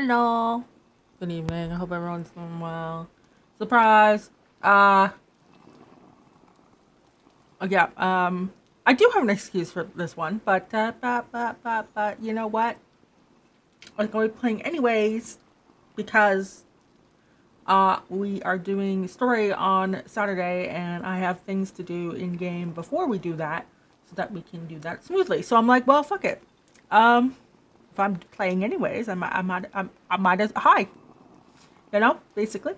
Hello. Good evening. I hope everyone's doing well. Surprise. Yeah. I do have an excuse for this one, but you know what? I'm going to be playing anyways because we are doing story on Saturday, and I have things to do in game before we do that, so that we can do that smoothly. So I'm like, well, fuck it. If I'm playing anyways, I might as hi. You know, basically.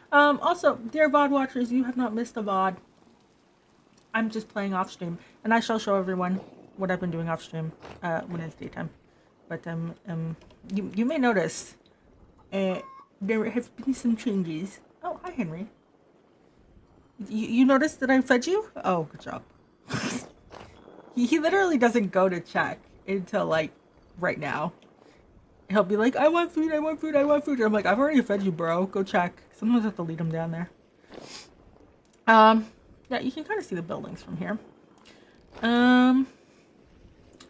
Also, dear VOD watchers, you have not missed a VOD. I'm just playing off stream, and I shall show everyone what I've been doing off stream when it's daytime. But you may notice there have been some changes. Oh, hi, Henry. You noticed that I fed you? Oh, good job. he literally doesn't go to check until like right now. He'll be like, I want food, I want food, I want food. And I'm like, I've already fed you, bro. Go check. Sometimes I have to lead him down there. Yeah, you can kind of see the buildings from here. Hello,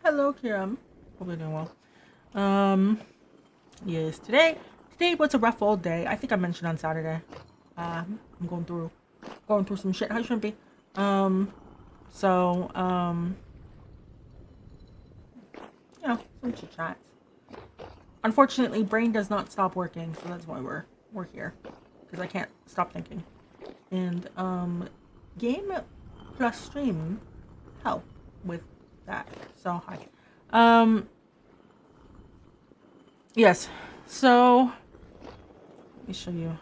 Kiram. Hope you're doing well. Yes, today was a rough old day. I think I mentioned on Saturday. I'm going through some shit. Hi, Shrimpy. You know, some chit chats. Unfortunately, brain does not stop working, so that's why we're here, because I can't stop thinking. And game plus stream help with that. So hi. Yes. So let me show you.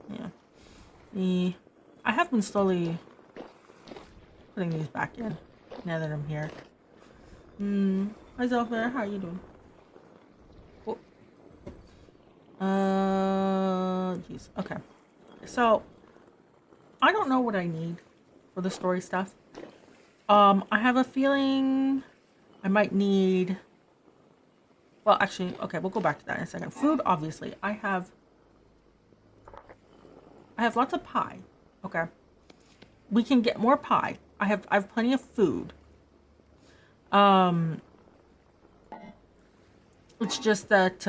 Yeah. I have been slowly putting these back in now that I'm here. Hi Zelfair, how are you doing? Jeez. Okay. So, I don't know what I need for the story stuff. I have a feeling I might need... Well, actually, okay, we'll go back to that in a second. Food, obviously. I have lots of pie. Okay. We can get more pie. I have plenty of food. It's just that,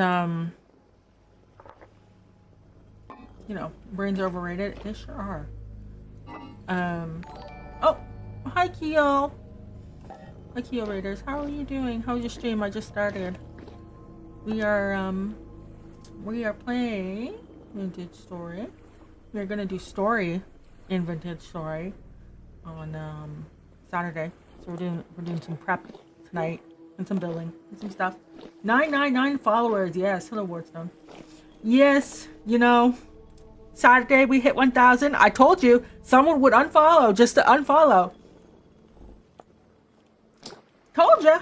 you know, brains are overrated. They sure are. Oh, hi Keo. Hi Keo Raiders. How are you doing? How's your stream? I just started. We are playing Vintage Story. We're gonna do story in Vintage Story on Saturday. So we're doing some prep tonight and some building and some stuff. 999 followers. Yes, hello Wardstone. Yes, you know, Saturday we hit 1,000. I told you someone would unfollow just to unfollow. Told ya.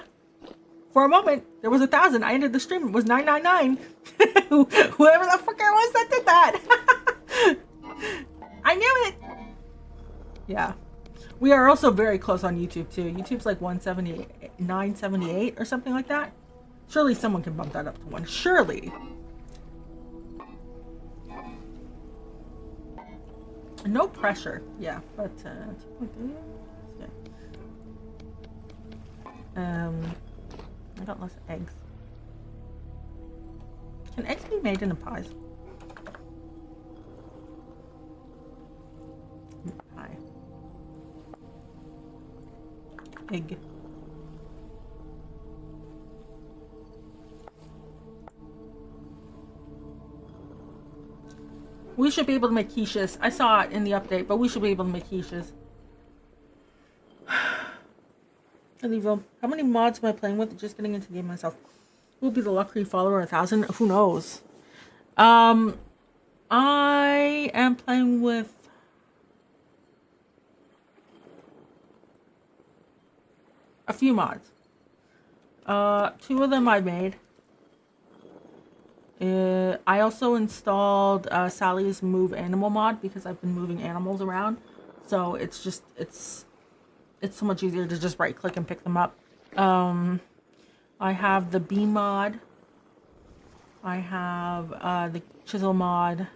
For a moment there was 1,000. I ended the stream. It was 999. Whoever the fucker was that did that. I knew it. Yeah. We are also very close on YouTube too. YouTube's like 178, 978 or something like that. Surely someone can bump that up to 1. Surely. No pressure. Yeah, but yeah. I got less eggs. Can eggs be made into pies? Pie. Egg. We should be able to make quiches. I saw it in the update, but we should be able to make quiches. How many mods am I playing with? Just getting into the game myself. Who will be the lucky follower? 1,000? Who knows? I am playing with a few mods. 2 of them I made. I also installed Sally's Move Animal mod because I've been moving animals around. So it's so much easier to just right click and pick them up. I have the bee mod. I have the chisel mod.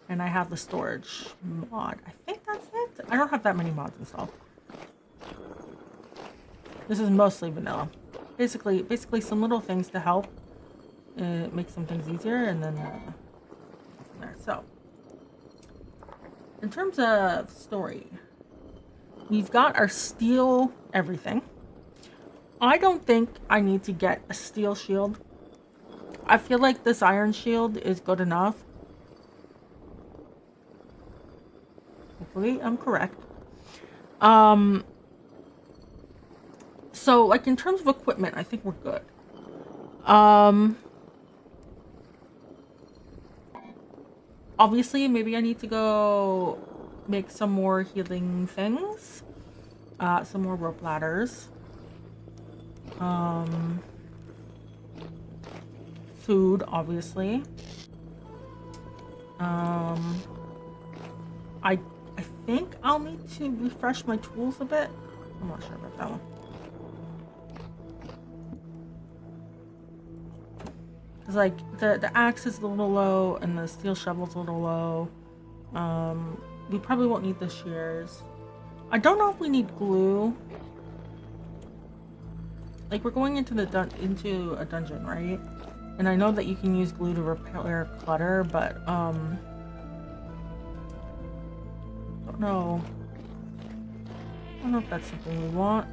And I have the storage mod. I think that's it. I don't have that many mods installed. This is mostly vanilla. basically some little things to help make some things easier, and then from there. So, in terms of story, we've got our steel everything. I don't think I need to get a steel shield. I feel like this iron shield is good enough. Hopefully I'm correct. So like in terms of equipment, I think we're good. Obviously maybe I need to go make some more healing things. Some more rope ladders. Food, obviously. I think I'll need to refresh my tools a bit. I'm not sure about that one. Cause like the axe is a little low and the steel shovel's a little low. We probably won't need the shears. I don't know if we need glue. Like we're going into a dungeon, right? And I know that you can use glue to repair clutter, but don't know. I don't know if that's something we want.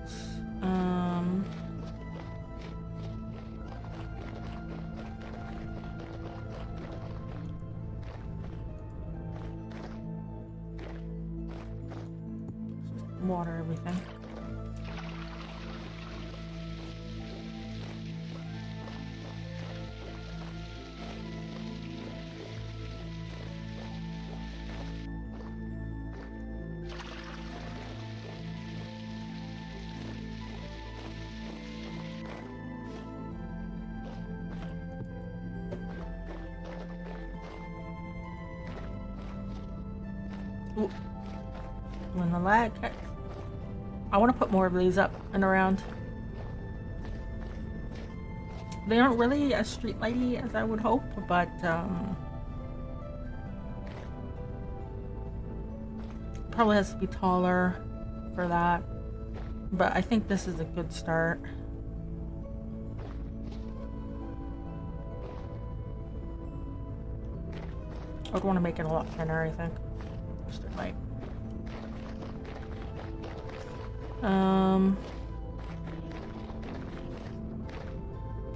Just water everything. Ooh. When the lag kicks. I want to put more of these up and around. They aren't really as street lighty as I would hope, but probably has to be taller for that. But I think this is a good start. I would want to make it a lot thinner, I think. Street light.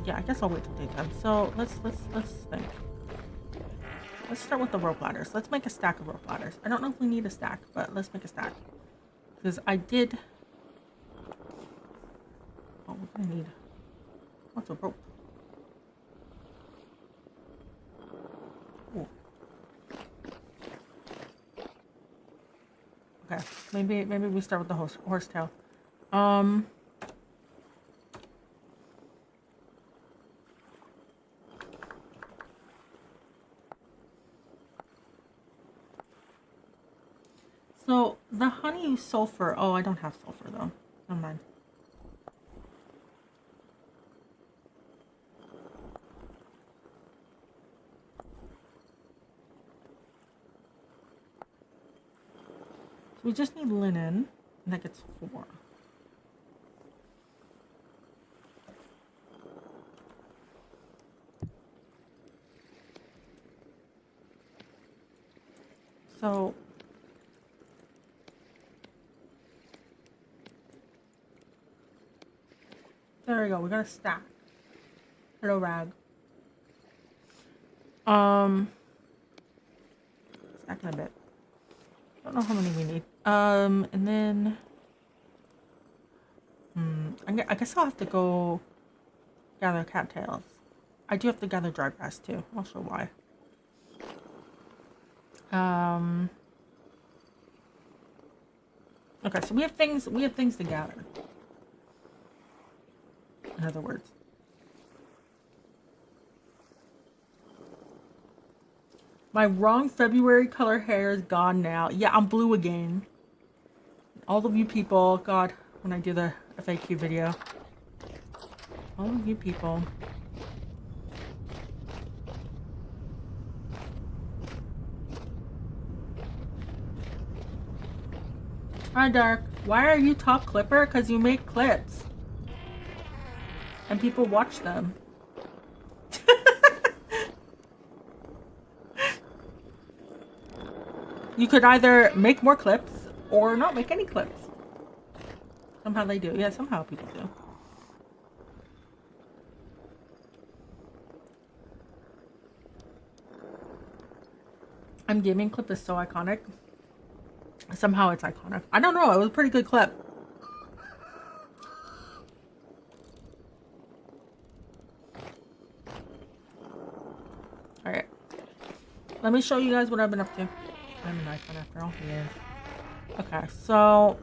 Yeah, I guess I'll wait till daytime. So let's think. Let's start with the rope ladders. Let's make a stack of rope ladders. I don't know if we need a stack, but let's make a stack. Because I did. Oh, we're gonna need. What's a rope? Ooh. Okay, maybe we start with the horsetail. So the honey sulfur. Oh, I don't have sulfur though. Never mind. So we just need linen, and that gets 4. So there we go. We got a stack. Hello, Rag. Stack in a bit. Don't know how many we need. And then I guess I'll have to go gather cattails. I do have to gather dry grass too. I'll show why. Okay, so we have things to gather. In other words. My wrong February color hair is gone now. Yeah, I'm blue again. All of you people, God, when I do the FAQ video. All of you people. Hi, Dark. Why are you top clipper? Because you make clips. and people watch them. You could either make more clips or not make any clips. Somehow they do. Yeah, somehow people do. I'm gaming clip is so iconic. Somehow it's iconic. I don't know. It was a pretty good clip. Alright. Let me show you guys what I've been up to. I'm an icon after all. Yes. Okay, so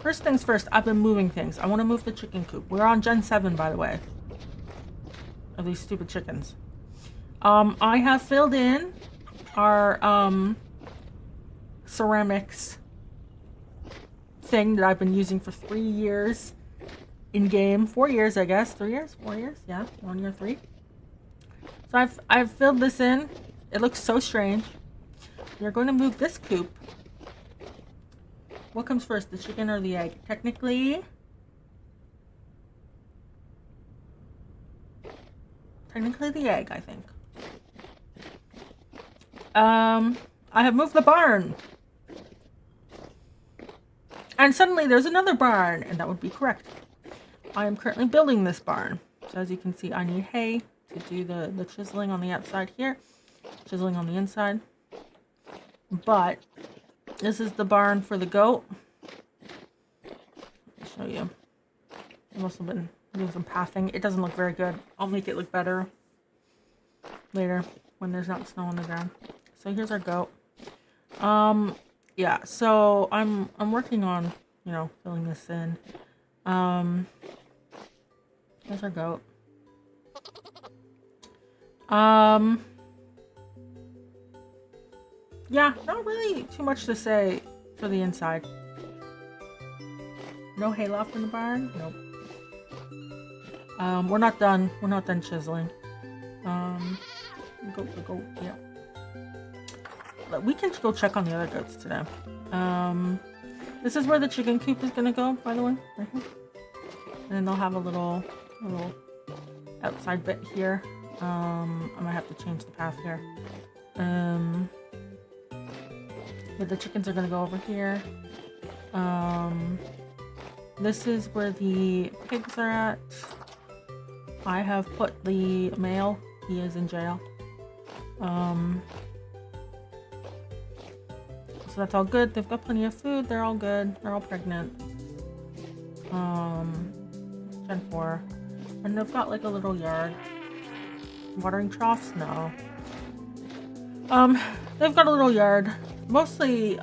first things first, I've been moving things. I want to move the chicken coop. We're on Gen 7, by the way, of these stupid chickens. I have filled in our ceramics thing that I've been using for 3 years in game. 4 years, I guess. 3 years? 4 years? Yeah, 1 year, 3. So I've filled this in. It looks so strange. You're going to move this coop. What comes first, the chicken or the egg? Technically the egg, I think. I have moved the barn. And suddenly there's another barn, and that would be correct. I am currently building this barn. So as you can see, I need hay to do the chiseling on the outside here. Chiseling on the inside. But this is the barn for the goat. I'll show you. I've also been doing some pathing. It doesn't look very good. I'll make it look better later when there's not snow on the ground. So here's our goat. Yeah, so I'm working on, you know, filling this in. Here's our goat. Yeah, not really too much to say for the inside. No hayloft in the barn? Nope. We're not done. We're not done chiseling. The goat, yeah. But we can go check on the other goats today. This is where the chicken coop is gonna go, by the way, right here. And then they'll have a little outside bit here. I might have to change the path here. But the chickens are gonna go over here. This is where the pigs are at. I have put the male. He is in jail. So that's all good. They've got plenty of food. They're all good. They're all pregnant. Gen 4. And they've got like a little yard. Watering troughs? No. They've got a little yard. Mostly, if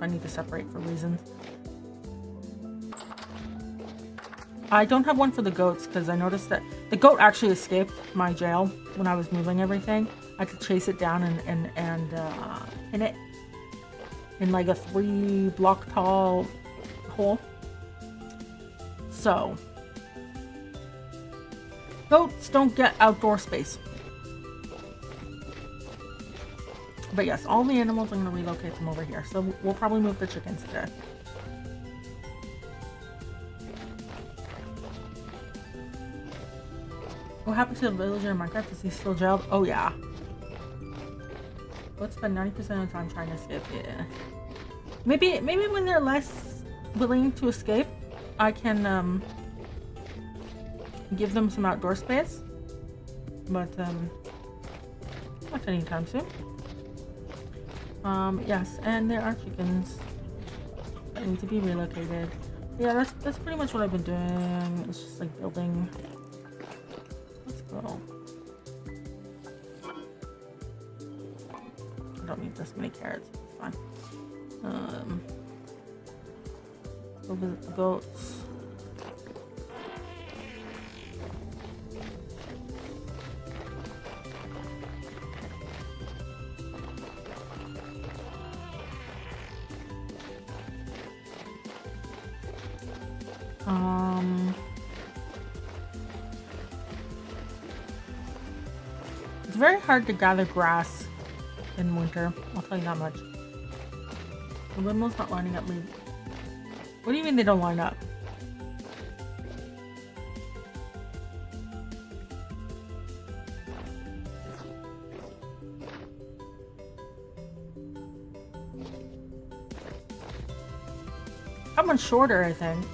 I need to separate for reasons. I don't have one for the goats because I noticed that the goat actually escaped my jail when I was moving everything. I had to chase it down and pin it in like a 3-block tall hole. So goats don't get outdoor space. But yes, all the animals, I'm going to relocate them over here. So we'll probably move the chickens today. What happened to the villager in Minecraft? Is he still jailed? Oh yeah. Let's spend 90% of the time trying to escape. Yeah. Maybe when they're less willing to escape, I can give them some outdoor space. But not anytime soon. Yes, and there are chickens that need to be relocated. Yeah, that's pretty much what I've been doing. It's just like building. Let's go. I don't need this many carrots. It's fine. Go visit the goats. It's very hard to gather grass in winter, I'll tell you that much. The windmill's not lining up. What do you mean they don't line up? That one's shorter, I think.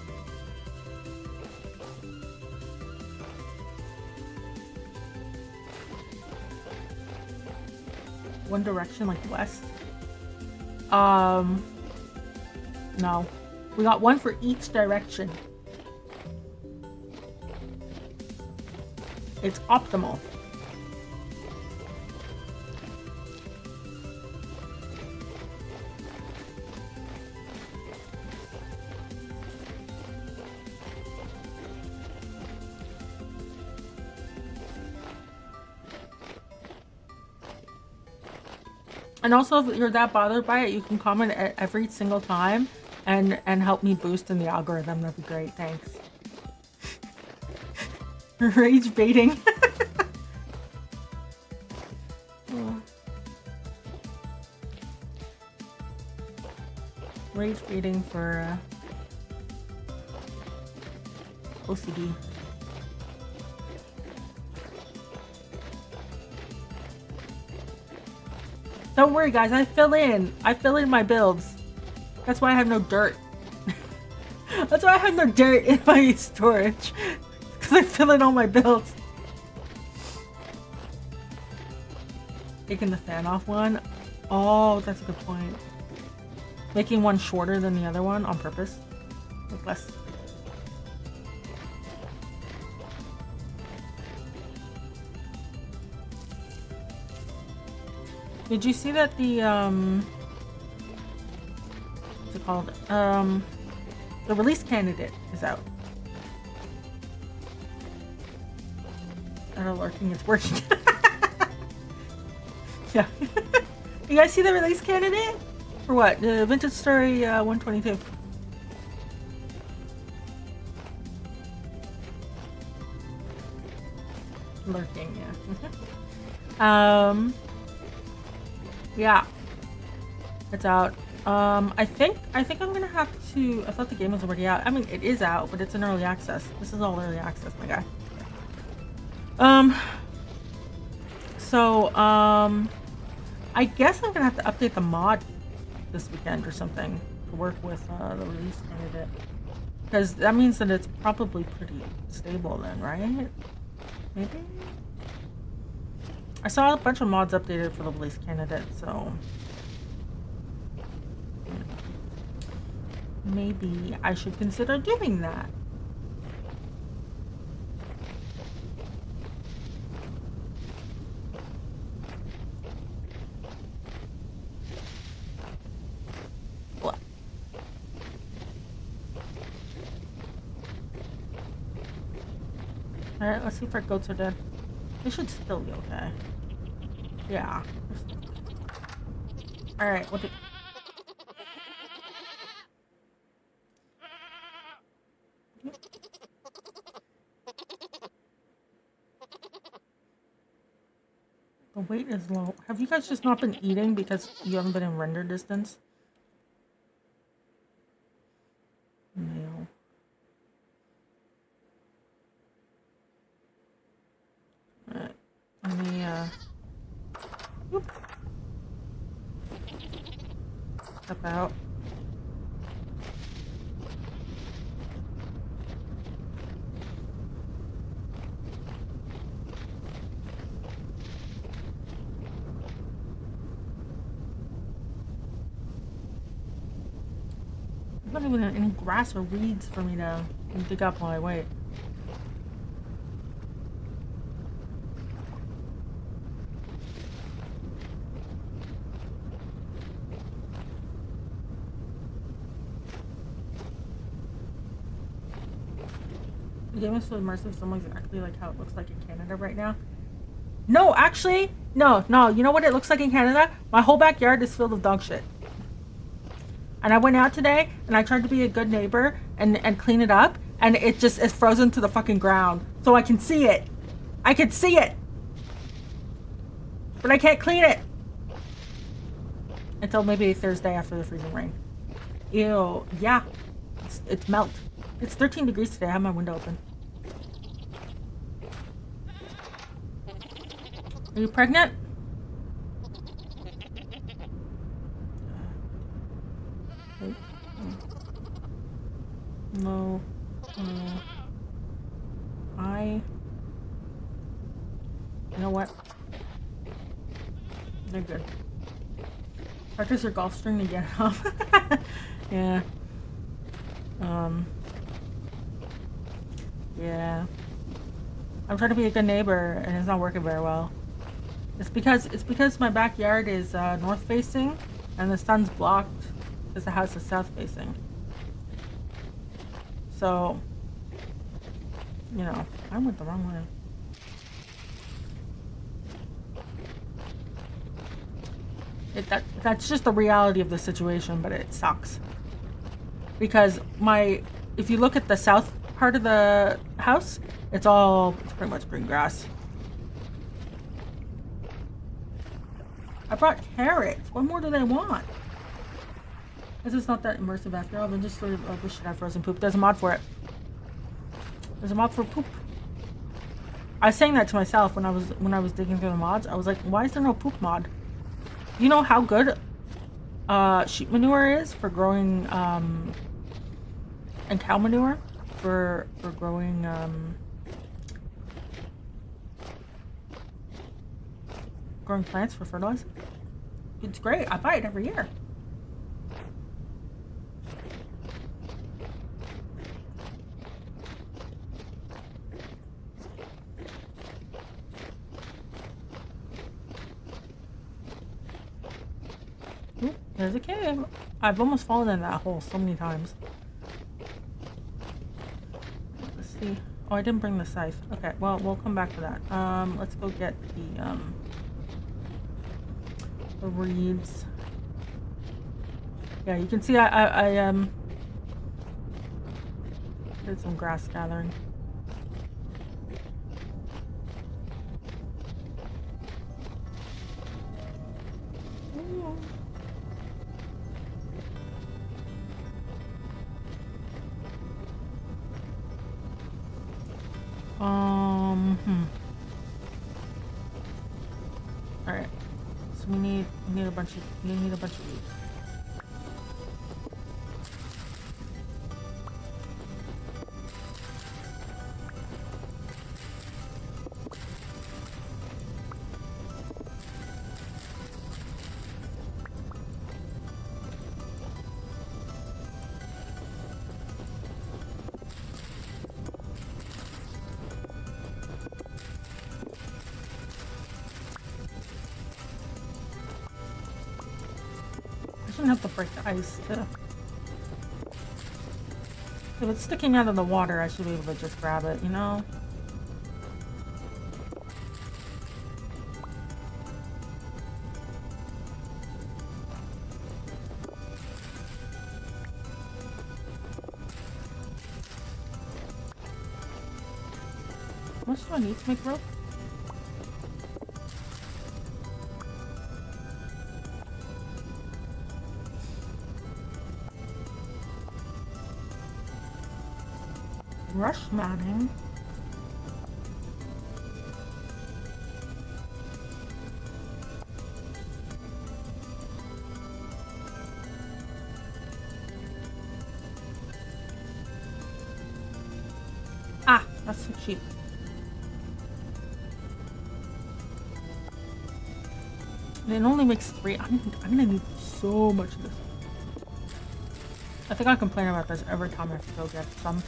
One direction, like west. No. We got one for each direction. It's optimal. And also, if you're that bothered by it, you can comment every single time and help me boost in the algorithm. That'd be great. Thanks. Rage baiting. Rage baiting for OCD. Don't worry, guys. I fill in my builds. That's why I have no dirt. That's why I have no dirt in my storage. Because I fill in all my builds. Taking the fan off one. Oh, that's a good point. Making one shorter than the other one on purpose. Like less. Did you see that the what's it called? The release candidate is out. And lurking, it's working. Yeah. You guys see the release candidate? For what? The Vintage Story 122. Lurking, yeah. Yeah. It's out. I think I'm gonna have to. I thought the game was already out. I mean, it is out, but it's in early access. This is all early access, my guy. I guess I'm gonna have to update the mod this weekend or something to work with the release candidate, because that means that it's probably pretty stable then, right? Maybe. I saw a bunch of mods updated for the release candidate, so maybe I should consider doing that. What? Alright, let's see if our goats are dead. They should still be okay. Yeah. Alright, what do... The weight is low. Have you guys just not been eating because you haven't been in render distance? No. Alright. Let me, whoop. Step out. There's not even any grass or weeds for me to dig up while I wait. The game is so immersive, it's almost exactly like how it looks like in Canada right now. No, actually, no. You know what it looks like in Canada? My whole backyard is filled with dog shit. And I went out today and I tried to be a good neighbor and clean it up, and it just is frozen to the fucking ground. So I can see it. I can see it. But I can't clean it. Until maybe Thursday after the freezing rain. Ew. Yeah. It's melt. It's 13 degrees today. I have my window open. Are you pregnant? No. You know what? They're good. Practice your golf string to get it off. Yeah. Yeah. I'm trying to be a good neighbor and it's not working very well. It's because my backyard is north facing and the sun's blocked because the house is south facing. So, you know, I went the wrong way. That's just the reality of the situation, but it sucks. Because if you look at the south part of the house, it's pretty much green grass. I brought carrots. What more do they want? This is not that immersive after all. Then just sort of, we should have frozen poop. There's a mod for it. There's a mod for poop. I was saying that to myself when I was digging through the mods. I was like, why is there no poop mod? You know how good sheep manure is for growing and cow manure for growing growing plants for fertilizer? It's great. I buy it every year. Ooh, there's a cave. I've almost fallen in that hole so many times. Let's see. Oh, I didn't bring the scythe. Okay, well, we'll come back to that. Let's go get the reeds. Yeah, you can see I did some grass gathering. Ooh. All right. So we need a bunch of weeds. I shouldn't have to break the ice to... If it's sticking out of the water, I should be able to just grab it, you know? How much do I need to make rope? Rush matting. Ah, that's so cheap. And it only makes 3. I'm gonna need so much of this. I think I complain about this every time I have to go get some.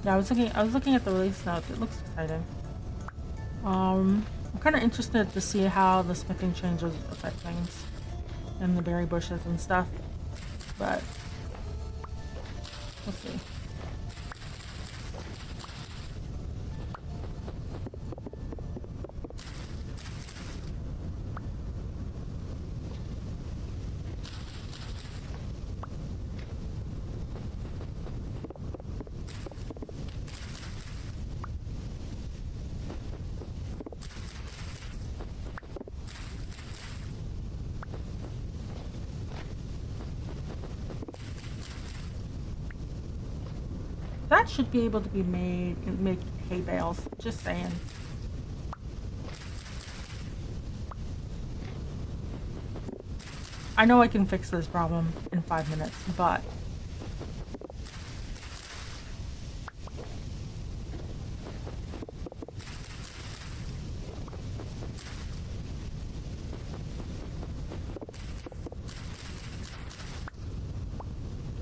Yeah, I was looking at the release notes. It looks exciting. I'm kind of interested to see how the smithing changes affect things and the berry bushes and stuff, but we'll see. that should be able to be made and make hay bales. Just saying. I know I can fix this problem in 5 minutes, but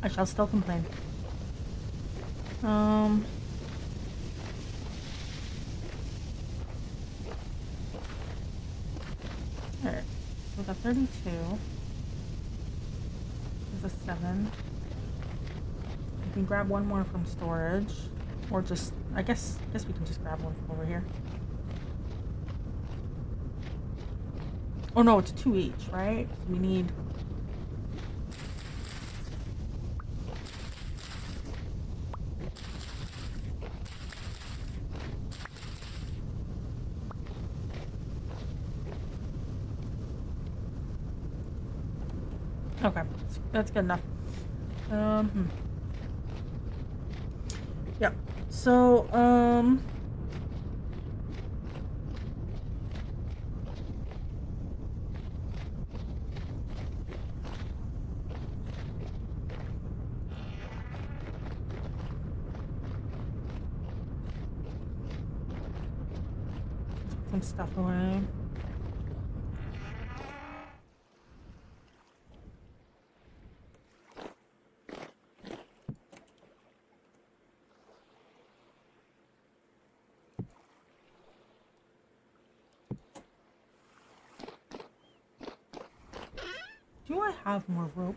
I shall still complain. Alright, so we got 32. There's a 7. We can grab one more from storage. Or just, I guess we can just grab one from over here. Oh no, it's 2 each, right? We need... Okay, that's good enough. Yep. So, some stuff away. Do I have more rope?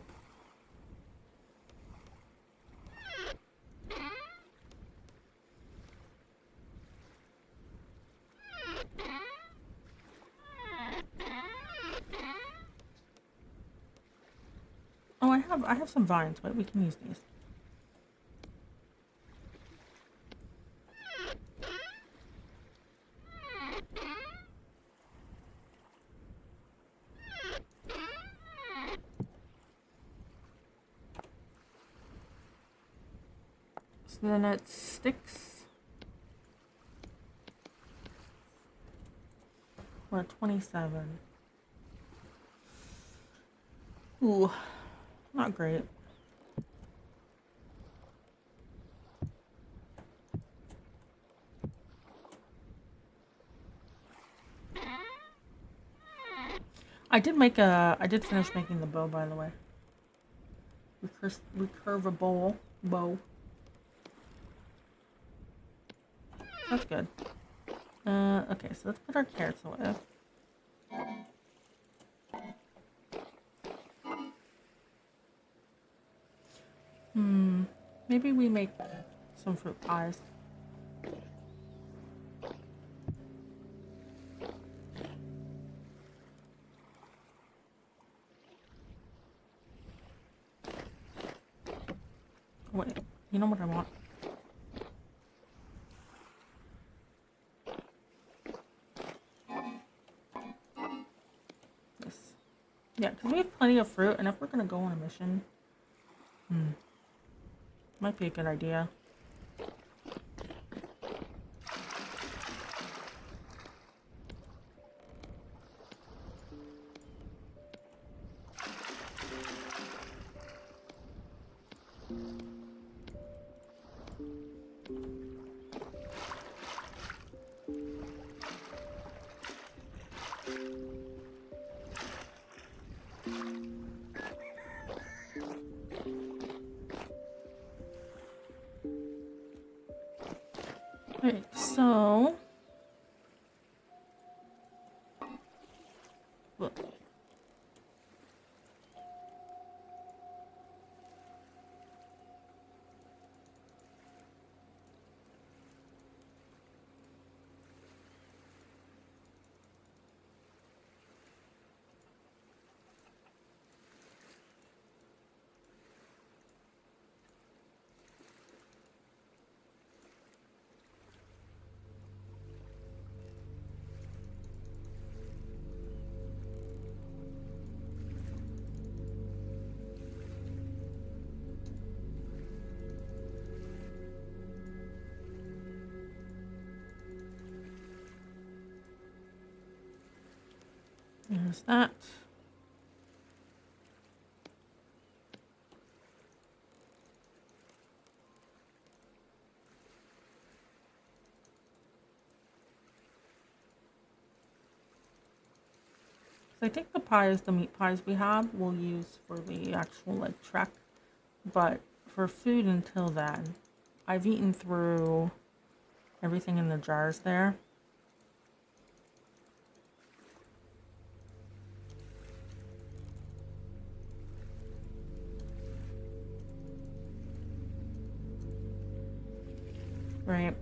Oh, I have some vines, but we can use these. So then it sticks. We're at 27. Ooh, not great. I did finish making the bow, by the way. Recurvable bow. That's good. Okay, so let's put our carrots away. Maybe we make some fruit pies. Wait, you know what I want? This. Yeah, because we have plenty of fruit, and if we're going to go on a mission, might be a good idea. Alright, so... Look. There's that. I think the pies, the meat pies we have, we'll use for the actual like trek. But for food until then, I've eaten through everything in the jars there. Right.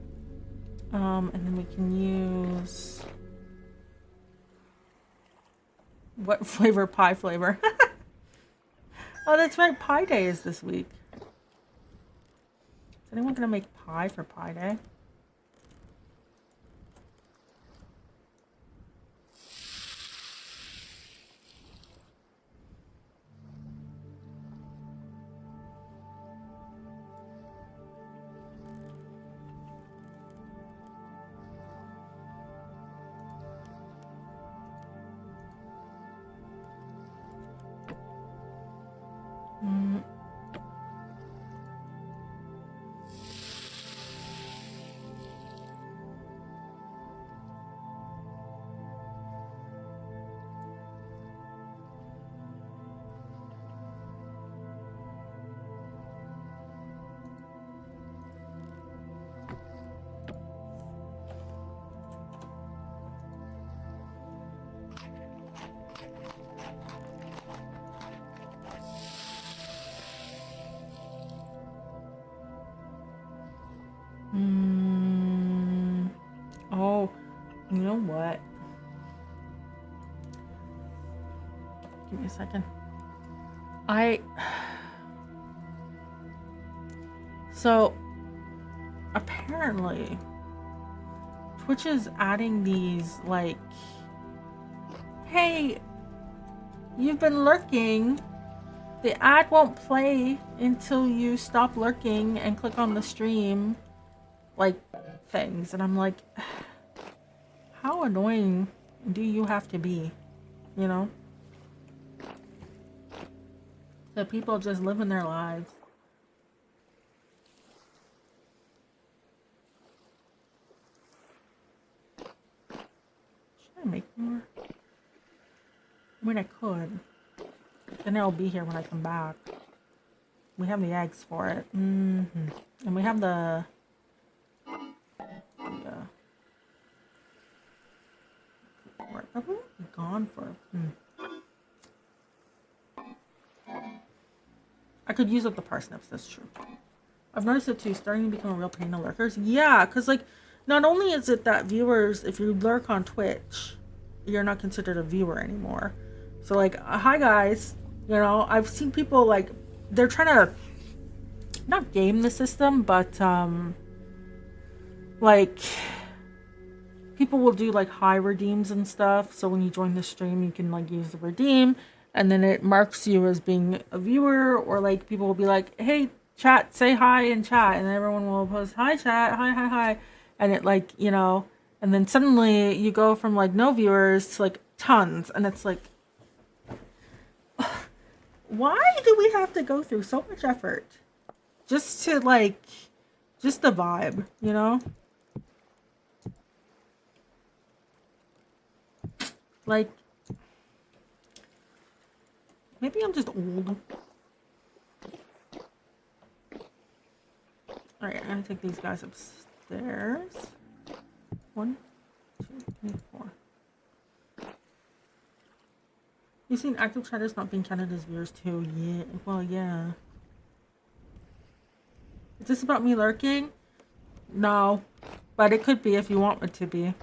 And then we can use what flavor? Pie flavor. Oh, that's right. Pie Day is this week. Is anyone gonna make pie for Pie Day? Oh, you know what? Give me a second. So, apparently, Twitch is adding these, like, hey, you've been lurking. The ad won't play until you stop lurking and click on the stream, like, things. And I'm like, how annoying do you have to be, you know? That people just living their lives. Should I make more? I mean, I could. Then it'll be here when I come back. We have the eggs for it. And we have the but we won't be gone for. I could use up the parsnips, that's true. I've noticed it too, starting to become a real pain to lurkers. Yeah, because like, not only is it that viewers, if you lurk on Twitch, you're not considered a viewer anymore. So like, hi guys, you know, I've seen people like, they're trying to, not game the system, but like, people will do like high redeems and stuff. So when you join the stream, you can like use the redeem, and then it marks you as being a viewer, or like people will be like, hey, chat, say hi in chat, and everyone will post, hi chat, hi, and it like, you know, and then suddenly you go from like no viewers to like tons, and it's like, why do we have to go through so much effort just to like, just the vibe, you know? Like, maybe I'm just old. Alright, I'm gonna take these guys upstairs. 1, 2, 3, 4. You've seen active chatters not being counted as viewers too? Yeah, well, yeah. Is this about me lurking? No, but it could be if you want it to be.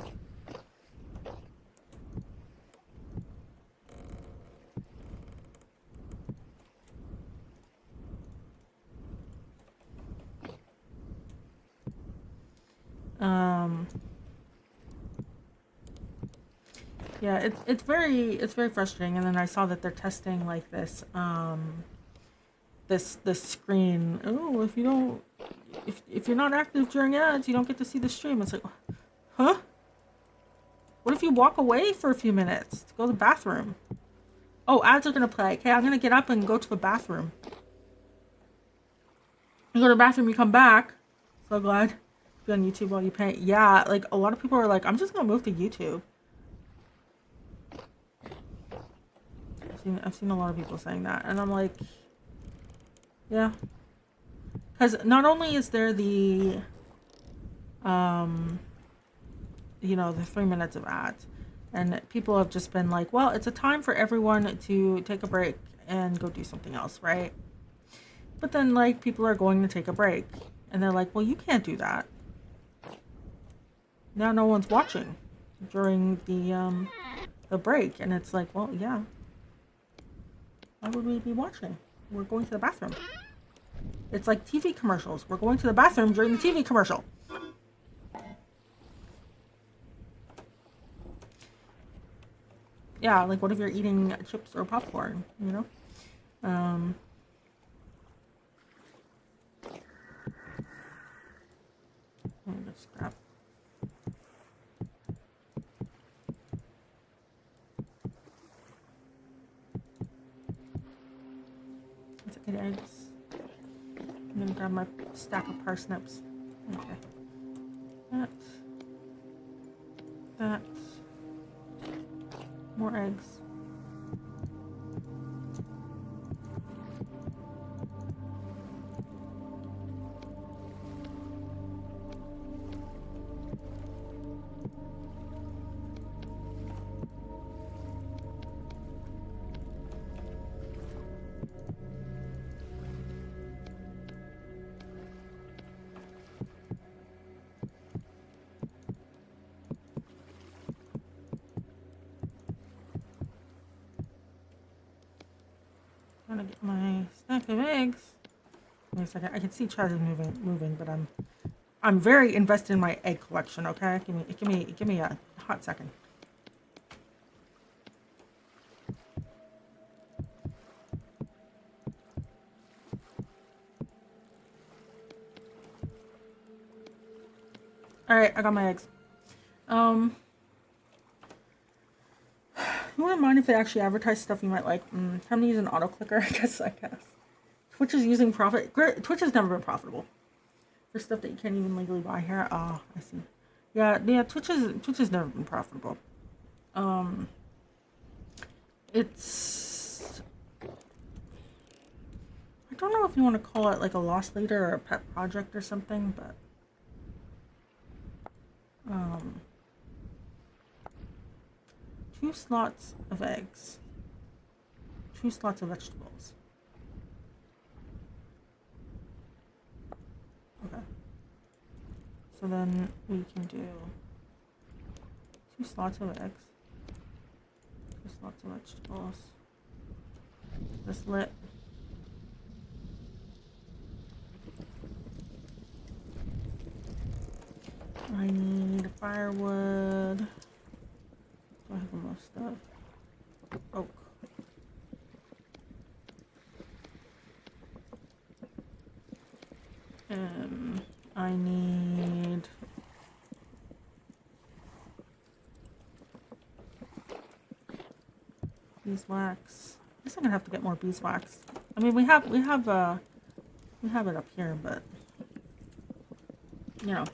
Yeah, it's very frustrating. And then I saw that they're testing like this this screen. Oh, if you don't, if you're not active during ads, you don't get to see the stream. It's like, huh? What if you walk away for a few minutes to go to the bathroom? Oh, ads are gonna play. Okay, I'm gonna get up and go to the bathroom. You go to the bathroom, you come back. So glad. Be on YouTube while you paint. Yeah, like a lot of people are like, I'm just gonna move to YouTube. I've seen a lot of people saying that, and I'm like, yeah, because not only is there the, you know, the 3 minutes of ads, and people have just been like, well, it's a time for everyone to take a break and go do something else, right? But then like people are going to take a break, and they're like, well, you can't do that. Now no one's watching during the break, and it's like, well, yeah. Why would we be watching? We're going to the bathroom. It's like TV commercials. We're going to the bathroom during the TV commercial. Yeah, like what if you're eating chips or popcorn, you know? Let me just grab. Let's get eggs. I'm gonna grab my stack of parsnips. Okay. That. More eggs. I'm gonna get my stack of eggs. Wait a second. I can see Chaz is moving, but I'm very invested in my egg collection. Okay, give me a hot second. All right, I got my eggs. You wouldn't mind if they actually advertise stuff you might like. I'm gonna use an auto clicker, I guess. Twitch is using profit. Twitch has never been profitable for stuff that you can't even legally buy here. Oh, I see. Yeah. Twitch has never been profitable. It's, I don't know if you want to call it like a lost leader or a pet project or something, but 2 slots of eggs, 2 slots of vegetables. Okay. So then we can do 2 slots of eggs, 2 slots of vegetables. This lit. I need firewood. I have the most stuff. Oak. I need beeswax. I guess I'm gonna have to get more beeswax. I mean, we have it up here, but you know.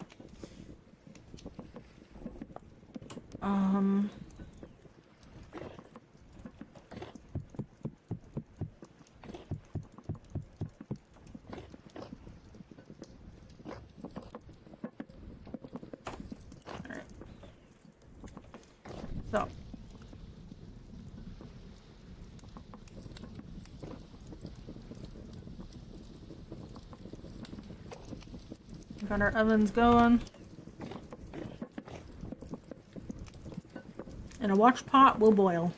So, got our ovens going. And a watch pot will boil.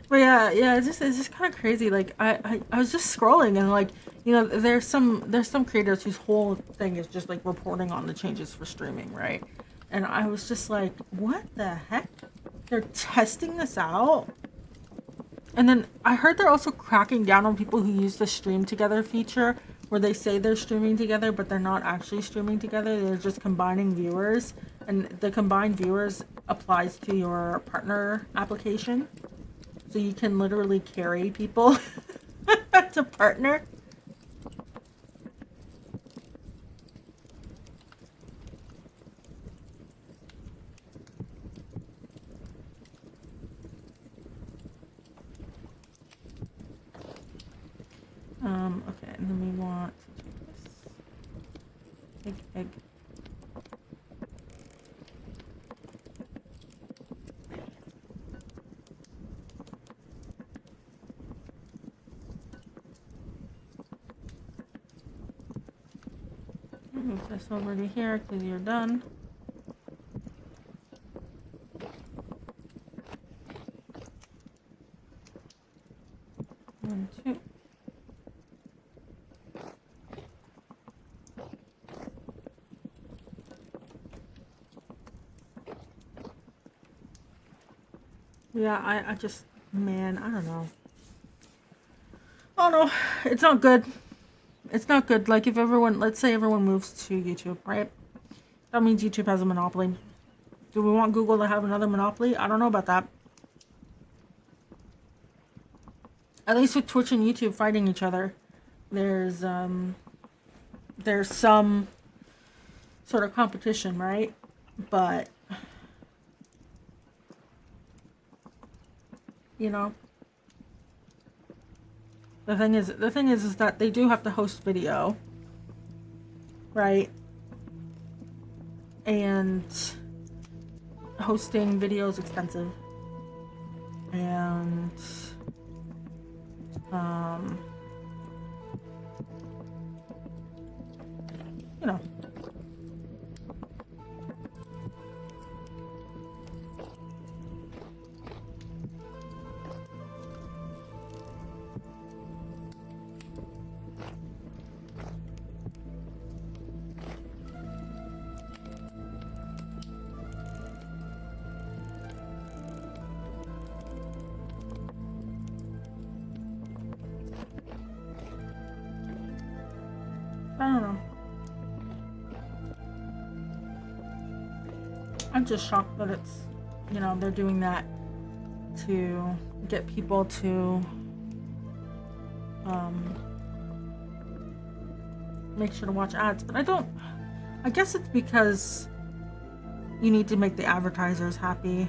But yeah, it's just kind of crazy. Like I was just scrolling and like, you know, there's some creators whose whole thing is just like reporting on the changes for streaming, right? And I was just like, what the heck? They're testing this out? And then I heard they're also cracking down on people who use the stream together feature, where they say they're streaming together, but they're not actually streaming together. They're just combining viewers And the combined viewers applies to your partner application. So you can literally carry people to partner. Okay, and then we want to do this. Egg. Move this over to here because you're done. One, two. Yeah, I just, man, I don't know. Oh no, it's not good. It's not good. Like if everyone, let's say everyone moves to YouTube, right? That means YouTube has a monopoly. Do we want Google to have another monopoly? I don't know about that. At least with Twitch and YouTube fighting each other, there's some sort of competition, right? But you know, the thing is that they do have to host video, right? And hosting video is expensive, and you know. I don't know. I'm just shocked that it's, you know, they're doing that to get people to make sure to watch ads. But I guess it's because you need to make the advertisers happy.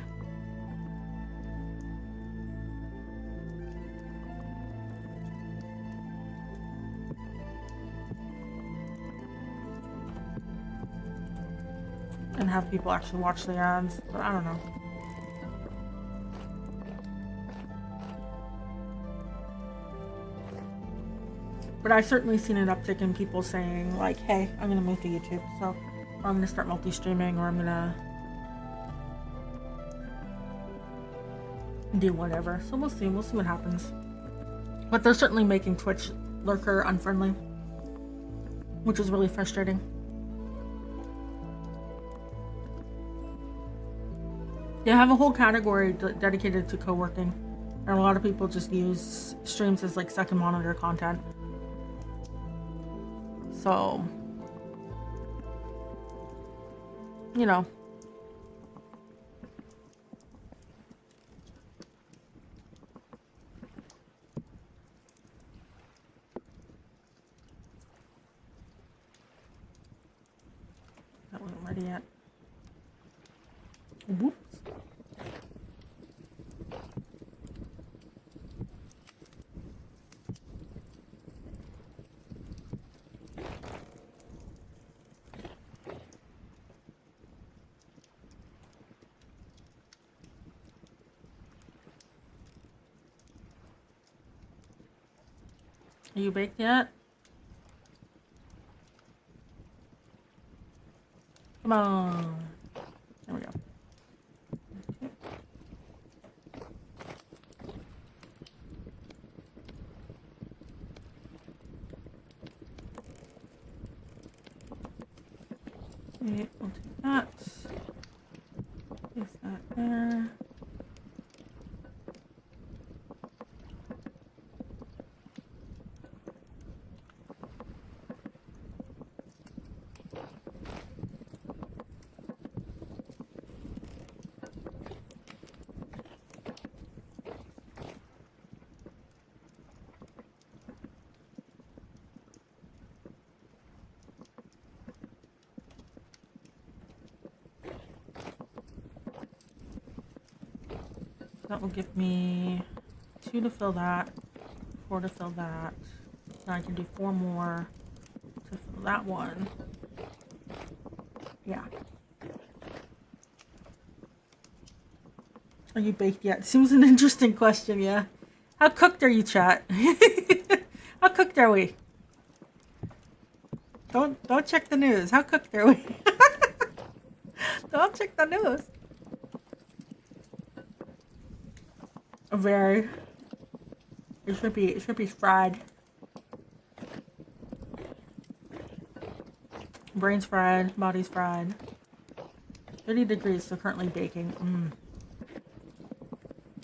And have people actually watch the ads, but I don't know. But I've certainly seen an uptick in people saying like, hey, I'm gonna move to YouTube, so or I'm gonna start multi-streaming, or I'm gonna do whatever. So we'll see what happens. But they're certainly making Twitch lurker unfriendly, which is really frustrating. They have a whole category dedicated to co-working, and a lot of people just use streams as like second monitor content. So, you know. That wasn't ready yet. Whoops. Are you baked yet? Come on. There we go. Okay, we'll take that. Place that there. That will give me 2 to fill that, 4 to fill that. Now I can do 4 more to fill that one. Yeah. Are you baked yet? Seems an interesting question, yeah. How cooked are you, chat? How cooked are we? Don't check the news. How cooked are we? Don't check the news. Very. It should be fried. Brain's fried, body's fried. 30 degrees, so currently baking.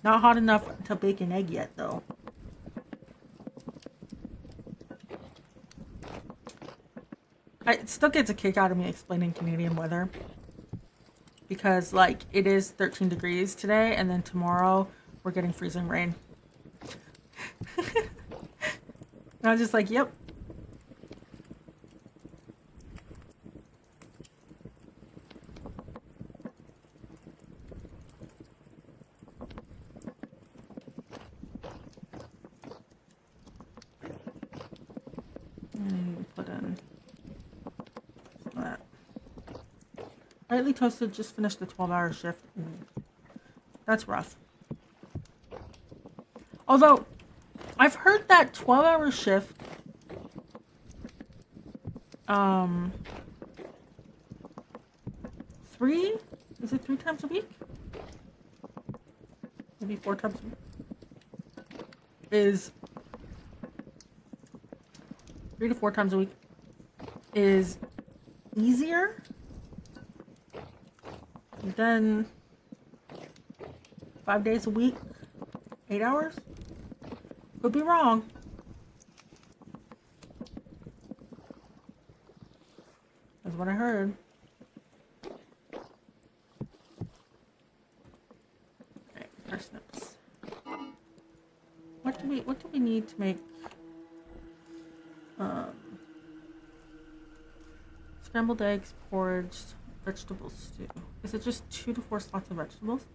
Not hot enough to bake an egg yet, though. It still gets a kick out of me explaining Canadian weather. Because, like, it is 13 degrees today, and then tomorrow we're getting freezing rain. And I was just like, yep. Put in that. Lightly toasted, just finished the 12-hour shift. That's rough. Although, I've heard that 12-hour shift, is it 3 times a week? Maybe 4 times a week? Is 3 to 4 times a week is easier than 5 days a week, 8 hours? Could be wrong. That's what I heard. Okay, parsnips. What do we need to make scrambled eggs, porridge, vegetable stew? Is it just 2 to 4 slots of vegetables?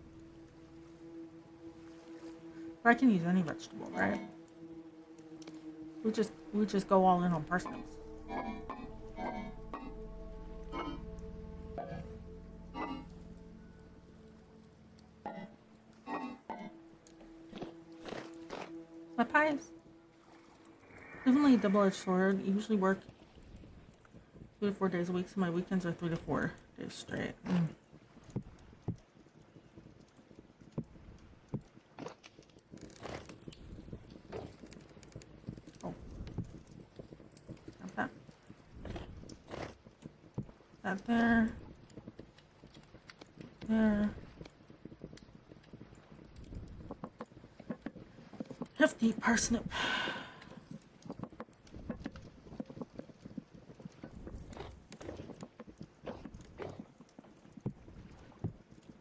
But I can use any vegetable, right? We just go all in on parsnips. My pies. Definitely a double-edged sword. I usually work 2 to 4 days a week, so my weekends are 3 to 4 days straight. Oh. Got that. That there. There. Hefty parsnip.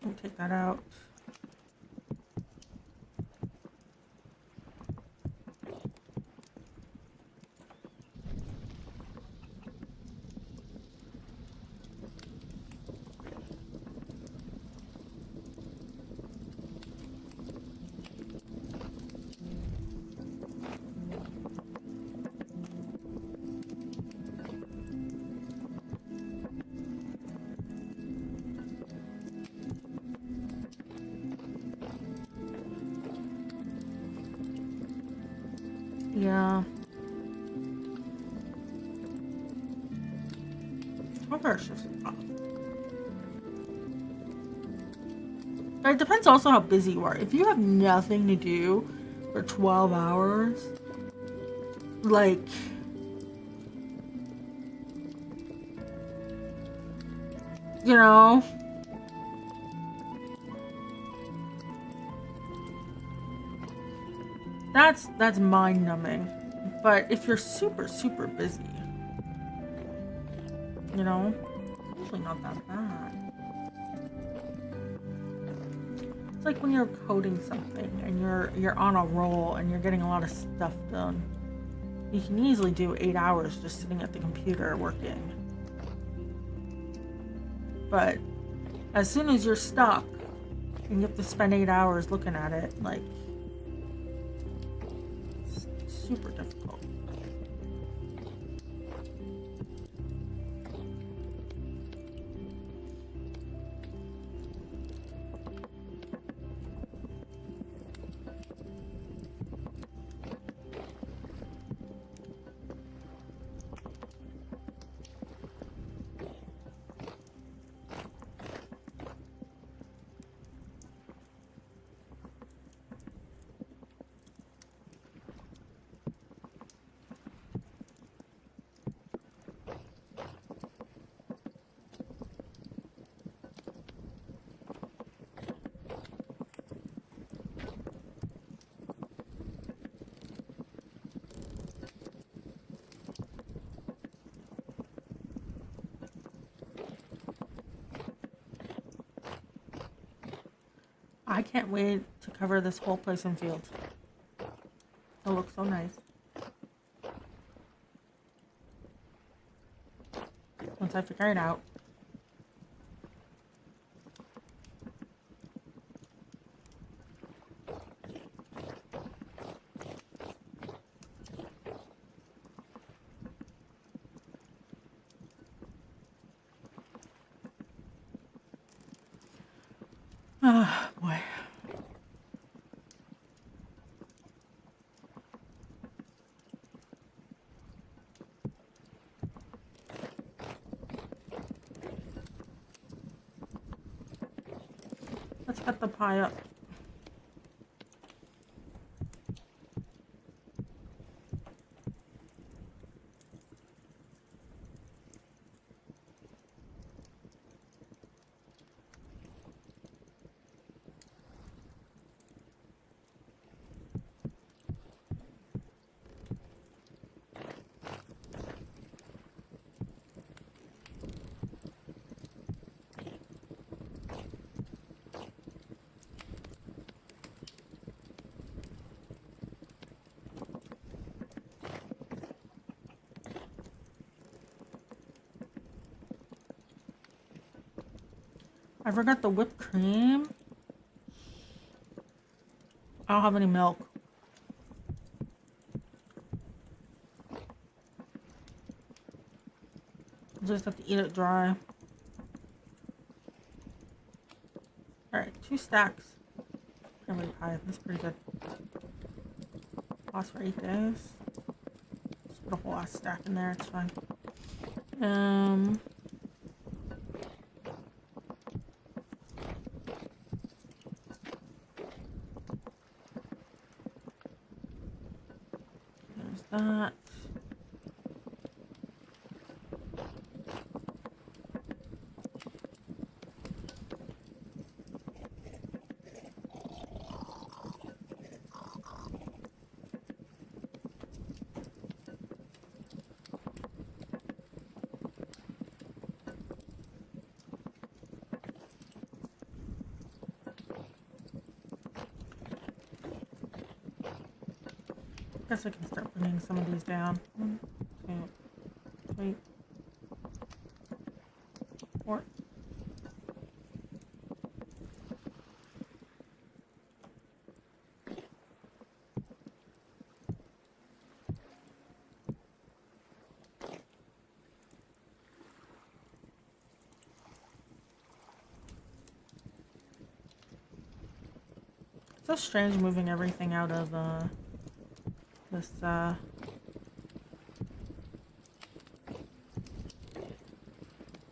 We'll take that out. Yeah. But it depends also how busy you are. If you have nothing to do for 12 hours, like, you know, that's mind-numbing. But if you're super busy, you know, usually not that bad. It's like when you're coding something and you're on a roll and you're getting a lot of stuff done. You can easily do 8 hours just sitting at the computer working. But as soon as you're stuck And you have to spend 8 hours looking at it. Like, it's super difficult. I can't wait to cover this whole place in fields. It looks so nice. Once I figure it out. Ah, boy. Let's cut the pie up. I forgot the whipped cream. I don't have any milk. I'll just have to eat it dry. Alright, 2 stacks. Cranberry pie. That's pretty good. Lasts for 8 days. Just put a whole ass stack in there. It's fine. There's that. Guess I can start putting some of these down. 1, 2, 3, 4. It's so strange moving everything out of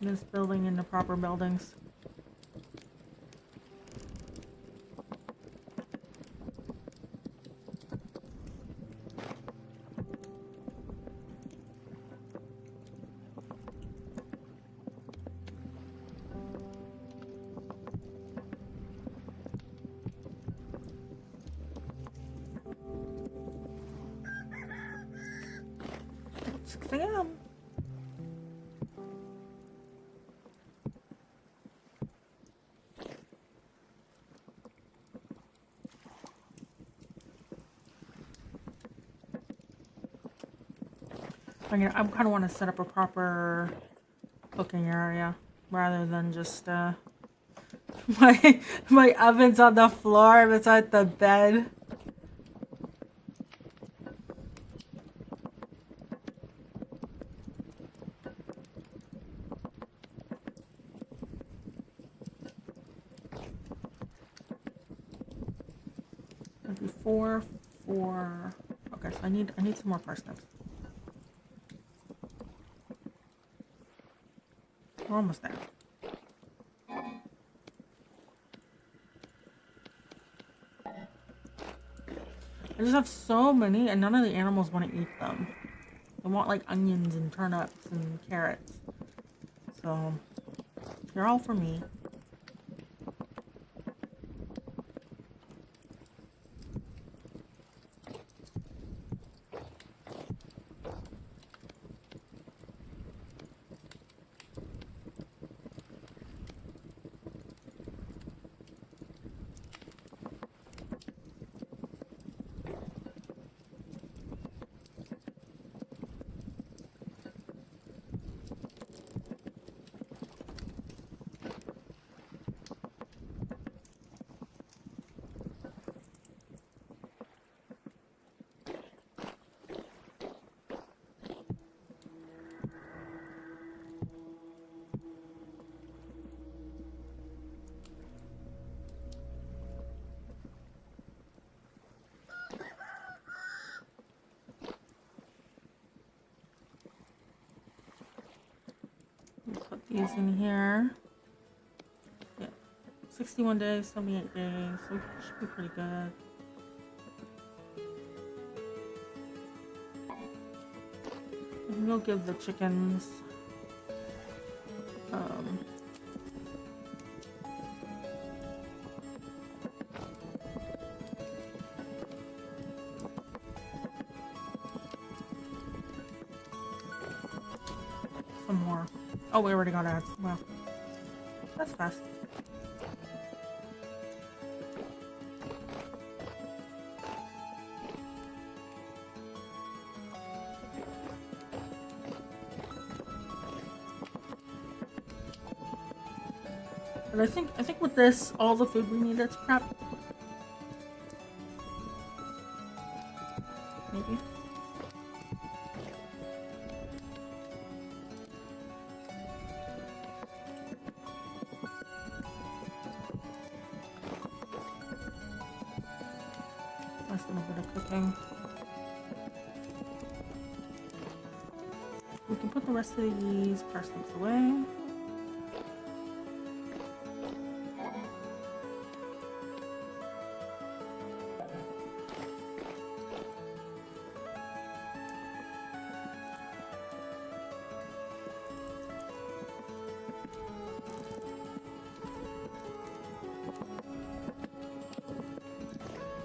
this building into proper buildings. It's 6 a.m. I kind of want to set up a proper cooking area rather than just My oven's on the floor beside the bed. Maybe four. Okay, so I need some more parsnips. We're almost there. I just have so many, and none of the animals want to eat them. They want like onions and turnips and carrots. So they're all for me. Put these in here. Yeah, 61 days, 78 days, so it should be pretty good. And we'll give the chickens some more. Oh, we already got ads. Wow, that's fast. But I think with this, all the food we need is prep. Maybe. Less than a bit of cooking. We can put the rest of these parsnips away.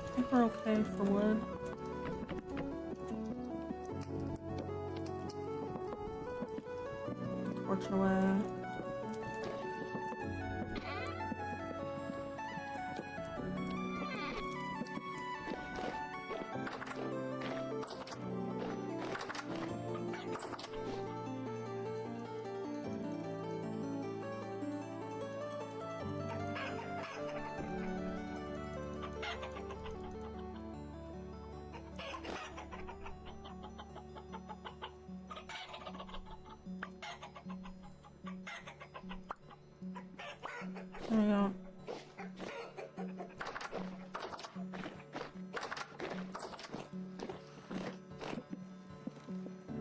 I think we're okay for wood. Torch away. There we go.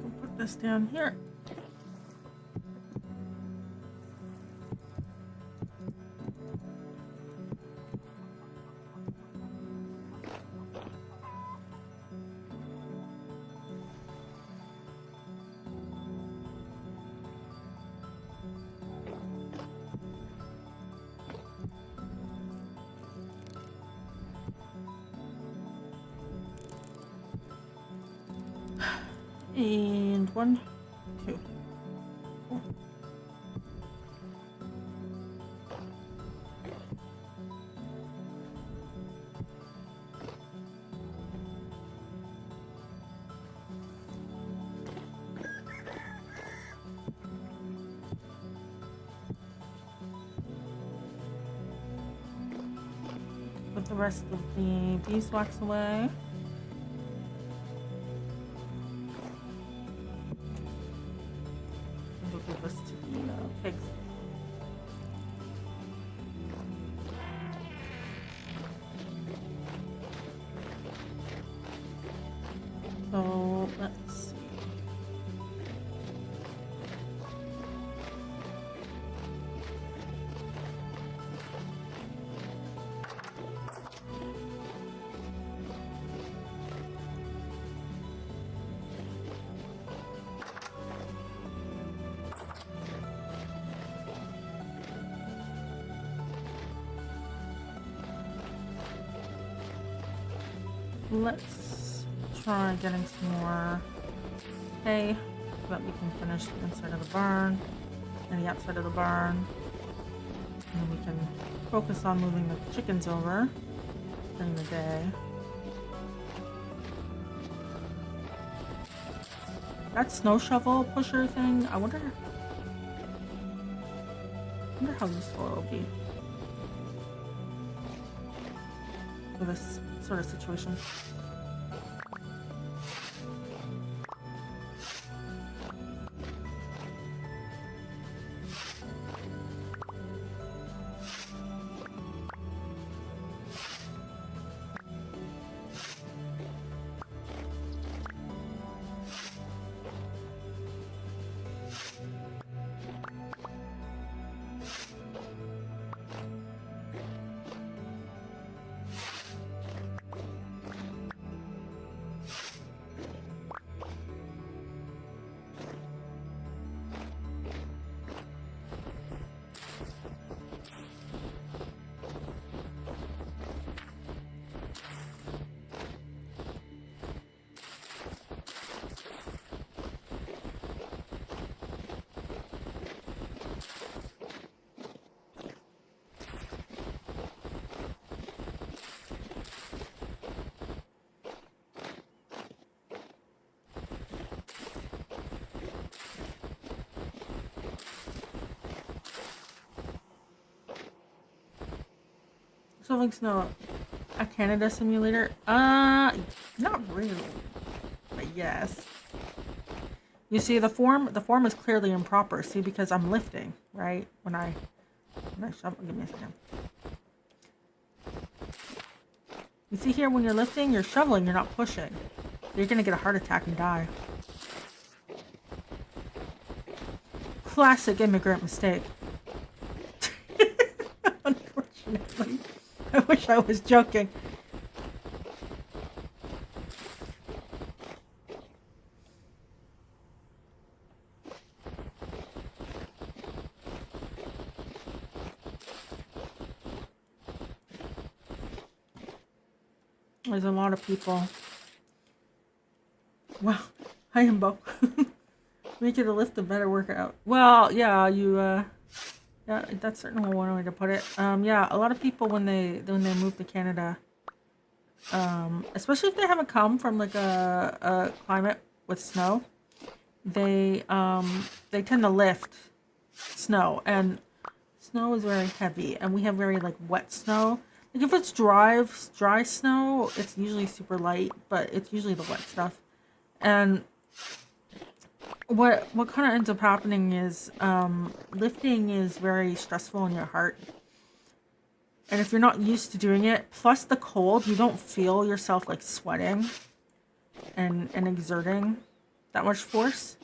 We'll put this down here. And 1, 2. Cool. Put the rest of the beeswax away. And we'll give this to the pigs. So let's see. Let's try getting some more hay so that we can finish the inside of the barn and the outside of the barn. And we can focus on moving the chickens over during the day. That snow shovel pusher thing, I wonder how useful it'll be for this sort of situation. Shoveling snow, a Canada simulator? Not really, but yes. You see, the form is clearly improper. See, because I'm lifting, right? When I shovel. Give me a second. You see here, when you're lifting, you're shoveling. You're not pushing. You're gonna get a heart attack and die. Classic immigrant mistake. Unfortunately. I wish I was joking. There's a lot of people. Well, hi, Imbo. Make it a lift a better workout. Well, yeah, yeah, that's certainly one way to put it. Yeah, a lot of people when they move to Canada, especially if they haven't come from like a climate with snow, they tend to lift snow, and snow is very heavy, and we have very like wet snow. Like if it's dry snow, it's usually super light, but it's usually the wet stuff. And what kind of ends up happening is lifting is very stressful on your heart. And if you're not used to doing it, plus the cold, you don't feel yourself like sweating and exerting that much force.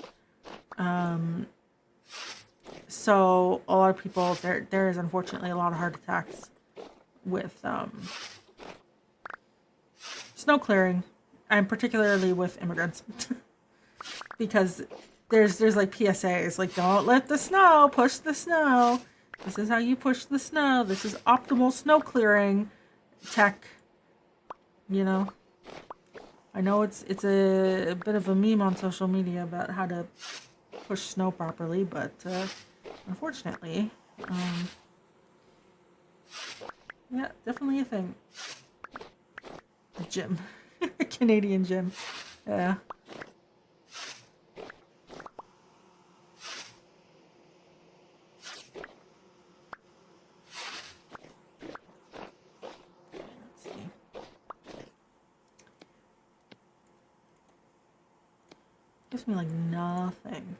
So a lot of people, there is unfortunately a lot of heart attacks with snow clearing, and particularly with immigrants. Because there's like PSAs, like don't lift the snow, push the snow. This is how you push the snow. This is optimal snow clearing tech. You know, I know it's a bit of a meme on social media about how to push snow properly, but unfortunately, yeah, definitely a thing. A gym, a Canadian gym, yeah. gives me like nothing.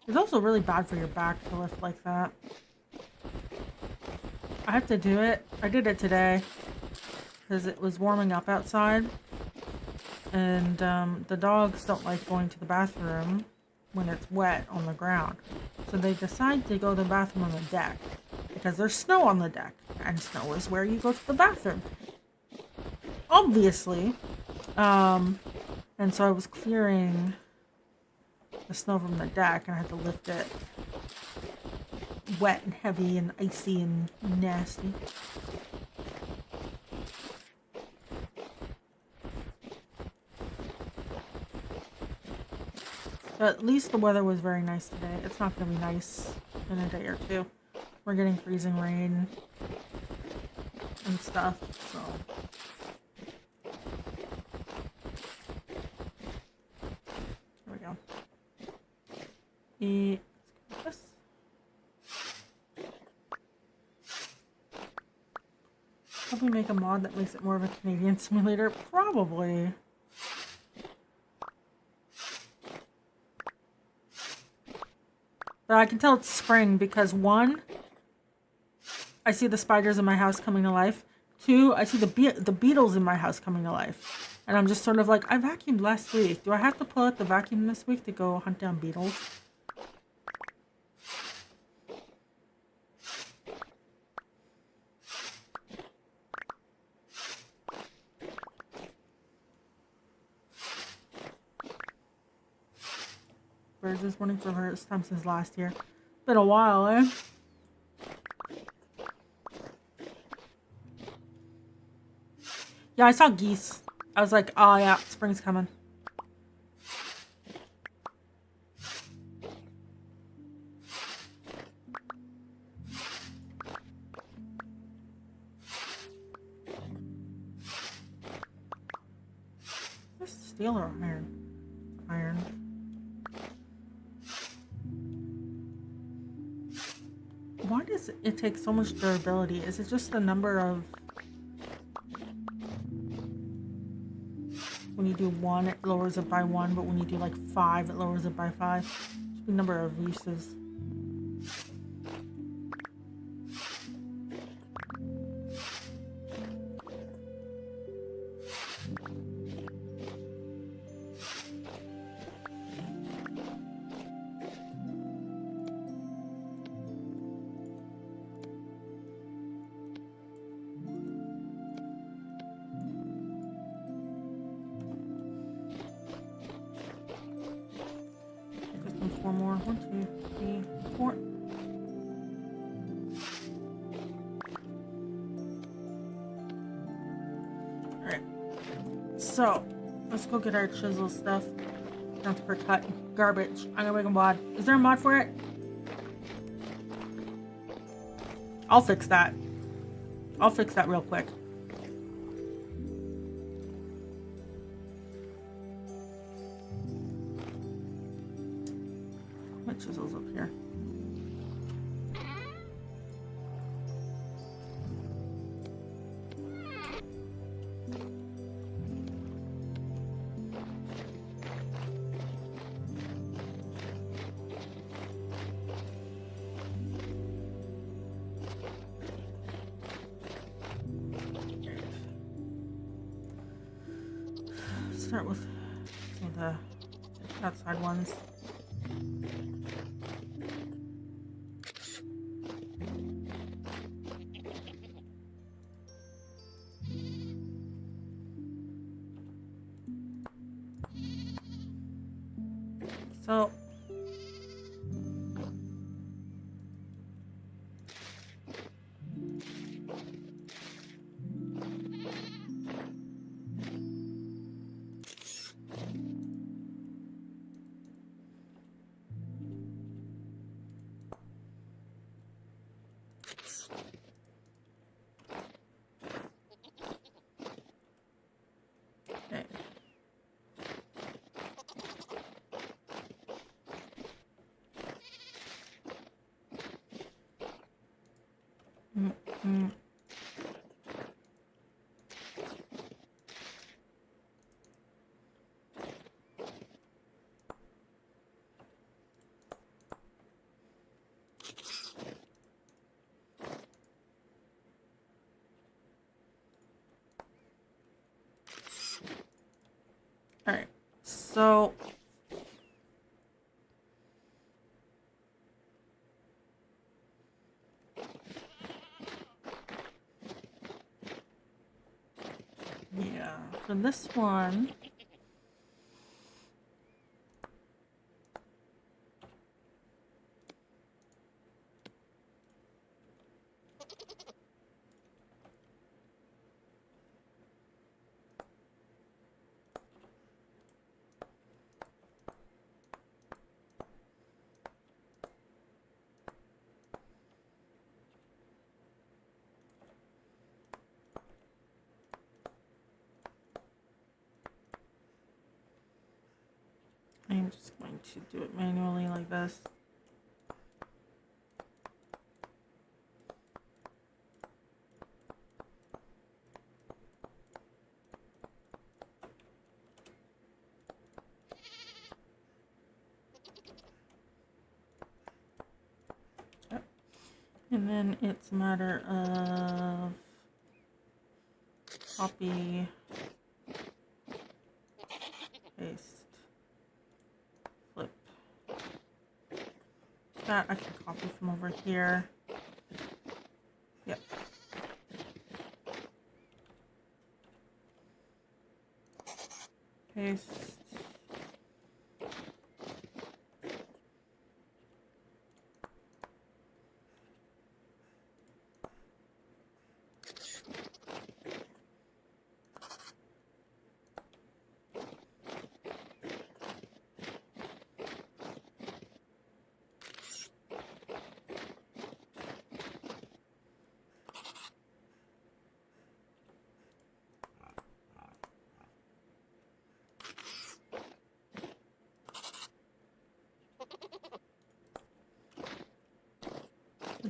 It's also really bad for your back to lift like that. I have to do it. I did it today because it was warming up outside, and the dogs don't like going to the bathroom when it's wet on the ground. So they decide to go to the bathroom on the deck because there's snow on the deck, and snow is where you go to the bathroom. Obviously. And so I was clearing the snow from the deck, and I had to lift it wet and heavy and icy and nasty. But at least the weather was very nice today. It's not going to be nice in a day or two. We're getting freezing rain and stuff, so. There we go. Let's get this. Probably make a mod that makes it more of a Canadian simulator. Probably. But I can tell it's spring because 1, I see the spiders in my house coming to life. 2, I see the beetles in my house coming to life. And I'm just sort of like, I vacuumed last week. Do I have to pull out the vacuum this week to go hunt down beetles? Birds this morning for the first time since last year. Been a while, eh? Yeah, I saw geese. I was like, oh yeah, spring's coming. Where's steel or iron? Iron. Why does it take so much durability? Is it just the number of... When you do 1, it lowers it by 1, but when you do like 5, it lowers it by 5. Just the number of uses. Four more. 1, 2, 3, 4. Alright. So, let's go get our chisel stuff. Not for cut. Garbage. I'm gonna make a mod. Is there a mod for it? I'll fix that. I'll fix that real quick. What chisel's up here? Start with the outside ones. So Mm. All right, so yeah, for this one, I'm just going to do it manually like this. Yep. And then it's a matter of copy, paste, flip. That I can copy from over here. Yep. Paste.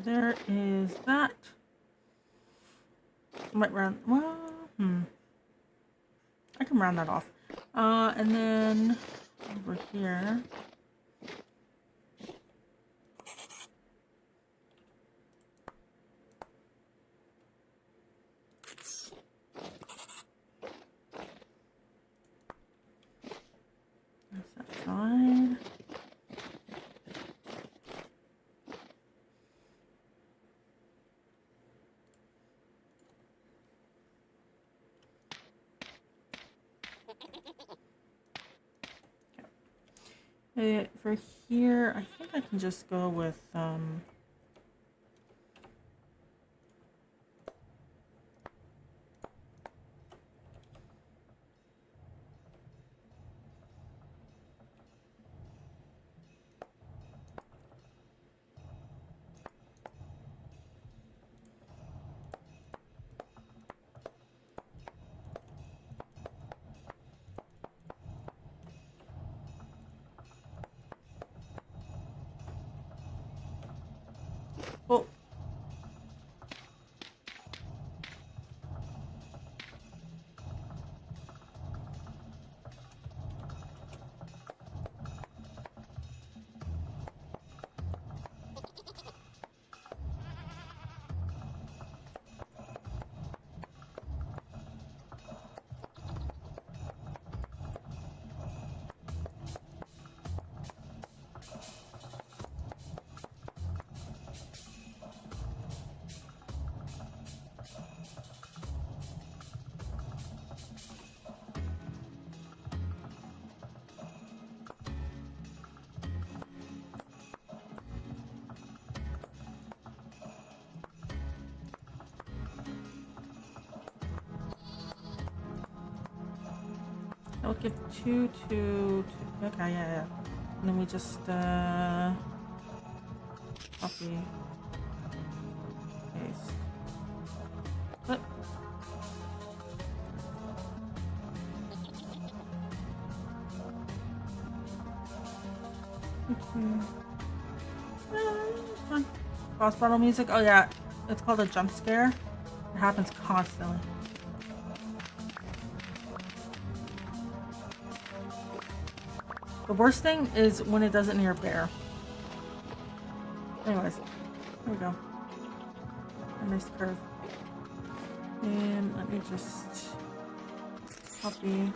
There is that. Might round. Well, I can round that off. And then over here. That's that side. For here, I think I can just go with oh. I'll give two to okay, yeah. And then we just copy, paste, flip. Fun. Cross bottle music. Oh yeah, it's called a jump scare. It happens constantly. The worst thing is when it does it near a bear. Anyways, here we go. A nice curve. And let me just copy.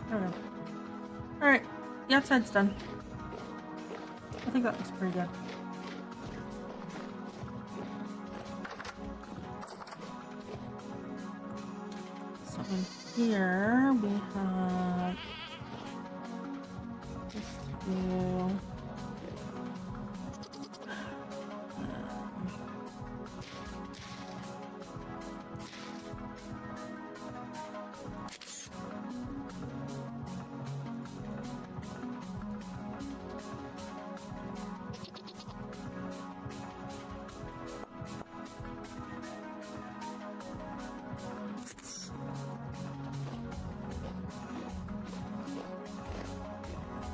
There we go. Alright, the outside's done. I think that looks pretty good. So in here we have this view.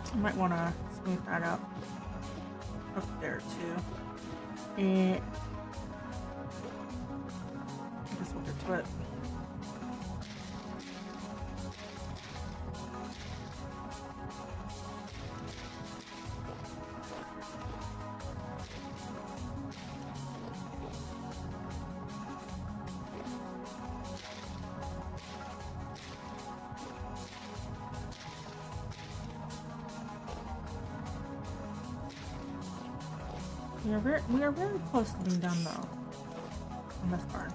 I might want to smooth that up there too. And I guess we'll get to it. We are very close to being done though on this part.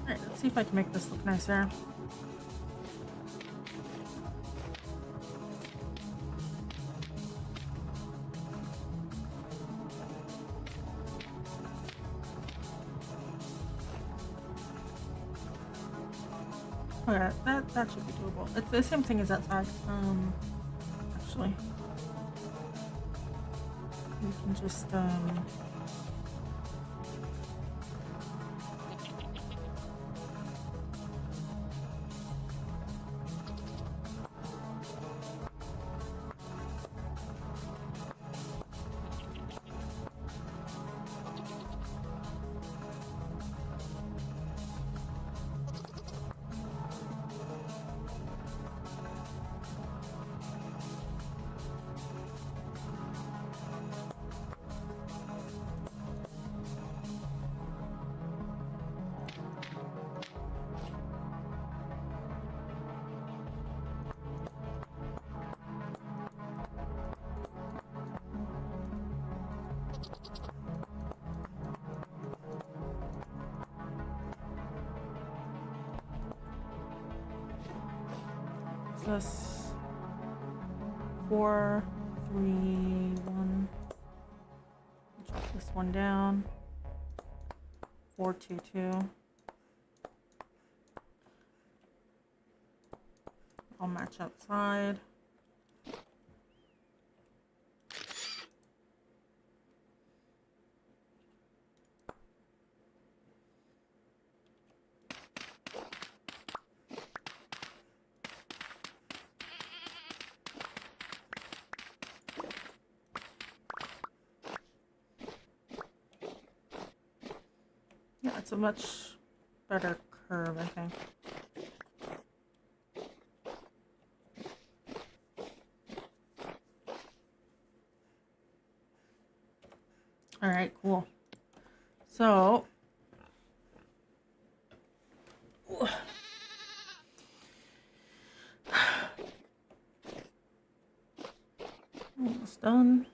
Alright, let's see if I can make this look nicer. Okay, that should be doable. It's the same thing as that side. Actually, we can just plus 4, 3, 1. Drop this one down. 4, 2, 2. I'll match outside. Yeah, it's a much better curve, I think. All right, cool. So, almost done.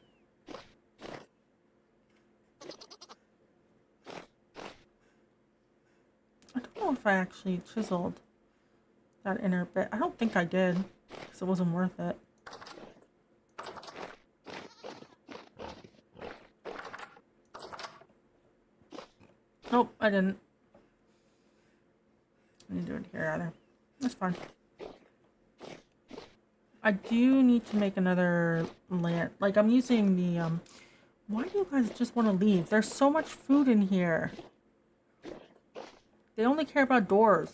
I don't know if I actually chiseled that inner bit. I don't think I did, because it wasn't worth it. Nope, I didn't. Let me do it That's fine. I do need to make another land. Like, I'm using the, why do you guys just want to leave? There's so much food in here. They only care about doors.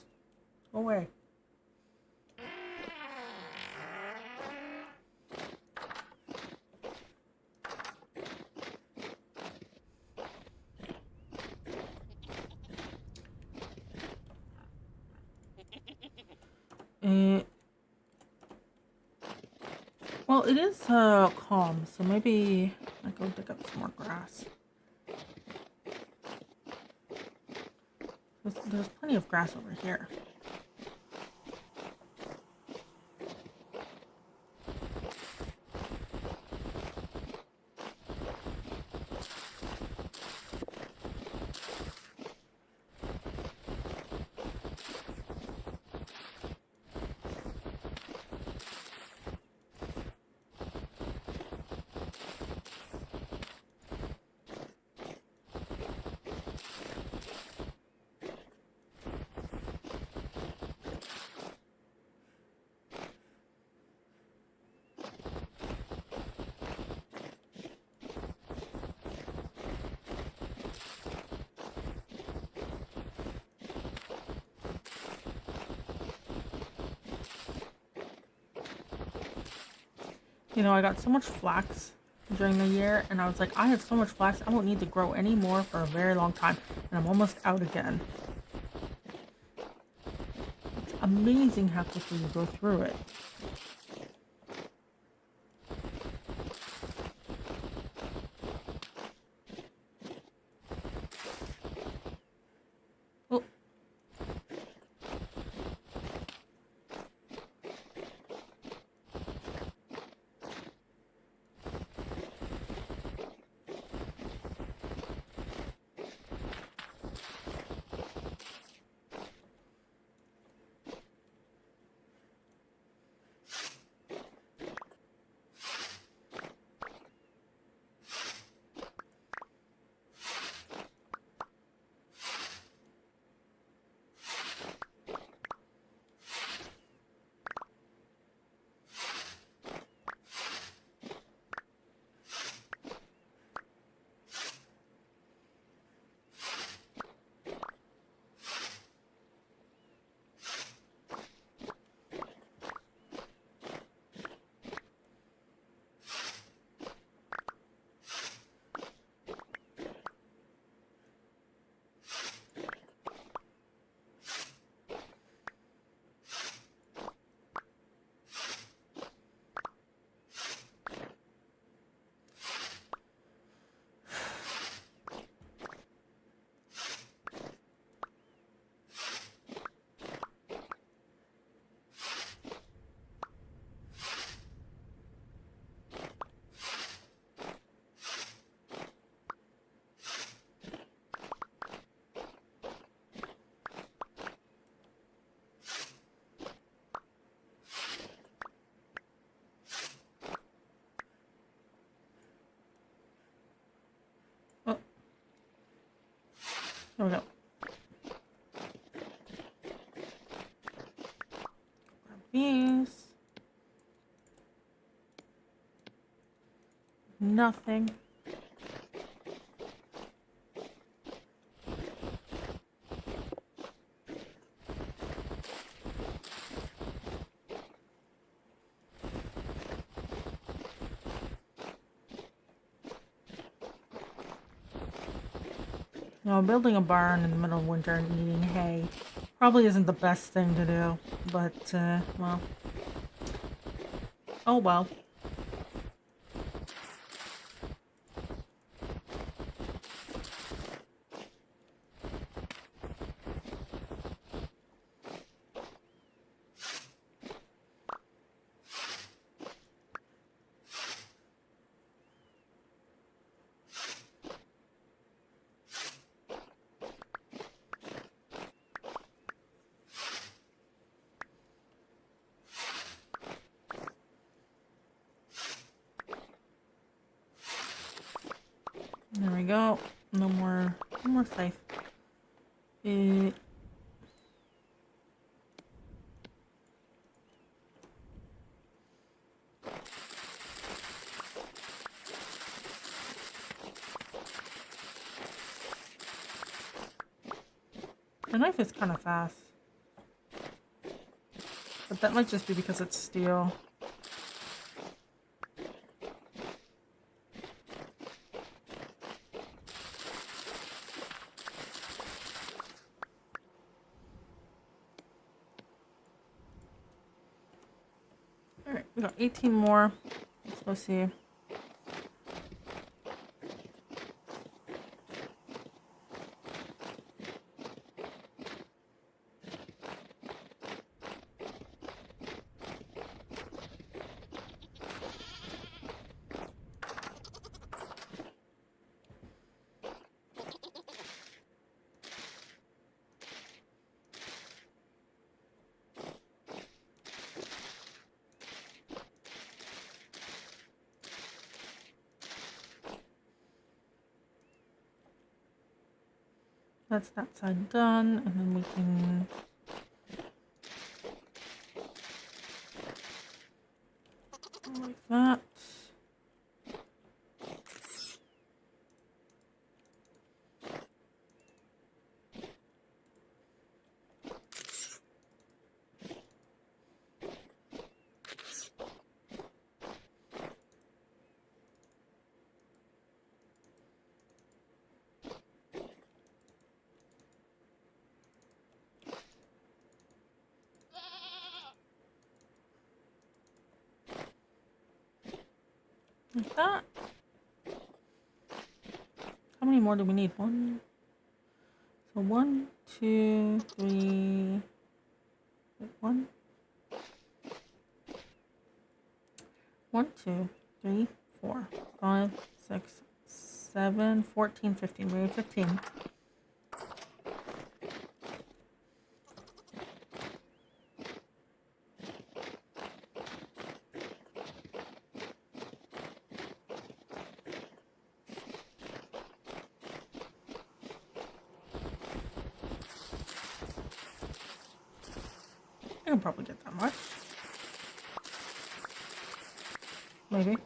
Go away. Well, it is calm, so maybe I go dig up some more grass. There's plenty of grass over here. You know, I got so much flax during the year, and I was like, I have so much flax, I won't need to grow any more for a very long time. And I'm almost out again. It's amazing how quickly you go through it. Oh. Oh. There we go. Grab these. Nothing. You know, building a barn in the middle of winter and eating hay probably isn't the best thing to do, but, well. Oh well. There we go. No more safe. The knife is kind of fast. But that might just be because it's steel. Alright, we got 18 more. Let's go see. That's that side done, and then we can like that. Like that. How many more do we need? One. So 1, 2, 3. 1. 1, 2, 3, 4, 5, 6, 7, 14, 15. We have 15. I can probably get that much. Maybe.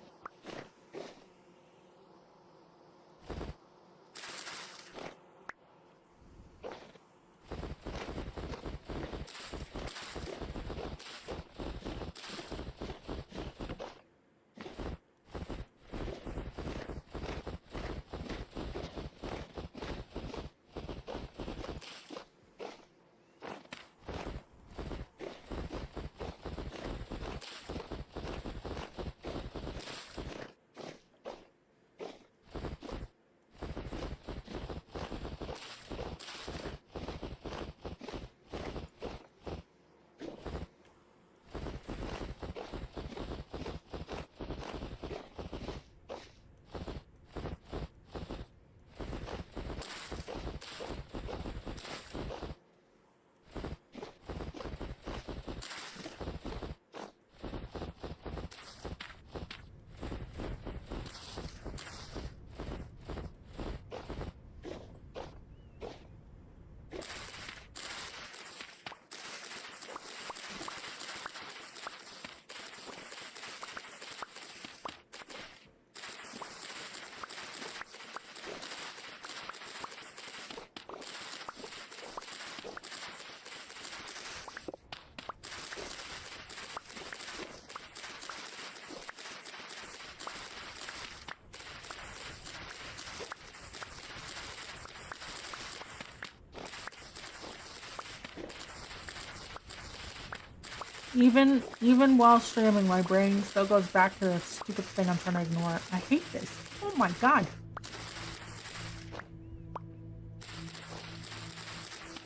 Even while streaming, my brain still goes back to the stupid thing I'm trying to ignore. I hate this. Oh my god.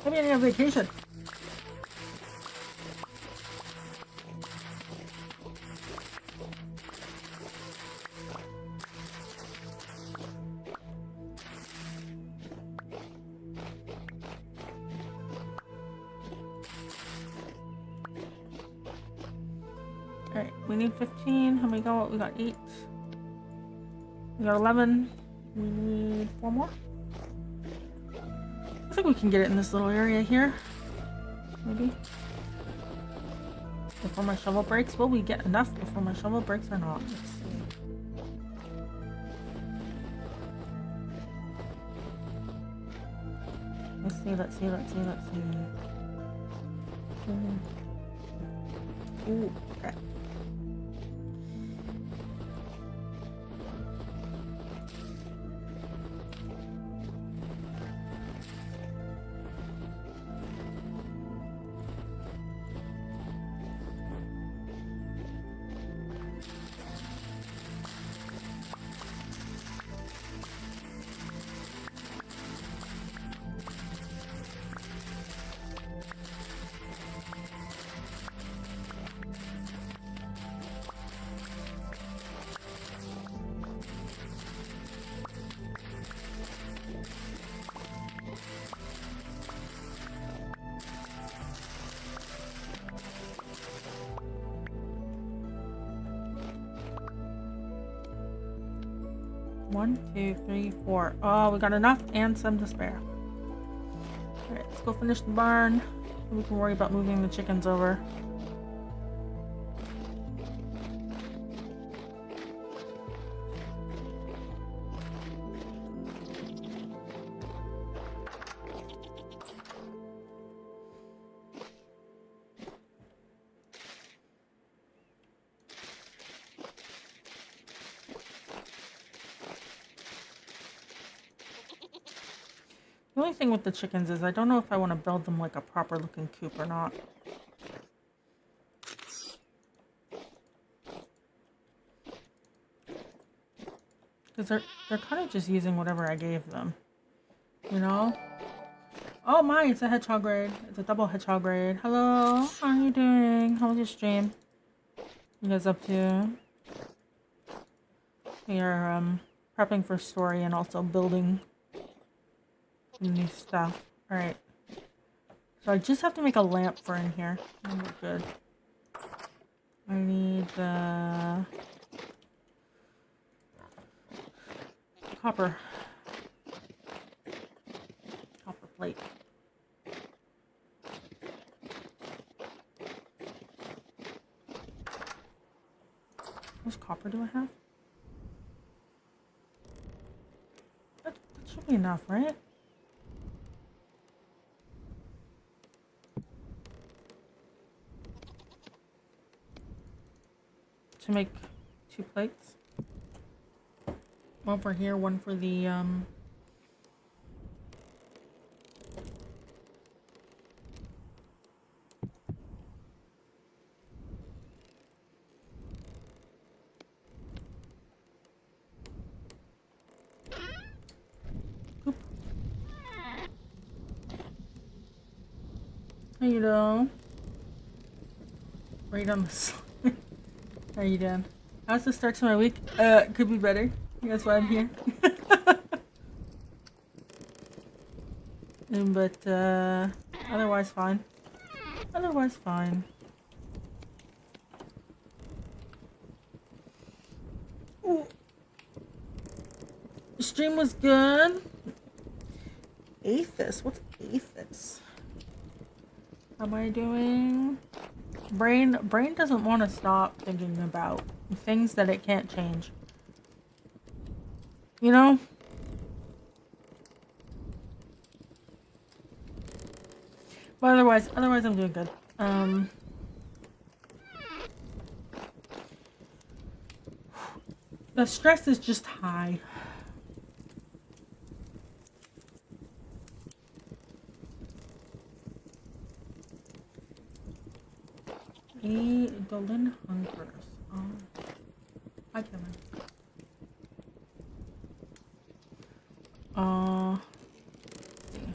Maybe I need a vacation. Alright, we need 15. How many go? We got 8. We got 11. We need 4 more. I think we can get it in this little area here. Maybe. Before my shovel breaks. Will we get enough before my shovel breaks or not? Let's see. Let's see. Ooh, okay. One, two, three, four. Oh, we got enough and some to spare. Alright, let's go finish the barn. We can worry about moving the chickens over. The only thing with the chickens is I don't know if I want to build them like a proper looking coop or not. Because they're kind of just using whatever I gave them. You know? Oh my, it's a hedgehog raid. It's a double hedgehog raid. Hello, how are you doing? How was your stream? You guys up to? We are prepping for story and also building new stuff. Alright. So I just have to make a lamp for in here. And we're good. I need the copper plate. How much copper do I have? That should be enough, right? To make 2 plates. One for here, one for the Oop. How you doing? Right on the side. How you doing? How's the start to my week? Could be better. That's why I'm here. But otherwise fine. Otherwise fine. Ooh. The stream was good. Aphis? What's Aphis? How am I doing? Brain doesn't want to stop thinking about things that it can't change. You know? But otherwise I'm doing good. The stress is just high. Golden Hunters. Hi, Cameron. Let's see.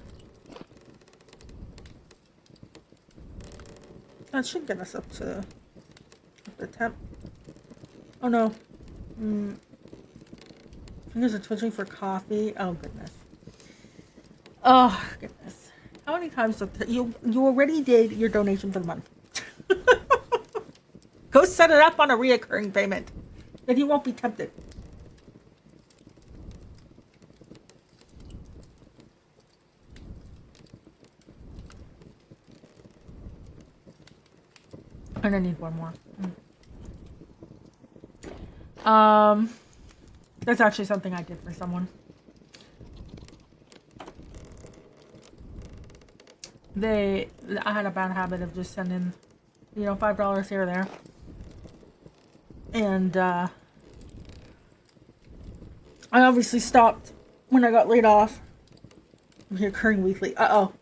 That should get us up to the temp. Oh no. Fingers are twitching for coffee. Oh goodness. Oh goodness. How many times you already did your donation for the month? Go set it up on a reoccurring payment. Then you won't be tempted. And I need one more. That's actually something I did for someone. I had a bad habit of just sending, $5 here or there. And I obviously stopped when I got laid off. Recurring weekly. Uh-oh.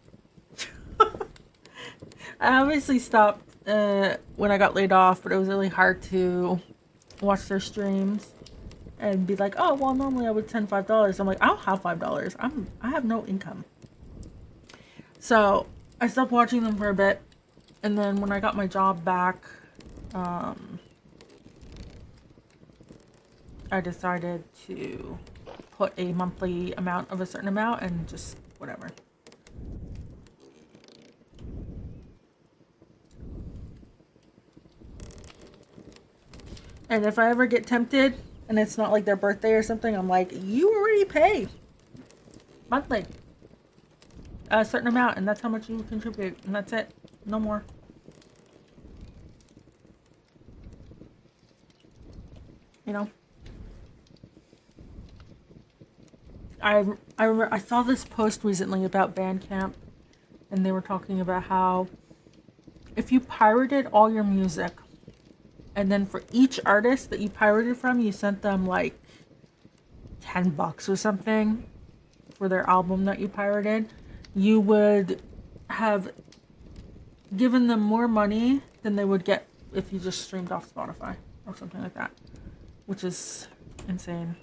I obviously stopped when I got laid off, but it was really hard to watch their streams and be like, oh, well, normally I would send $5. I'm like, I don't have $5. I have no income. So I stopped watching them for a bit, and then when I got my job back, I decided to put a monthly amount of a certain amount and just whatever. And if I ever get tempted and it's not like their birthday or something, I'm like, you already pay monthly a certain amount, and that's how much you contribute, and that's it. No more. I remember I saw this post recently about Bandcamp, and they were talking about how if you pirated all your music, and then for each artist that you pirated from, you sent them like $10 or something for their album that you pirated, you would have given them more money than they would get if you just streamed off Spotify or something like that, which is insane.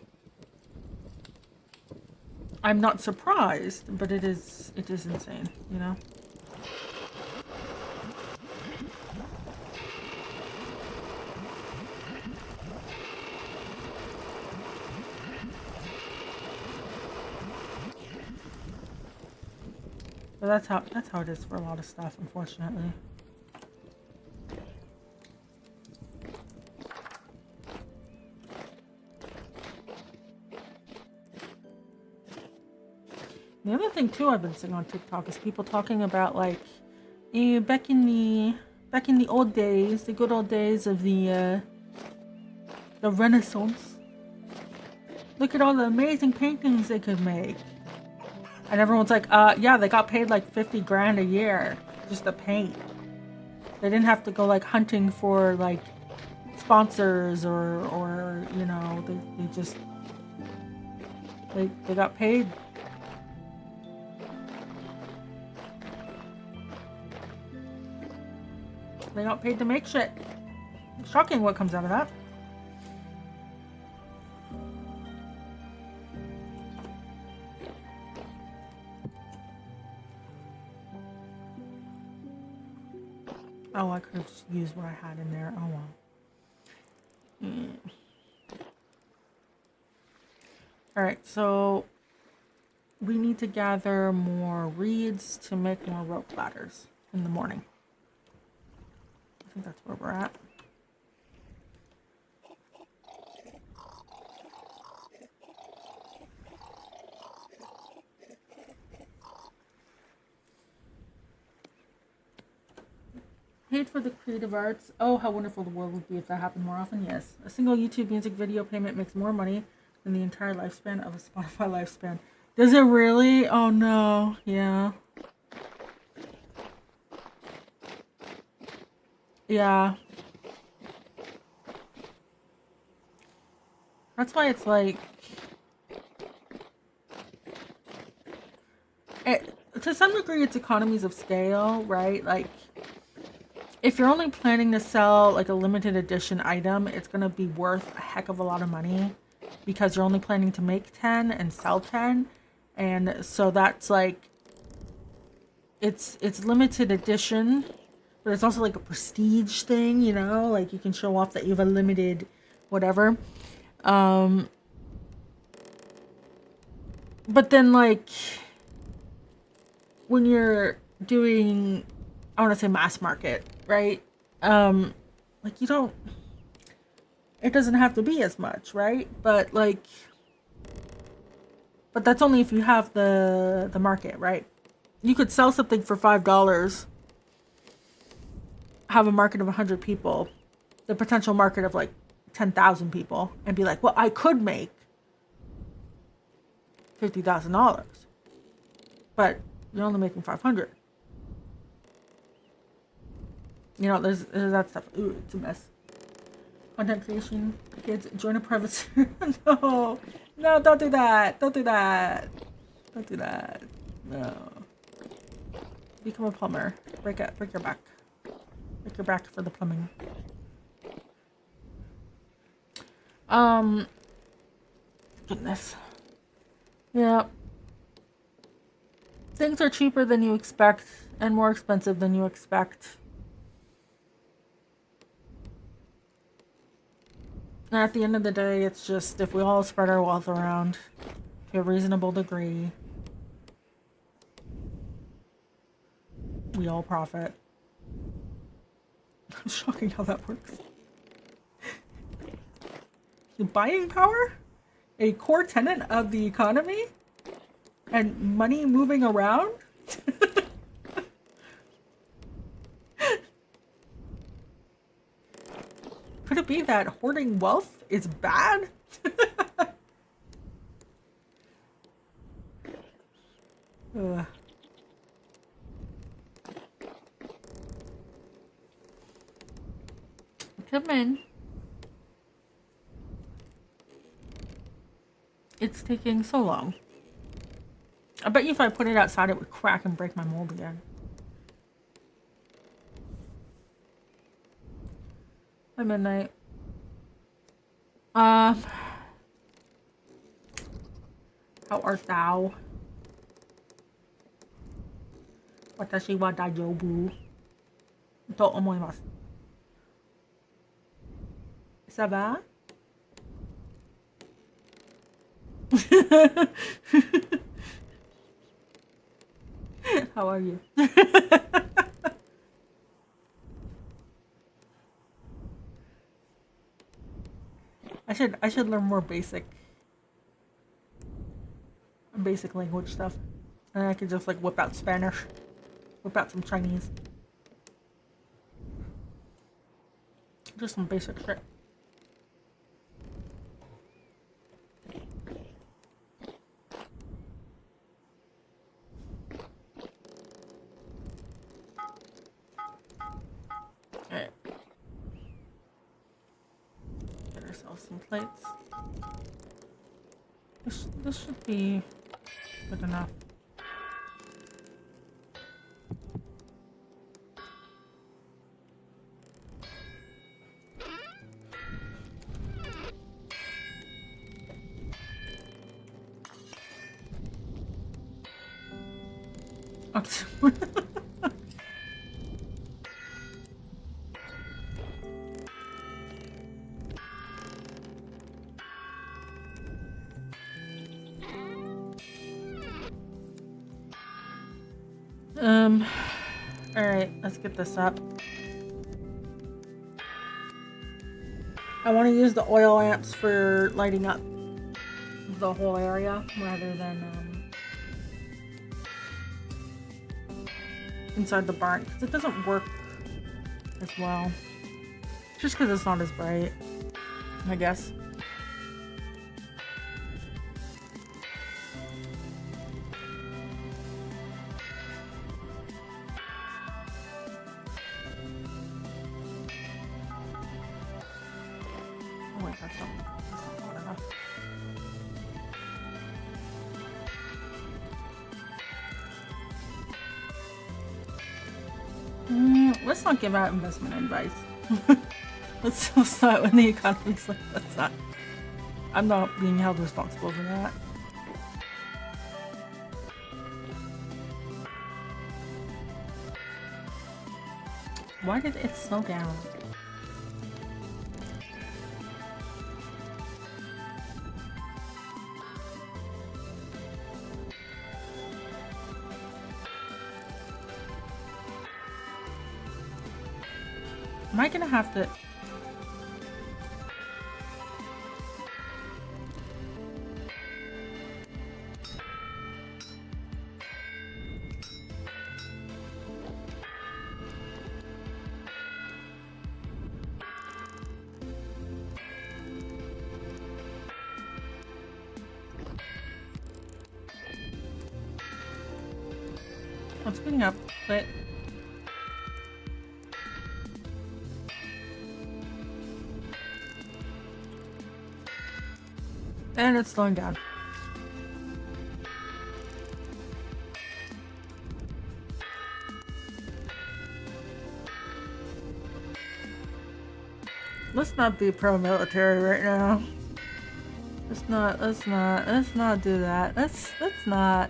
I'm not surprised, but it is insane, But that's how it is for a lot of stuff, unfortunately. The other thing too I've been seeing on TikTok is people talking about like back in the old days, the good old days of the Renaissance. Look at all the amazing paintings they could make. And everyone's like, yeah, they got paid like 50 grand a year just to paint. They didn't have to go like hunting for like sponsors or they got paid. They got paid to make shit. It's shocking what comes out of that. Oh, I could have just used what I had in there. Oh well. Alright, so we need to gather more reeds to make more rope ladders in the morning. I think that's where we're at. Paid for the creative arts. Oh, how wonderful the world would be if that happened more often. Yes. A single YouTube music video payment makes more money than the entire lifespan of a Spotify lifespan. Does it really? Oh no. Yeah. Yeah. That's why it's like... to some degree, it's economies of scale, right? Like... if you're only planning to sell like a limited edition item, it's going to be worth a heck of a lot of money because you're only planning to make 10 and sell 10. And so that's like, it's limited edition, but it's also like a prestige thing, like you can show off that you have a limited whatever. But then like when you're doing, I want to say mass market, right? Like you don't, it doesn't have to be as much, right? But like, but that's only if you have the market, right? You could sell something for $5, have a market of 100 people, the potential market of like 10,000 people, and be like, well, I could make $50,000, but you're only making 500. You know, there's that stuff. Ooh, it's a mess. Content creation. Kids, join a private server. No. No, don't do that. Don't do that. Don't do that. No. Become a plumber. Break your back. Break your back for the plumbing. Goodness. Yeah. Things are cheaper than you expect and more expensive than you expect. And at the end of the day, it's just if we all spread our wealth around to a reasonable degree, we all profit. Shocking how that works. Buying power? A core tenet of the economy? And money moving around? Could it be that hoarding wealth is bad? Ugh. Come in. It's taking so long. I bet you if I put it outside, it would crack and break my mold again. By midnight. How art thou? Watashi wa daijoubu. To omoimasu. Ça va? How are you? I should learn more basic language stuff. And I could just like whip out Spanish. Whip out some Chinese. Just some basic shit. Alright. Get ourselves some plates. This should be good enough. Alright, let's get this up. I want to use the oil lamps for lighting up the whole area rather than inside the barn, because it doesn't work as well. Just because it's not as bright, I guess. Oh wait, that's not hot enough. Let's not give out investment advice. Let's start when the economy's like that's not. I'm not being held responsible for that. Why did it slow down? Am I gonna have to? I'm speeding up, but And it's slowing down. Let's not be pro-military right now. Let's not do that. Let's not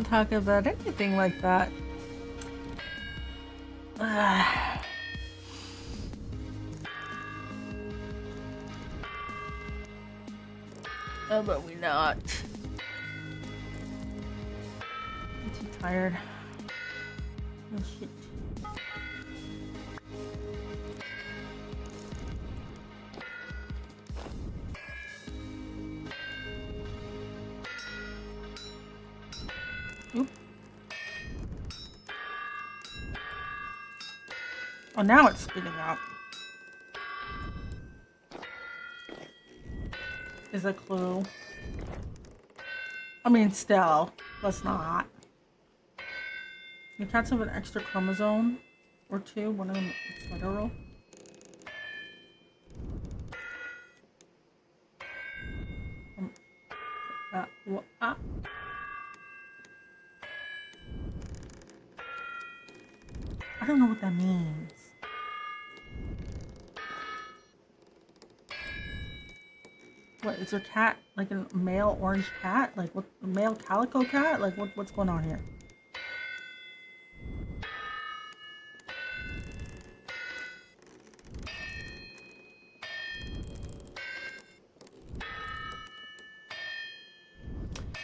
talk about anything like that. How about we not? I'm too tired. Oh shit. Oop. Oh, now it's spitting out. Is a clue. I mean, still, let's not. The cats have an extra chromosome or two. One of them is literal. I don't know what that means. What is your cat like a male orange cat? Like what, a male calico cat? Like what's going on here?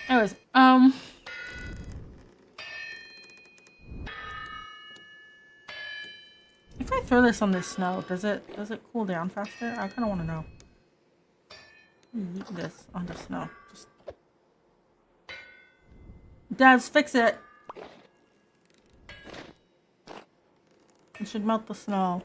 Anyways, if I throw this on the snow, does it cool down faster? I kind of want to know. Yeet this on the snow. Just Devs, fix it. It should melt the snow.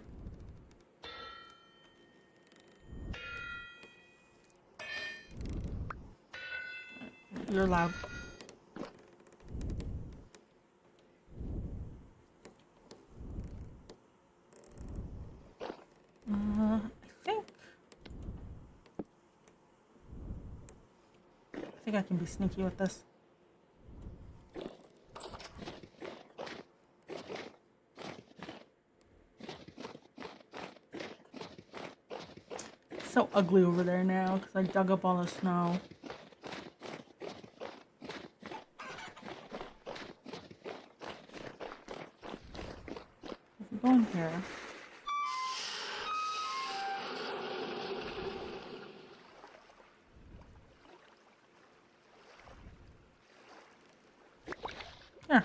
You're loud. I think I can be sneaky with this. It's so ugly over there now because I dug up all the snow. If we go in here. There.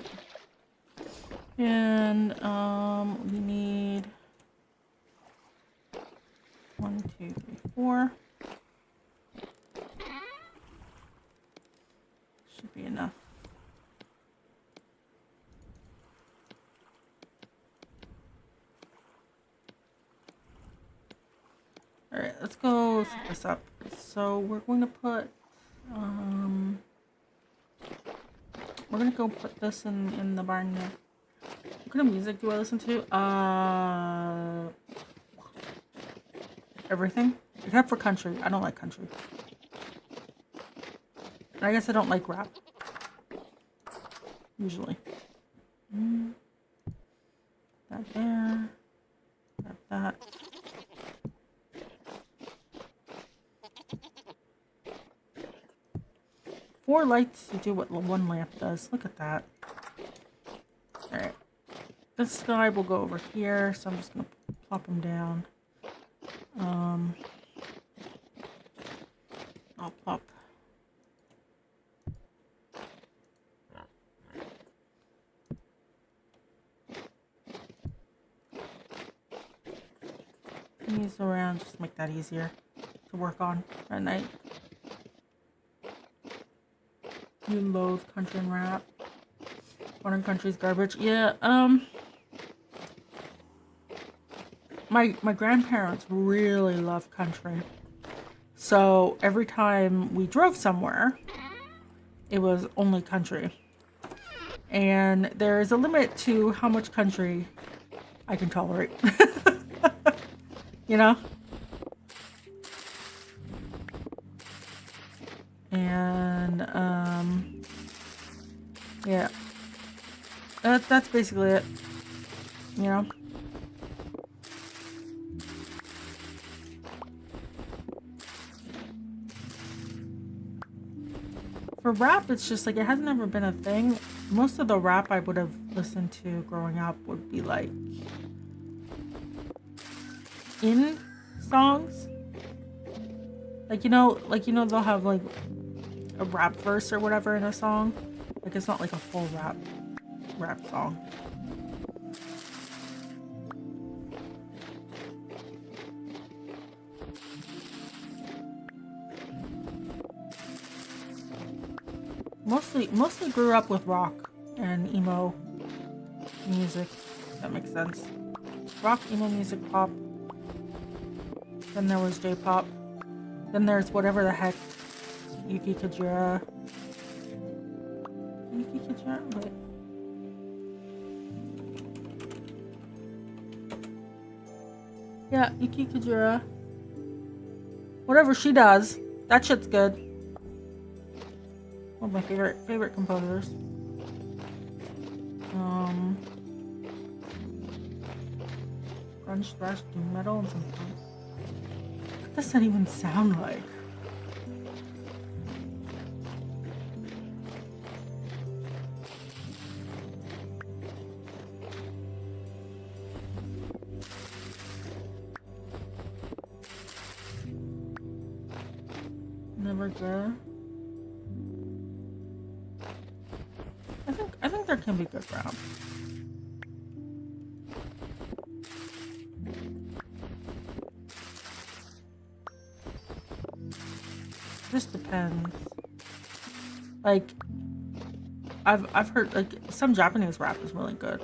And we need 1, 2, 3, 4. Should be enough. All right, let's go set this up. So we're going to put we're gonna go put this in the barn here. What kind of music do I listen to? Everything. Except for country. I don't like country. And I guess I don't like rap. Usually. That there. That. 4 lights to do what 1 lamp does. Look at that. Alright. This sky will go over here, so I'm just going to plop them down. I'll plop. These around, just make that easier to work on at night. You loathe country and rap. Modern country's garbage. Yeah, my grandparents really love country. So every time we drove somewhere, it was only country. And there is a limit to how much country I can tolerate. You know? And yeah, that's basically it. You know. For rap, it's just like it has never been a thing. Most of the rap I would have listened to growing up would be like in songs. Like they'll have like a rap verse or whatever in a song. Like it's not like a full rap song. Mostly grew up with rock and emo music. If that makes sense. Rock, emo music, pop. Then there was J-pop. Then there's whatever the heck. Yuki Kajira. Wait. Yeah, Yuki Kajira. Whatever she does, that shit's good. One of my favorite composers. Grunge, thrash, doom metal, and some punk. What does that even sound like? Never good. I think there can be good rap. Just depends. Like I've heard like some Japanese rap is really good.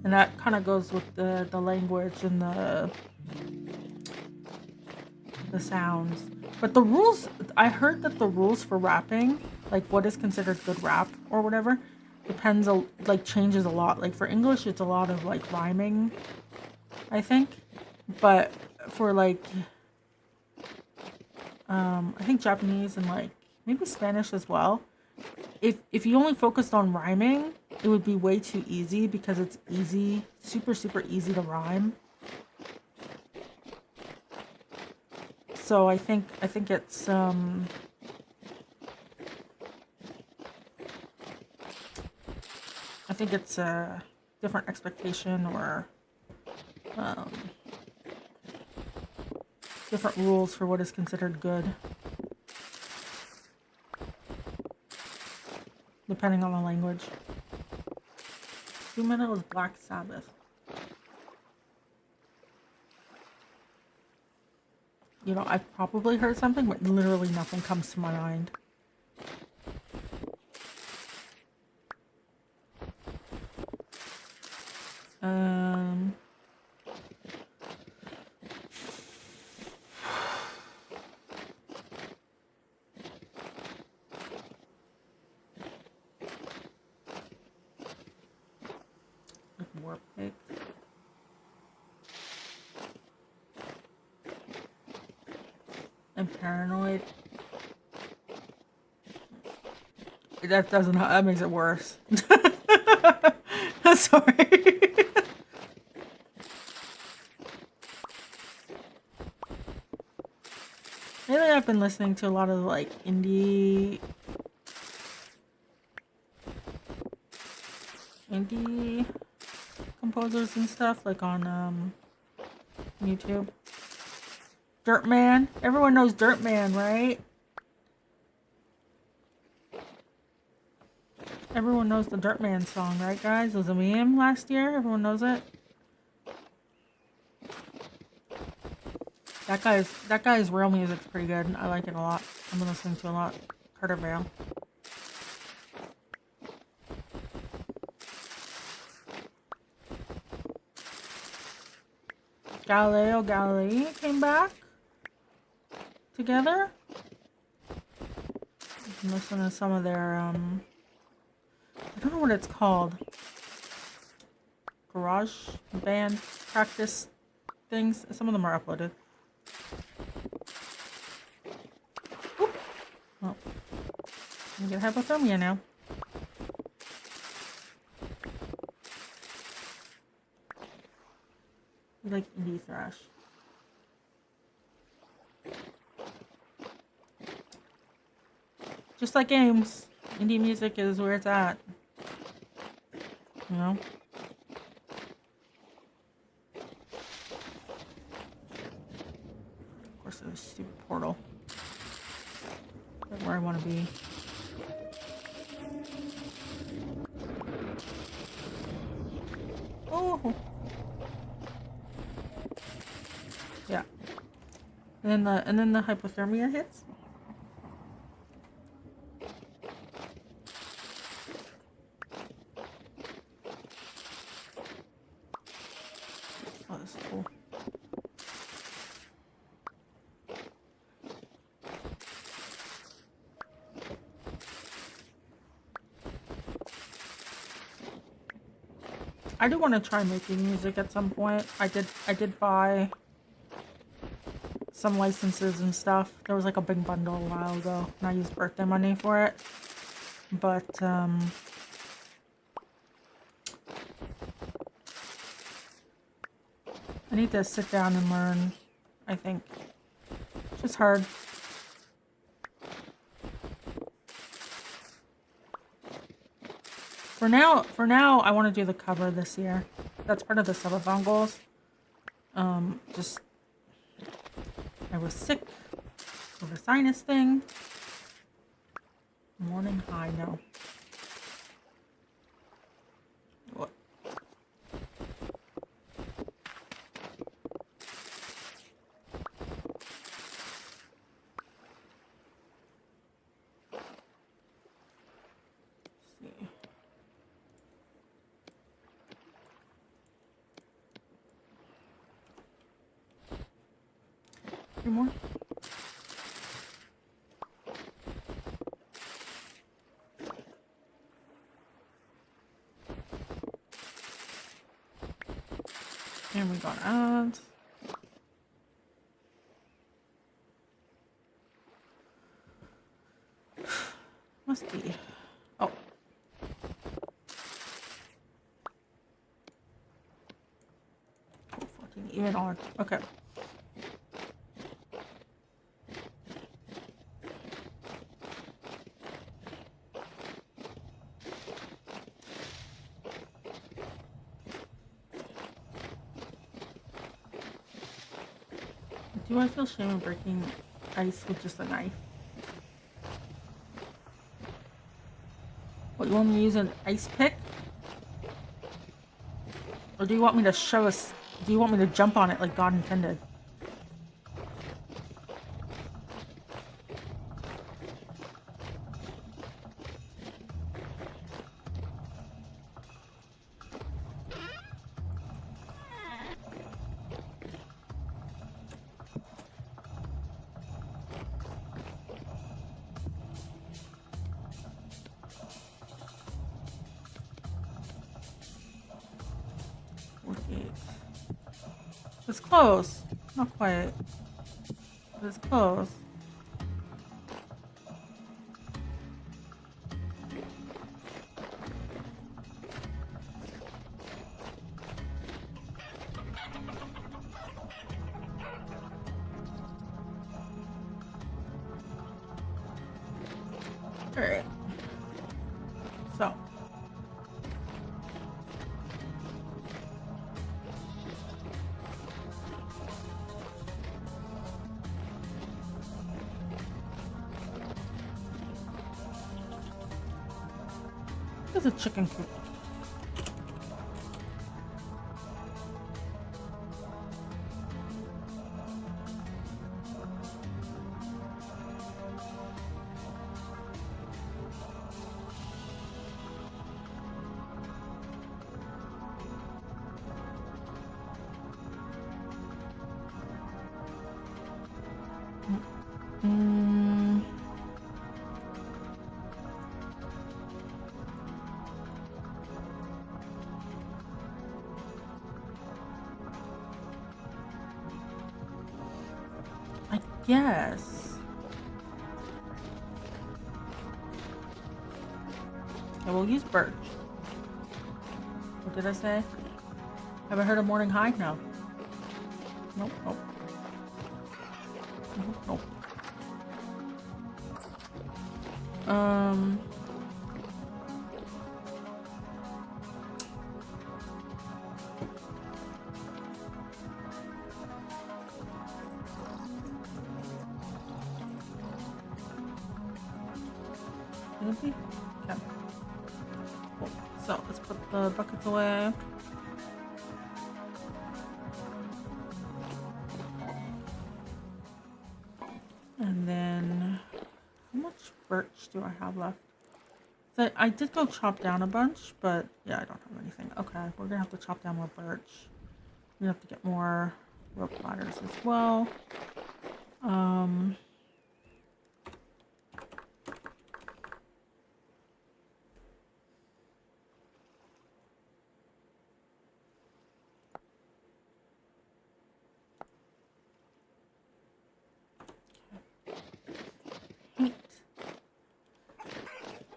And that kind of goes with the language and the sounds. But the rules, I heard that the rules for rapping, like what is considered good rap or whatever, depends, like changes a lot. Like for English, it's a lot of like rhyming, I think. But for like, I think Japanese and like maybe Spanish as well, if you only focused on rhyming, it would be way too easy because it's easy, super easy to rhyme. So I think it's I think it's a different expectation or different rules for what is considered good, depending on the language. Doom metal is Black Sabbath. You know, I've probably heard something, but literally nothing comes to my mind. Like Warp Pig. And Paranoid. That makes it worse. Sorry. Lately I've been listening to a lot of like indie composers and stuff, like on YouTube. Dirtman. Everyone knows Dirtman, right? Everyone knows the Dirtman song, right, guys? It was a meme last year. Everyone knows it. That guy's real music's pretty good. I like it a lot. I've been listening to a lot. Carter Vale. Galileo Galilei came back together. You can listen to some of their I don't know what it's called. Garage band practice things. Some of them are uploaded. Oop. I get hypothermia now. You like indie thrash. Just like games, indie music is where it's at. You know? Of course, there's a stupid portal. That's where I want to be. Oh! Yeah. And then the hypothermia hits. Oh, this is cool. I do want to try making music at some point. I did buy some licenses and stuff. There was like a big bundle a while ago, and I used birthday money for it. But I need to sit down and learn, I think. It's just hard. For now, I want to do the cover this year. That's part of the subathon goals. Just, I was sick with a sinus thing. Morning high, no. What? Three more. And we got ads. Must be. Oh. Oh, fucking even on. Okay. Do I feel shame in breaking ice with just a knife? What, you want me to use an ice pick? Or do you want me to show us? Do you want me to jump on it like God intended? It's close. Not quite. But it's close. Alright. So. There's a chicken coop. Yes. Okay, we'll use birch. What did I say? Have I heard a morning high? No. Nope, nope. Nope, nope. Maybe? Okay. Cool. So let's put the buckets away. And then, how much birch do I have left? So I did go chop down a bunch, but yeah, I don't have anything. Okay, we're gonna have to chop down more birch. We have to get more rope ladders as well.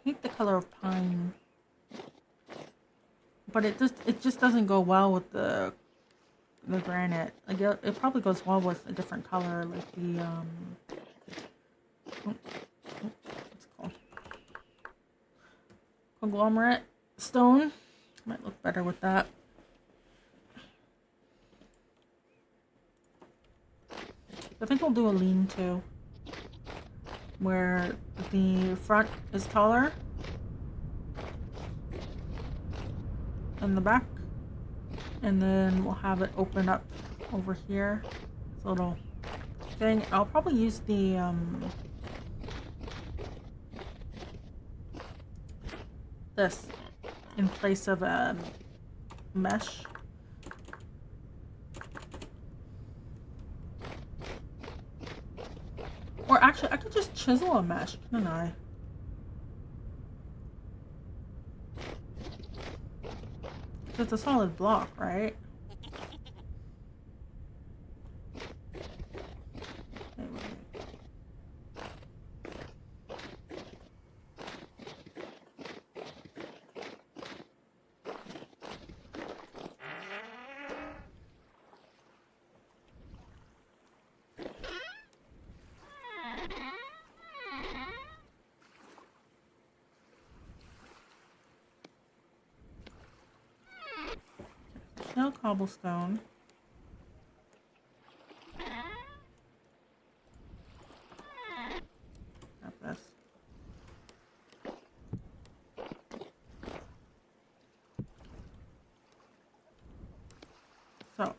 Hate the color of pine, but it just doesn't go well with the granite. Like it probably goes well with a different color, like the what's it called? Conglomerate stone. Might look better with that. I think we'll do a lean-to where the front is taller than the back, and then we'll have it open up over here. It's a little thing. I'll probably use the this in place of a mesh. Or actually, I could just chisel a mesh, couldn't I? It's a solid block, right? No cobblestone. Got this. So.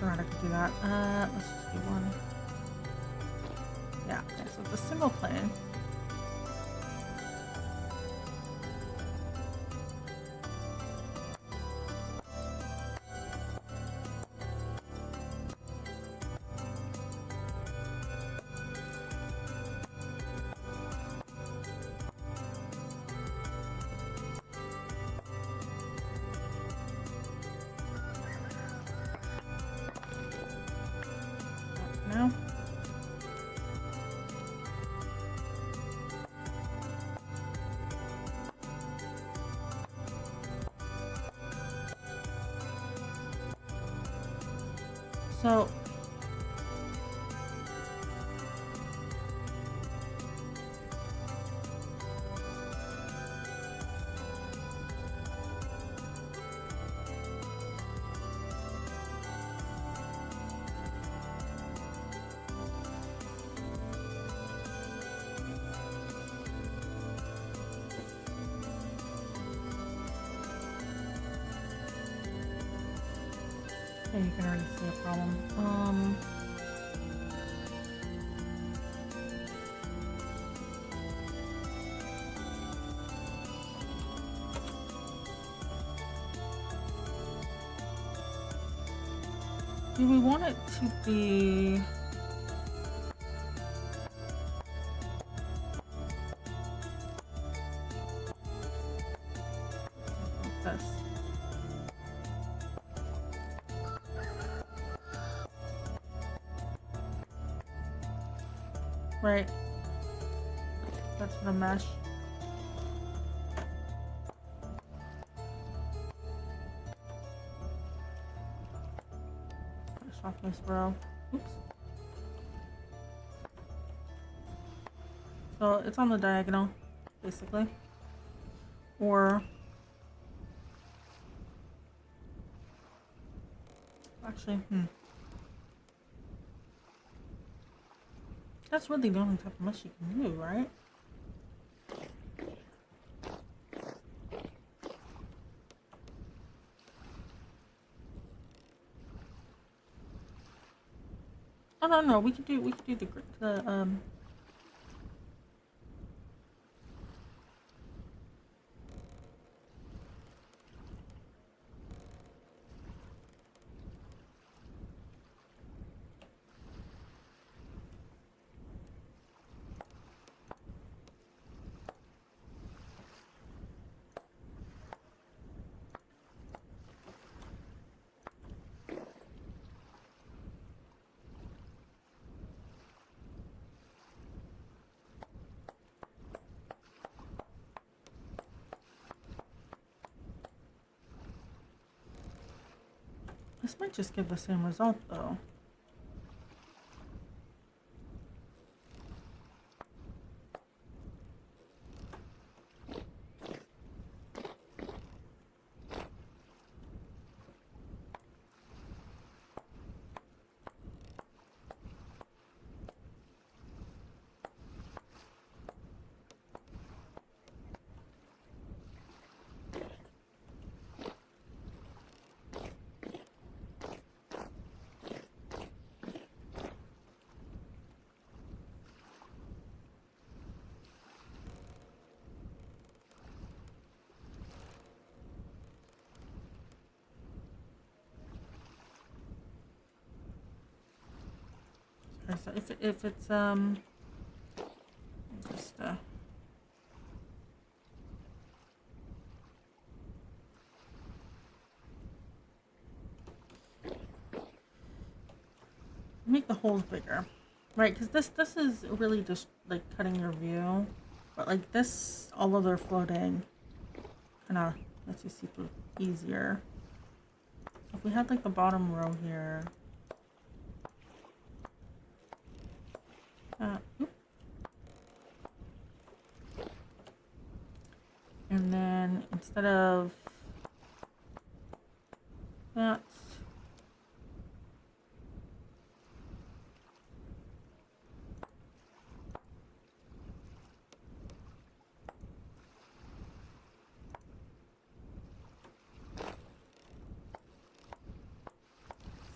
I could do that. Let's just do one. Yeah, okay, so it's a single plane. Now. So Yeah, you can already see a problem. Do we want it to be like this? Right. That's the mesh. Finish off this row. Oops. So it's on the diagonal, basically. Or actually, that's really the only type of mesh you can do, right? Oh no, we could do the This might just give the same result though. So if it's just make the holes bigger, right? Because this is really just like cutting your view, but like this, all of their floating kind of lets you see through easier. So if we had like the bottom row here. And then instead of that,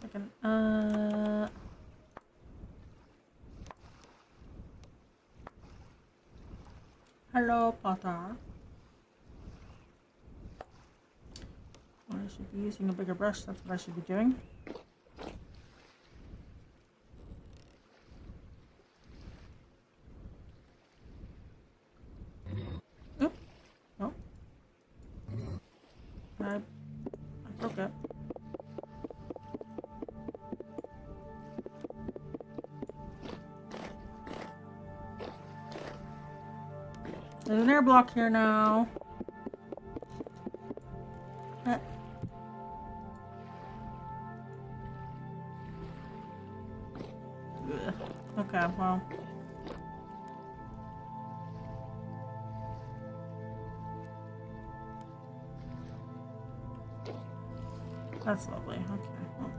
second, hello, Potter. I should be using a bigger brush, that's what I should be doing. Oop. Oh. I broke it. There's an air block here now. Okay, well. That's lovely. Okay. Well.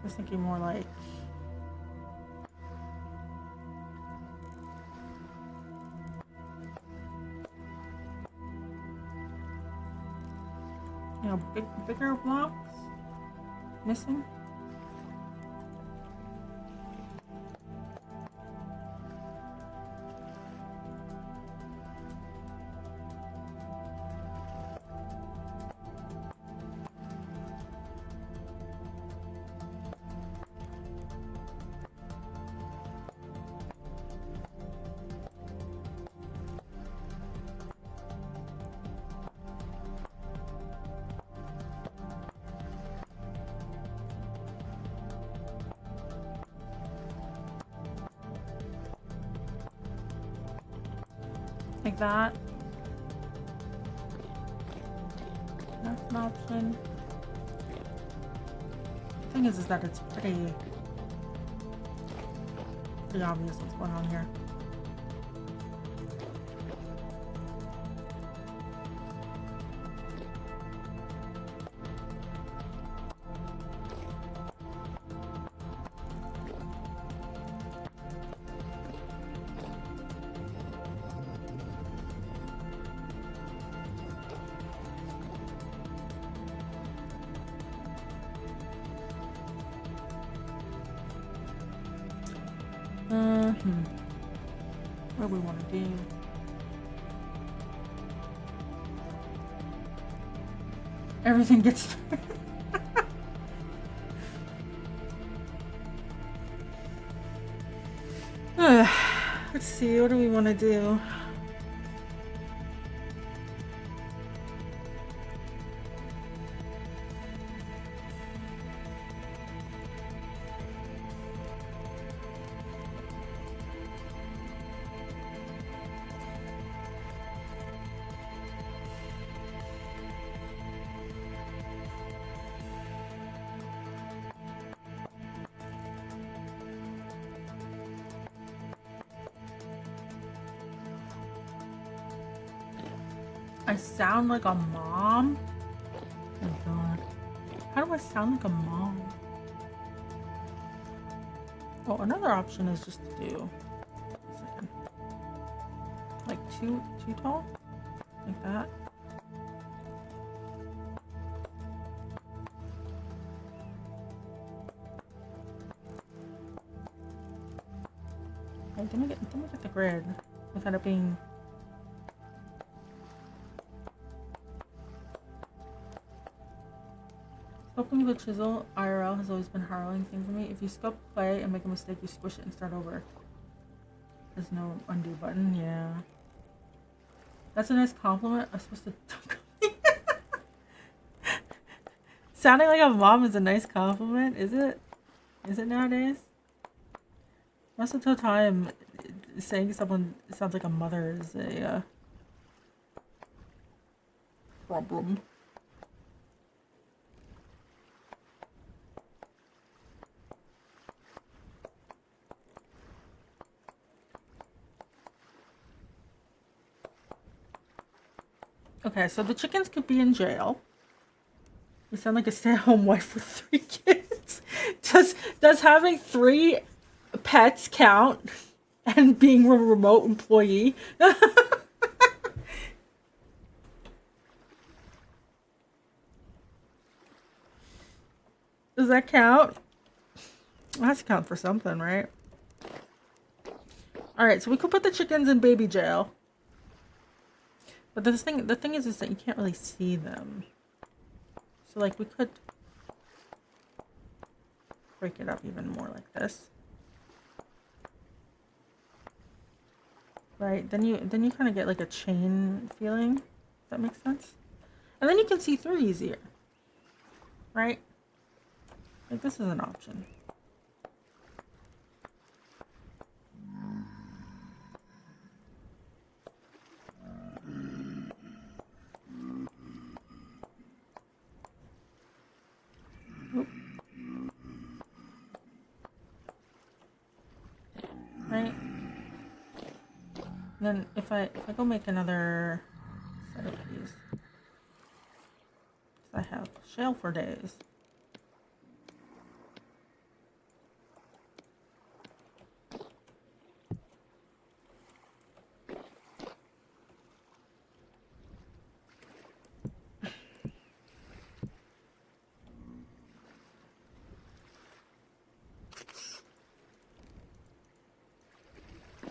was thinking more like, you know, bigger blocks missing. Like that. That's an option. The thing is that it's pretty obvious what's going on here. What do we want to do? Everything gets let's see, what do we want to do? I sound like a mom? Oh god. How do I sound like a mom? Oh, another option is just to do like too tall? Like that. Okay, let me get the grid without it being Sculpting with a chisel IRL has always been a harrowing thing for me. If you sculpt clay and make a mistake, you squish it and start over. There's no undo button. Yeah. That's a nice compliment. I'm supposed to... Sounding like a mom is a nice compliment, is it? Is it nowadays? Most of the time, saying someone sounds like a mother is a problem. Okay, so the chickens could be in jail. You sound like a stay-at-home wife with 3 kids. Does having 3 pets count and being a remote employee? Does that count? It has to count for something, right? Alright, so we could put the chickens in baby jail. But the thing is that you can't really see them. So like we could break it up even more like this. Right? Then you kind of get like a chain feeling. Does that make sense? And then you can see through easier. Right? Like this is an option. Right? And then if I go make another set of these, I have shell for days.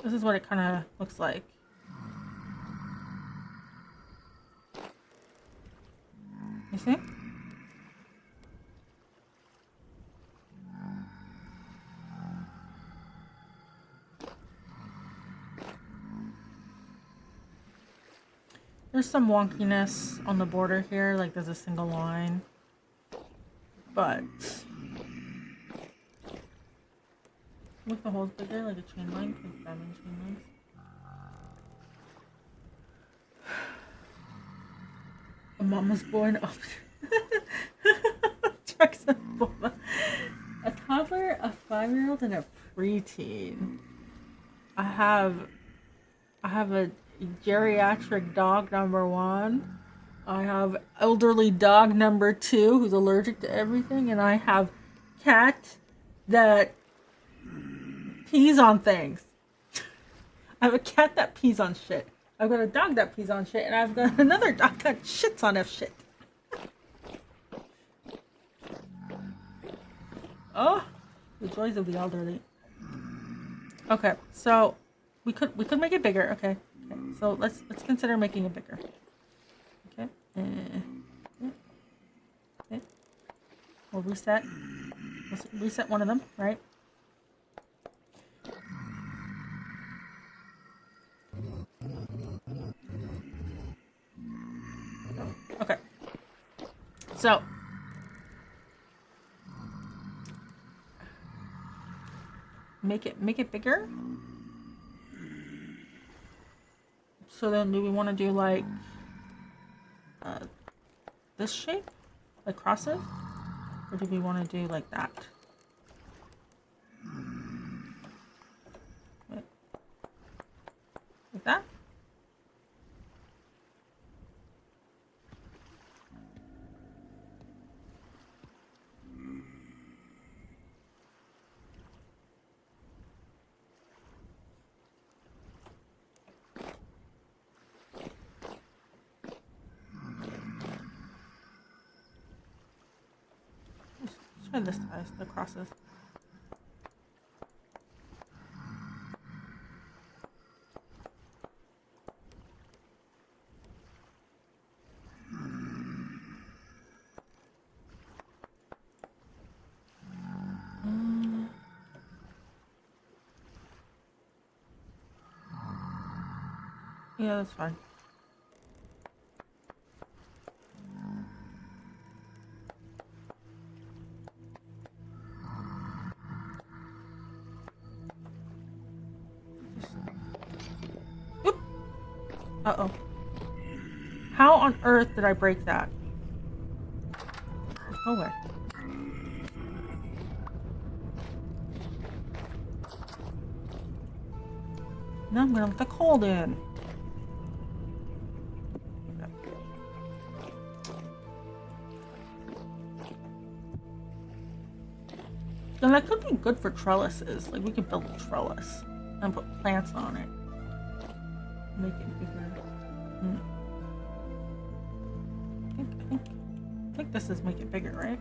This is what it kind of looks like. You see? There's some wonkiness on the border here, like there's a single line. But make the holes bigger, like a chain link, like diamond chain links. A mama's boy and Trucks and Bulma. A toddler, a 5-year-old, and a preteen. I have a geriatric dog number 1. I have elderly dog number 2 who's allergic to everything, and I have cat that pees on things. I have a cat that pees on shit. I've got a dog that pees on shit, and I've got another dog that shits on shit. Oh, the joys of the elderly. Okay, so we could make it bigger. Okay, so let's consider making it bigger. Okay, okay. We'll reset. Let's reset one of them, right? Okay. So make it bigger. So then do we want to do like this shape? Like crosses? Or do we want to do like that? Wait. Like that? Try this size, the crosses. Yeah, that's fine. Oop. Uh-oh. How on earth did I break that? Go away. Now I'm gonna let the cold in. And that could be good for trellises. Like we could build a trellis and put plants on it. Make it bigger. I think this is make it bigger, right?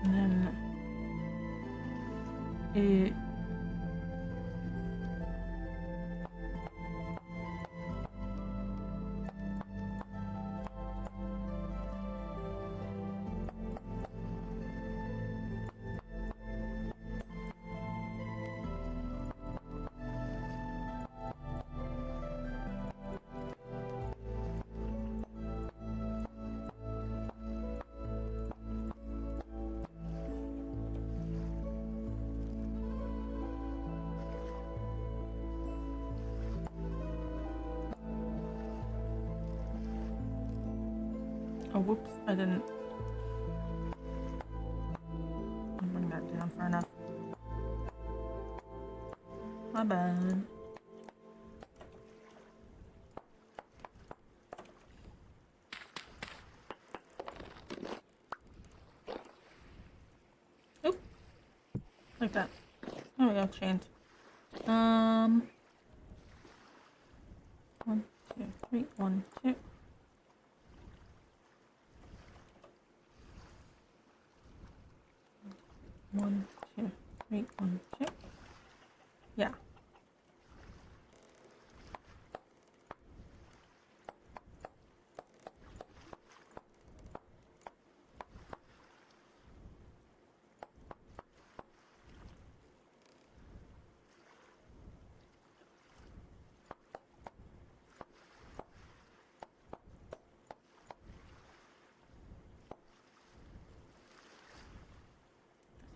And then it oh, whoops, I didn't bring that down far enough. My bad. Oop. Like that. There we go, chains. 1, 2, 3, 1, 2. One, two, three, 1, 2. Yeah.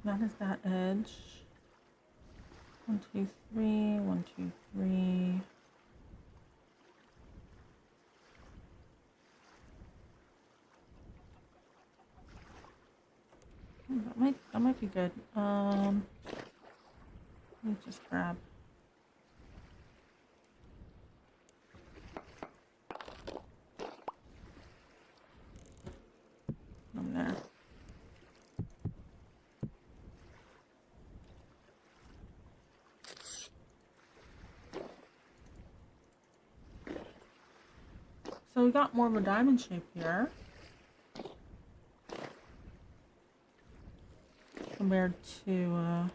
That is that edge. 1, 2, 3, 1, 2, 3. That might be good. Let me just grab. From there. So we got more of a diamond shape here compared to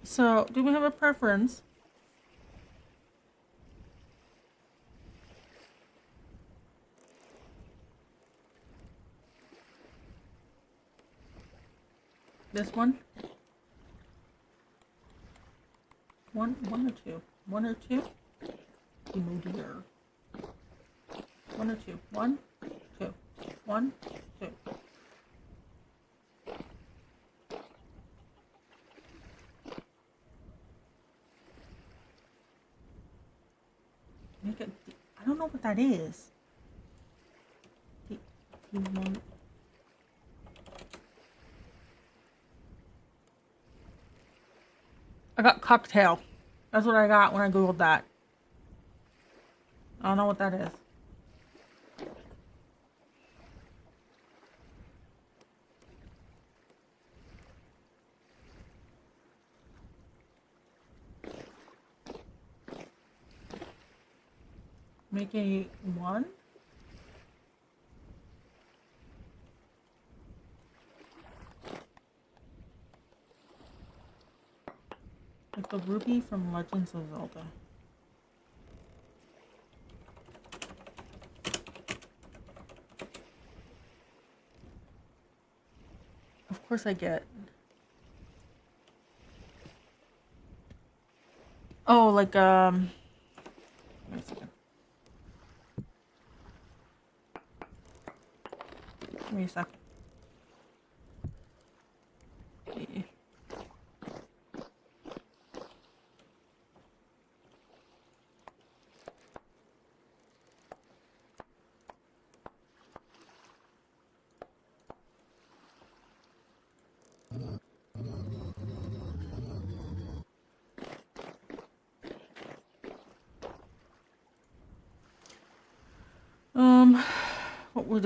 so do we have a preference? This one? One or two? One or two? Oh dear. 1 or 2? 1, 2. 1, 2. Make it. I don't know what that is. D1. I got cocktail. That's what I got when I googled that. I don't know what that is. Make a 1. Like the ruby from Legends of Zelda. Of course I get. Oh, like, wait a second. Give me a second. Okay. What would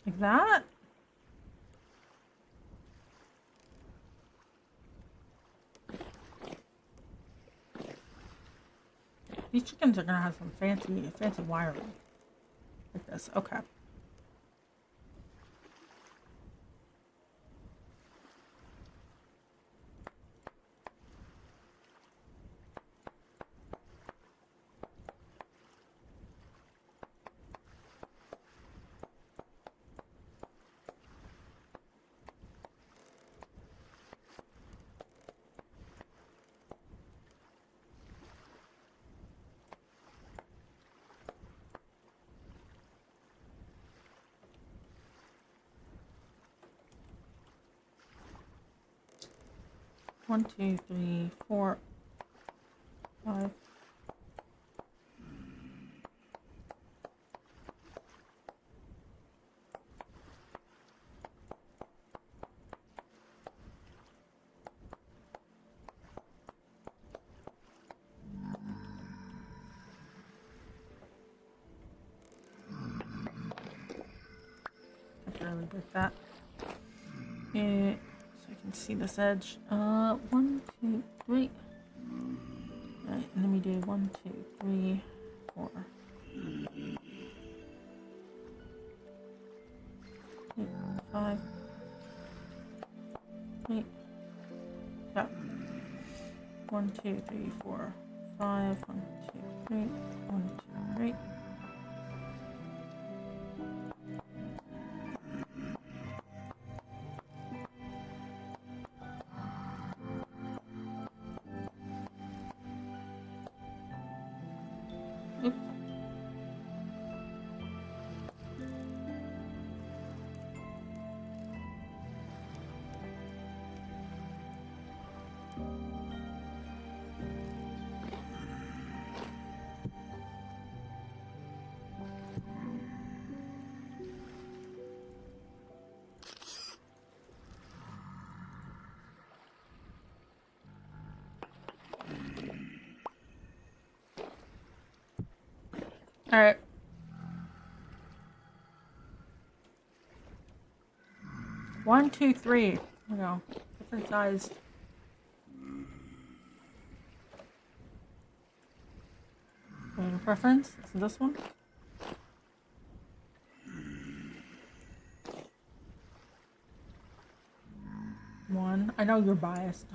like that? These chickens are gonna have some fancy wiring. Like this. Okay. 1, 2, 3, 4, 5. Really break that. Yeah, so I can see this edge. 1, 2, 3. Right, and then we do 1, 2, 3, 4. 8, 5. 8. Yeah. 1, 2, 3, 4, 5. 1, 2, 3. 1, 2, 3. Oops. All right. One, two, three. There we go. Different size. Preference? Is this one? One. I know you're biased.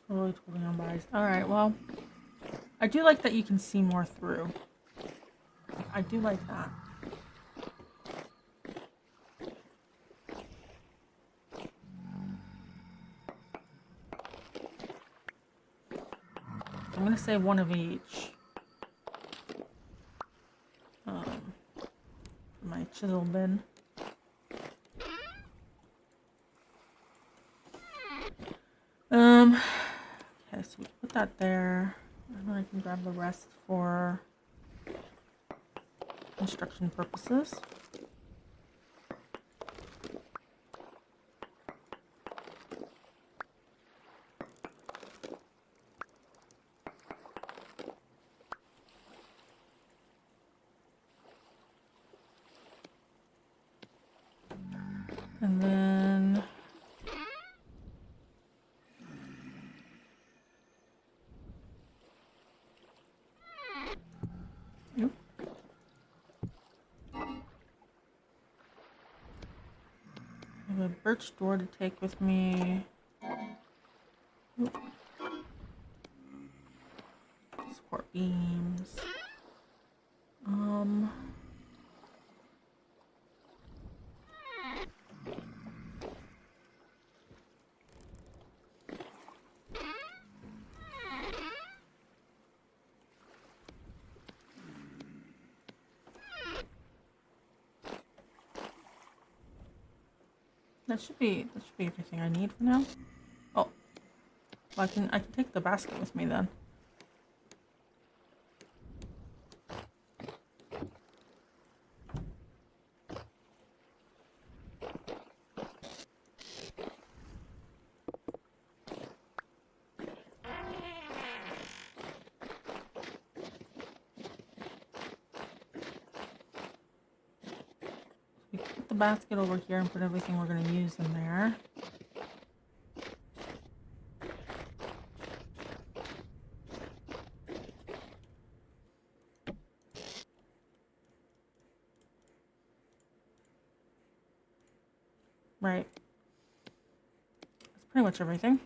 Totally unbiased. Alright, well, I do like that you can see more through. I do like that. I'm gonna say one of each. My chisel bin. Okay, so we put that there. And then I can grab the rest for construction purposes. And then oop. I have a birch door to take with me. Oop. Support beams. That should be everything I need for now. Oh, well, I can take the basket with me then. We put the basket over here and put everything we're going to use in there. Right. That's pretty much everything.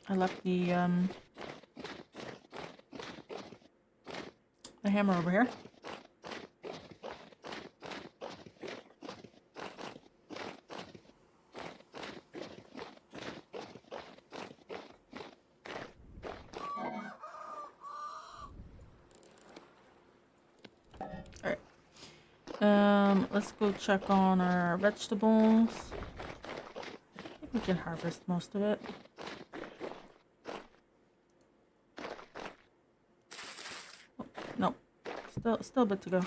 I left the hammer over here. Let's go check on our vegetables. I think we can harvest most of it. Oh, no, still a bit to go.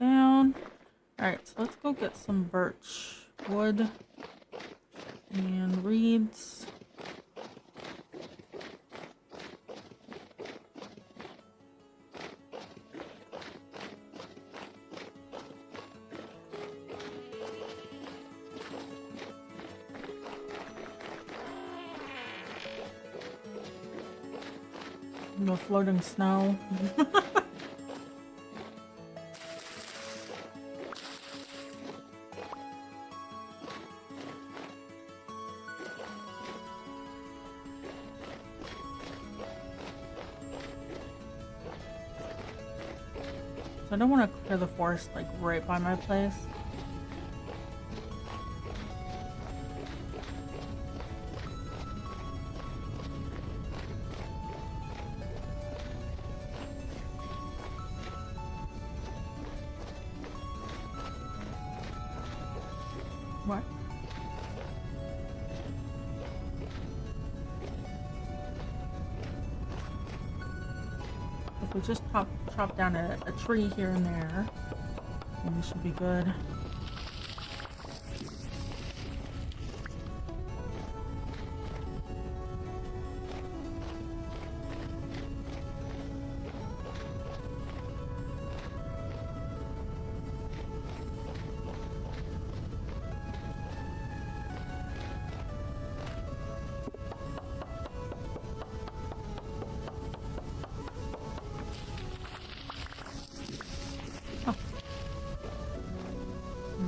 Down. Alright, so let's go get some birch wood and reeds. No floating snow. I don't want to clear the forest like right by my place. What? If we just chop down a tree here and there, then we should be good.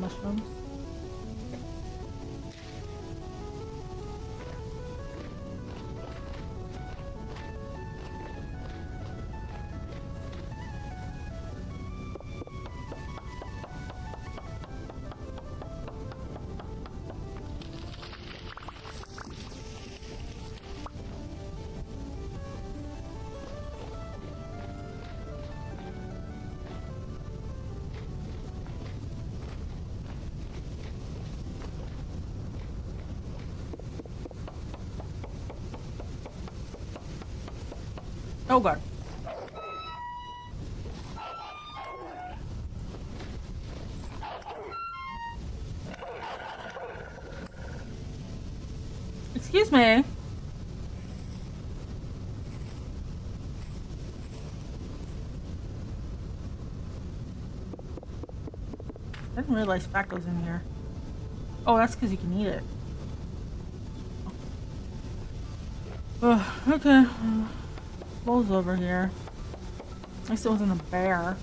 Mushrooms. Oh god. Excuse me. I didn't realize fat goes in here. Oh, that's because you can eat it. Oh, okay. Bull's over here. At least it wasn't a bear.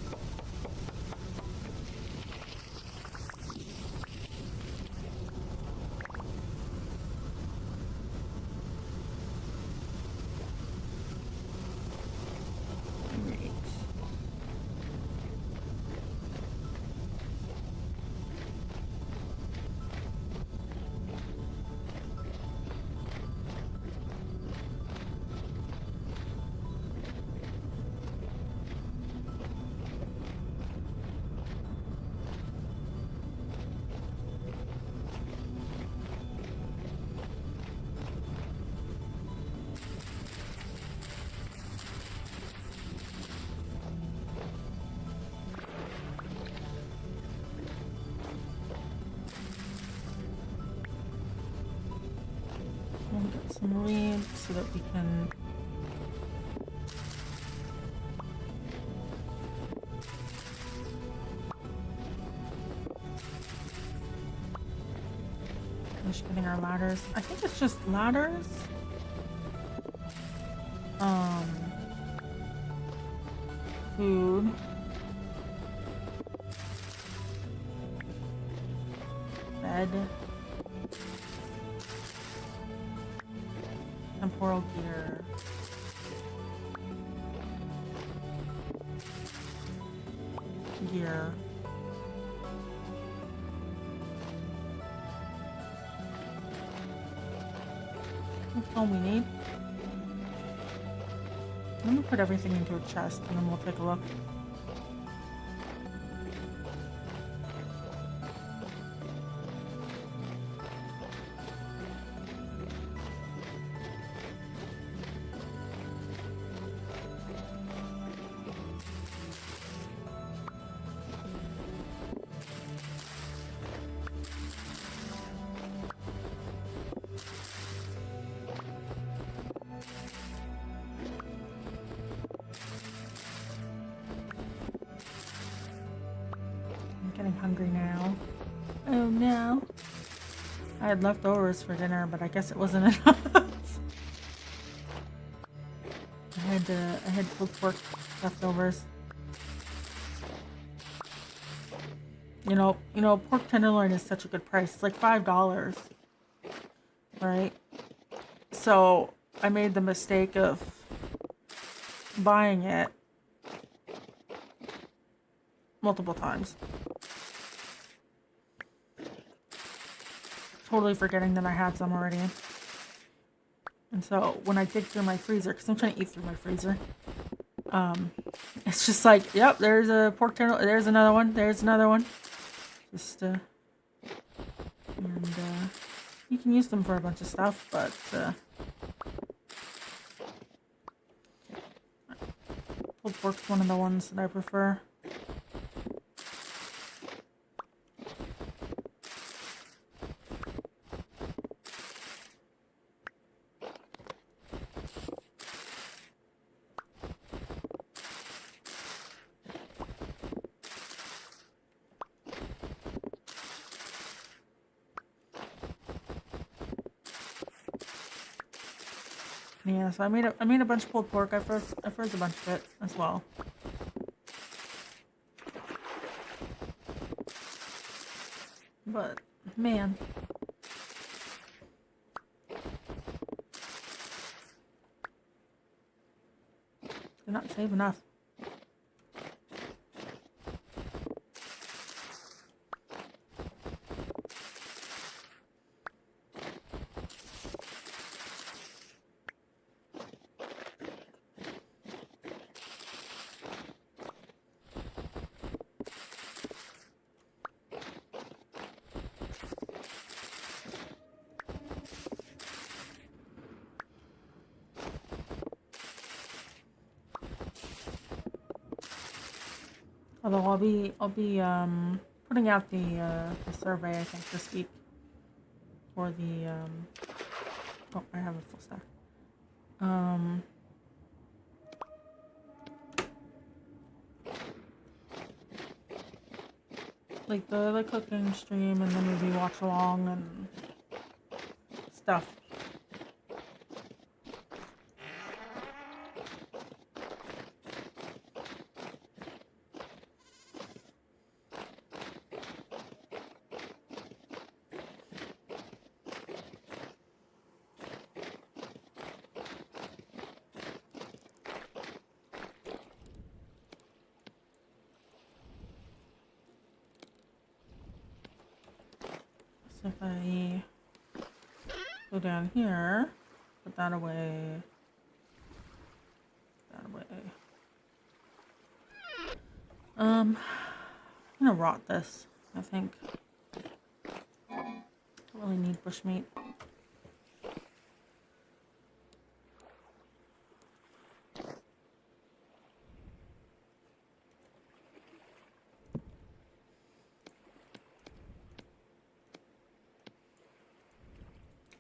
some reeds so that we can finish getting our ladders. I think it's just ladders. Food. Bed. Temporal gear. Gear. That's all we need. Let me put everything into a chest and then we'll take a look. Getting hungry now. Oh no. I had leftovers for dinner, but I guess it wasn't enough. I had pulled pork leftovers. You know, pork tenderloin is such a good price. It's like $5, right? So I made the mistake of buying it multiple times. Totally forgetting that I had some already. And so when I dig through my freezer, because I'm trying to eat through my freezer, it's just like, yep, there's a pork tenderloin, there's another one, there's another one. Just, and you can use them for a bunch of stuff, but, pulled pork's one of the ones that I prefer. Yeah, so I made a bunch of pulled pork. I froze a bunch of it as well. But man, did not save enough. Although I'll be putting out the survey, I think, this week for the oh, I have a full stack. Like the cooking stream, and then maybe watch along and stuff. So if I go down here, put that away, I'm gonna rot this, I think. Don't really need bushmeat.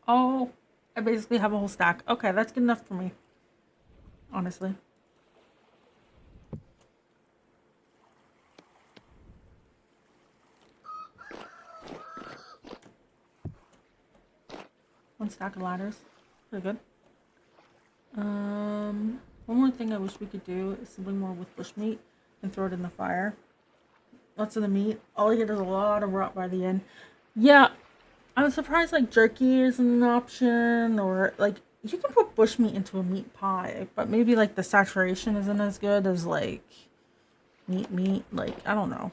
Oh, I basically have a whole stack. Okay, that's good enough for me. Honestly. One stack of ladders. Pretty good. One more thing I wish we could do is something more with bushmeat and throw it in the fire. Lots of the meat. All you get is a lot of rot by the end. Yeah, I was surprised like jerky isn't an option, or like you can put bushmeat into a meat pie, but maybe like the saturation isn't as good as like meat. Like, I don't know.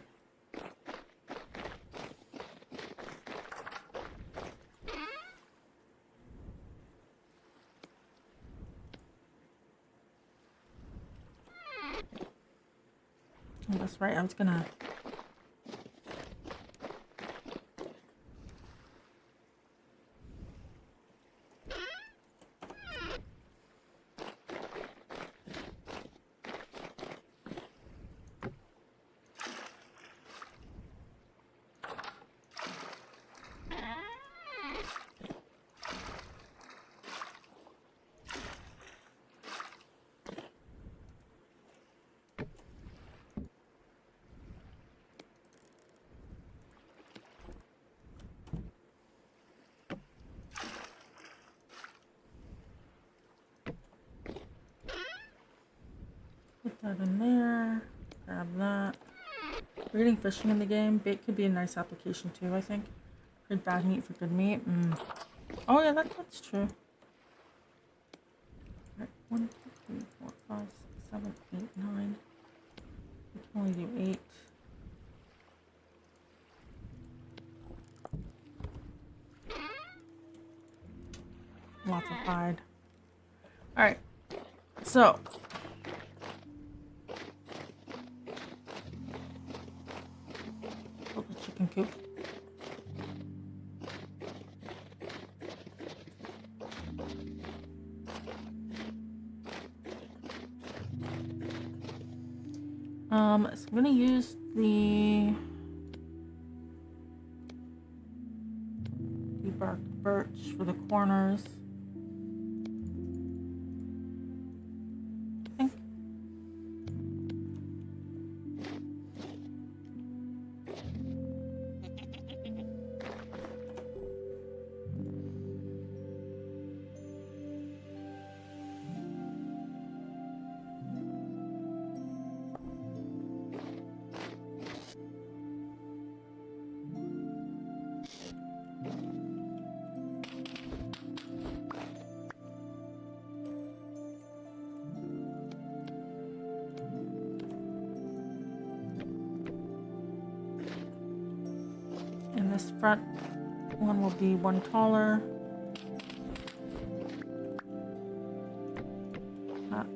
Oh, that's right. I was gonna. Put that in there. Grab that. We're getting fishing in the game. Bait could be a nice application too, I think. Good bad meat for good meat. Oh yeah, that's true. Right. 1, 2, 3, 4, 5, 6, 7, 8, 9. We can only do 8. Lots of hide. Alright. So build the chicken coop. So I'm gonna use the debarked birch for the corners. I think. And this front one will be one taller. That.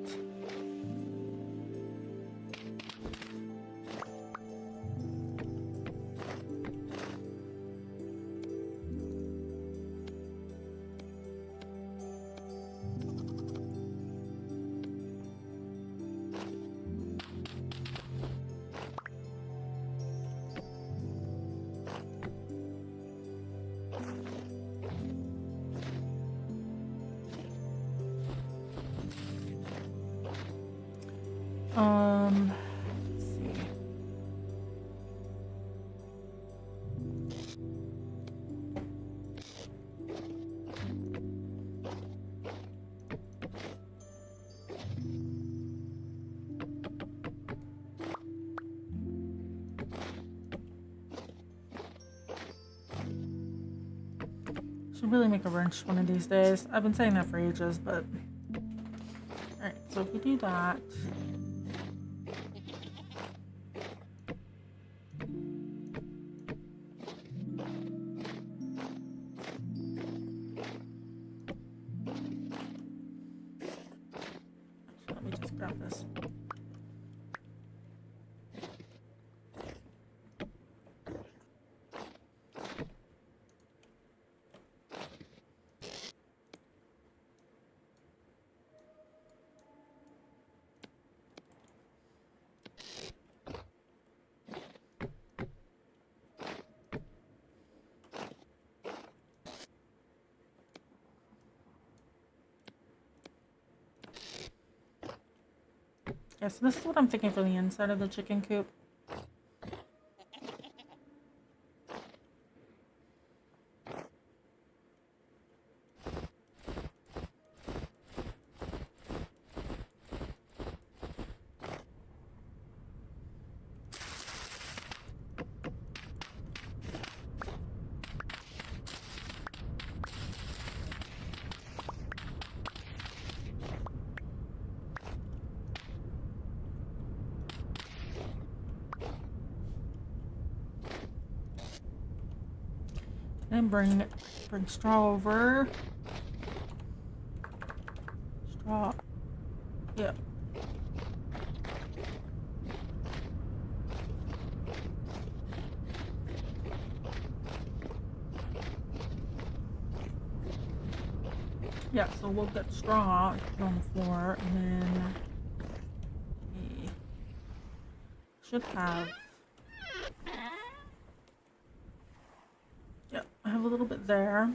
Let's see. Should really make a wrench one of these days. I've been saying that for ages, but alright, so if we do that. Let me just grab this. Okay, so this is what I'm thinking for the inside of the chicken coop. And bring straw over. Straw. Yep. Yeah, so we'll get straw on the floor, and then we should have. Yep, I have a little bit there.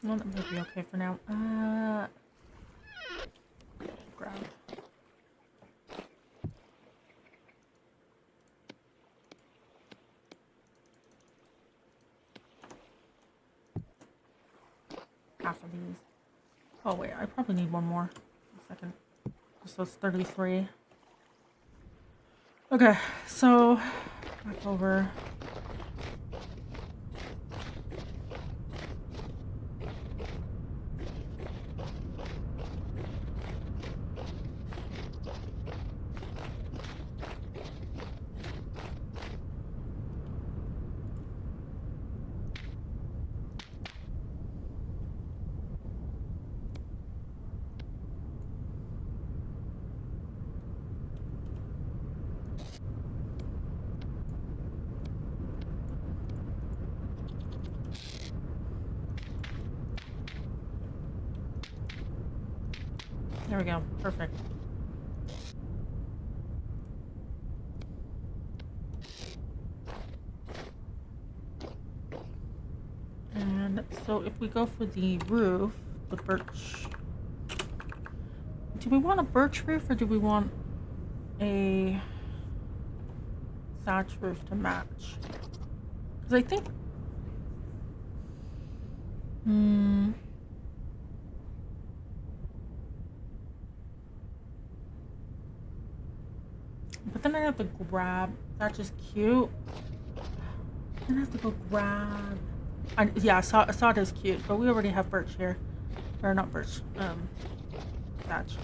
Well, that might be okay for now. Grab. Half of these. Oh wait, I probably need one more. A second. Just so it's 33. Okay, so back over. There we go. Perfect. And so if we go for the roof, the birch, do we want a birch roof or do we want a thatch roof to match? Because I think, but then I have to grab, thatch is cute. Then I have to go grab, yeah, sod is cute, but we already have birch here. Or not birch, thatch.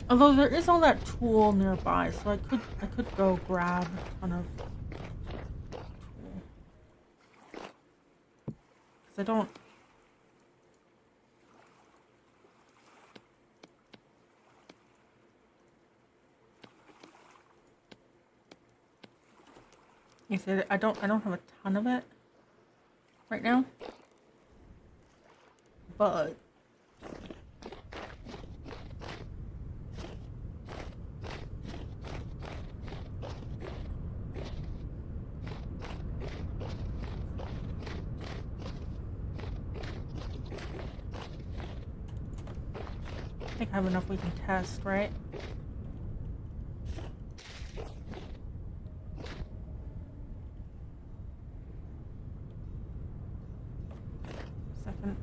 Although there is all that tool nearby, so I could go grab a ton of tool. Because I don't. You said I don't have a ton of it right now. But I think I have enough we can test, right? Second.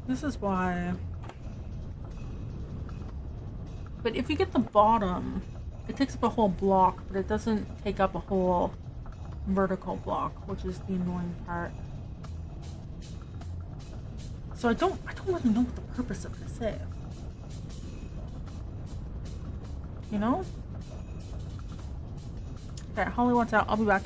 This is why but if you get the bottom, it takes up a whole block, but it doesn't take up a whole vertical block, which is the annoying part. So I don't really know what the purpose of this is. You know? Okay, Holly wants out. I'll be back.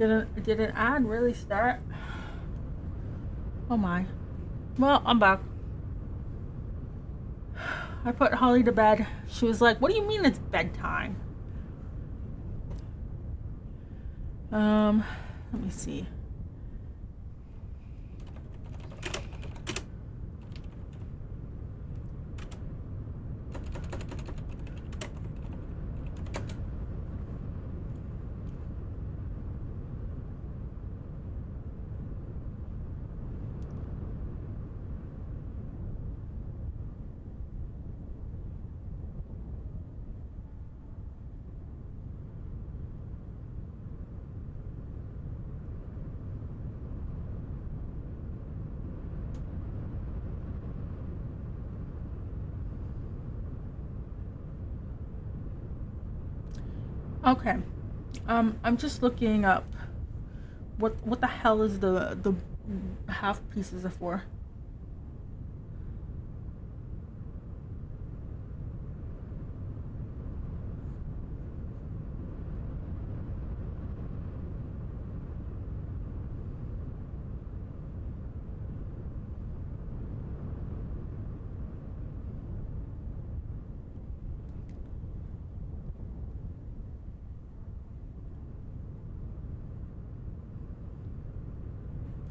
Did an ad really start? Oh my. Well, I'm back. I put Holly to bed. She was like, "What do you mean it's bedtime?" Let me see. Okay. I'm just looking up what the hell is the half pieces are for.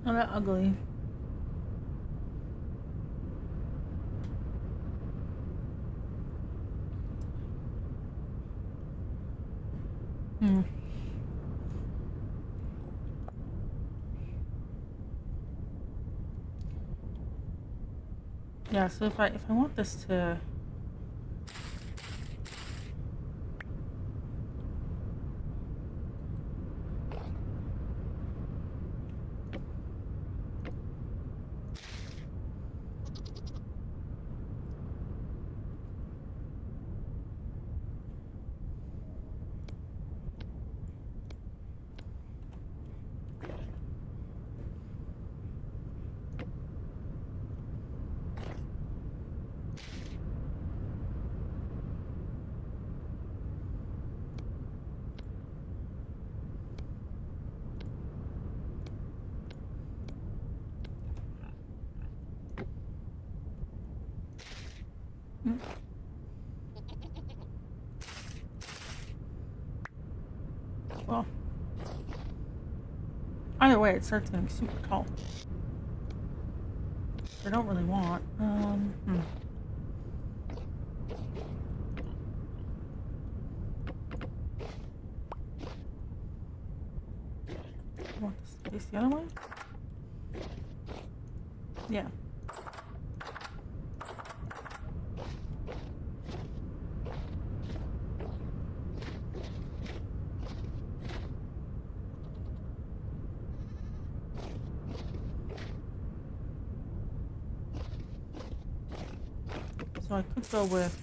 Oh, they're ugly. Hmm. Yeah, so if I want this to hmm. Well, either way, it starts getting super tall. I don't really want. I want this to face the other way? Yeah. So I could go with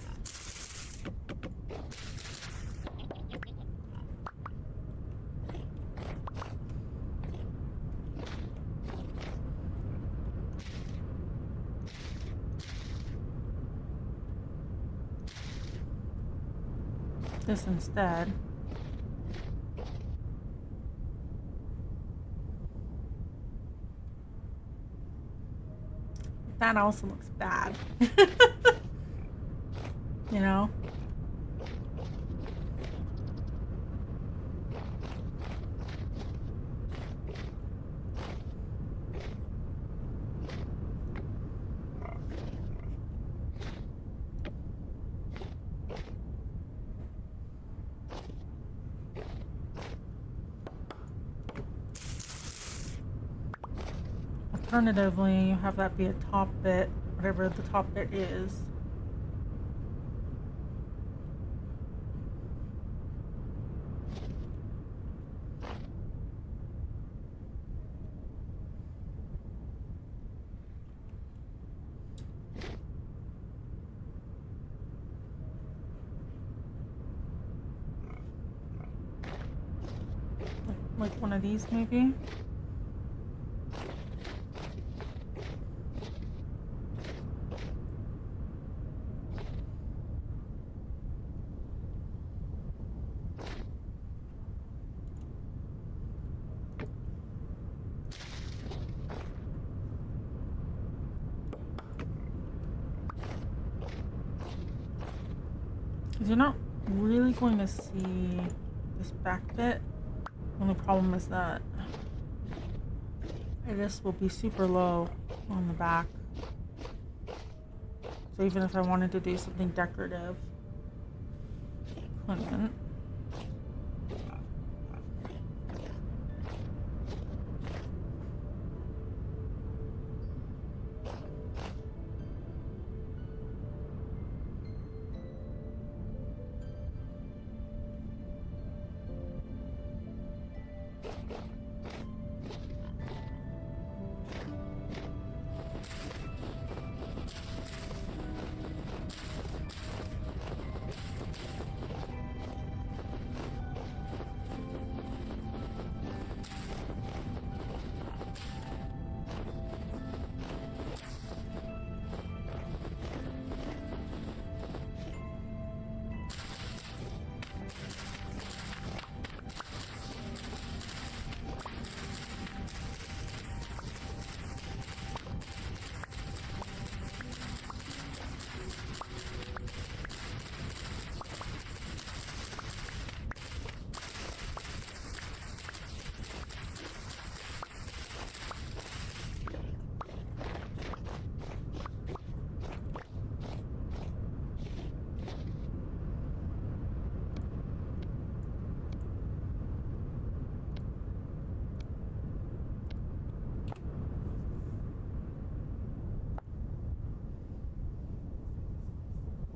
this instead. That also looks bad. You know? Alternatively, you have that be a top bit, whatever the top bit is. Like one of these, maybe? Because you're not really going to see this back bit. The only problem is that this will be super low on the back. So even if I wanted to do something decorative, couldn't.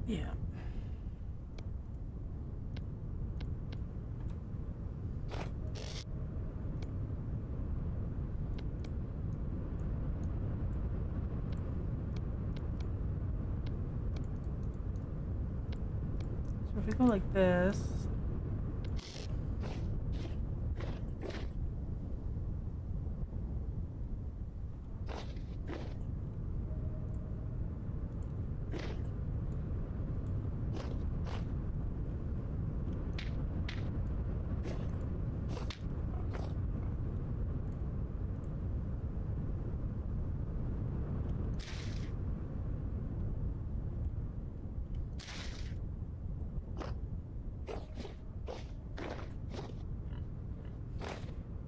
Yeah. So if we go like this,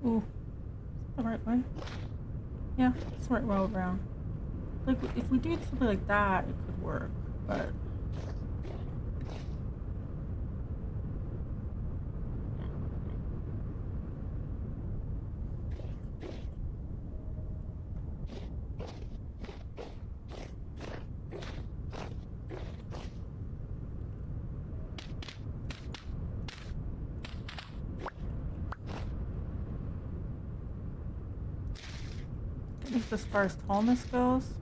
ooh, the right way. Yeah, it's the right way around. Like if we do something like that, it could work, but. At least as far as tallness goes.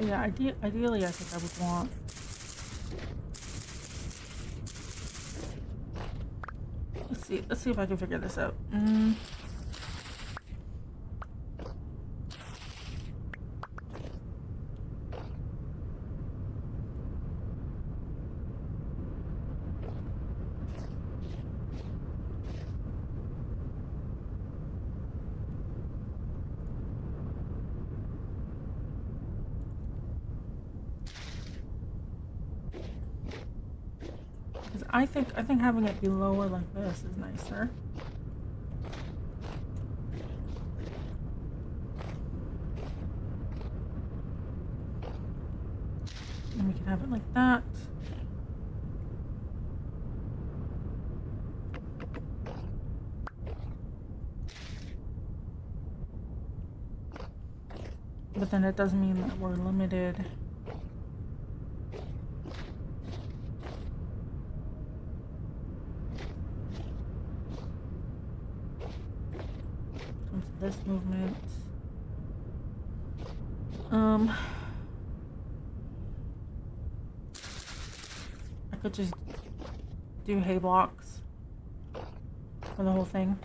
Yeah, ideally I think I would want. Let's see if I can figure this out. Because I think having it be lower like this is nicer. And we can have it like that. But then it doesn't mean that we're limited. this movement. I could just do hay blocks for the whole thing.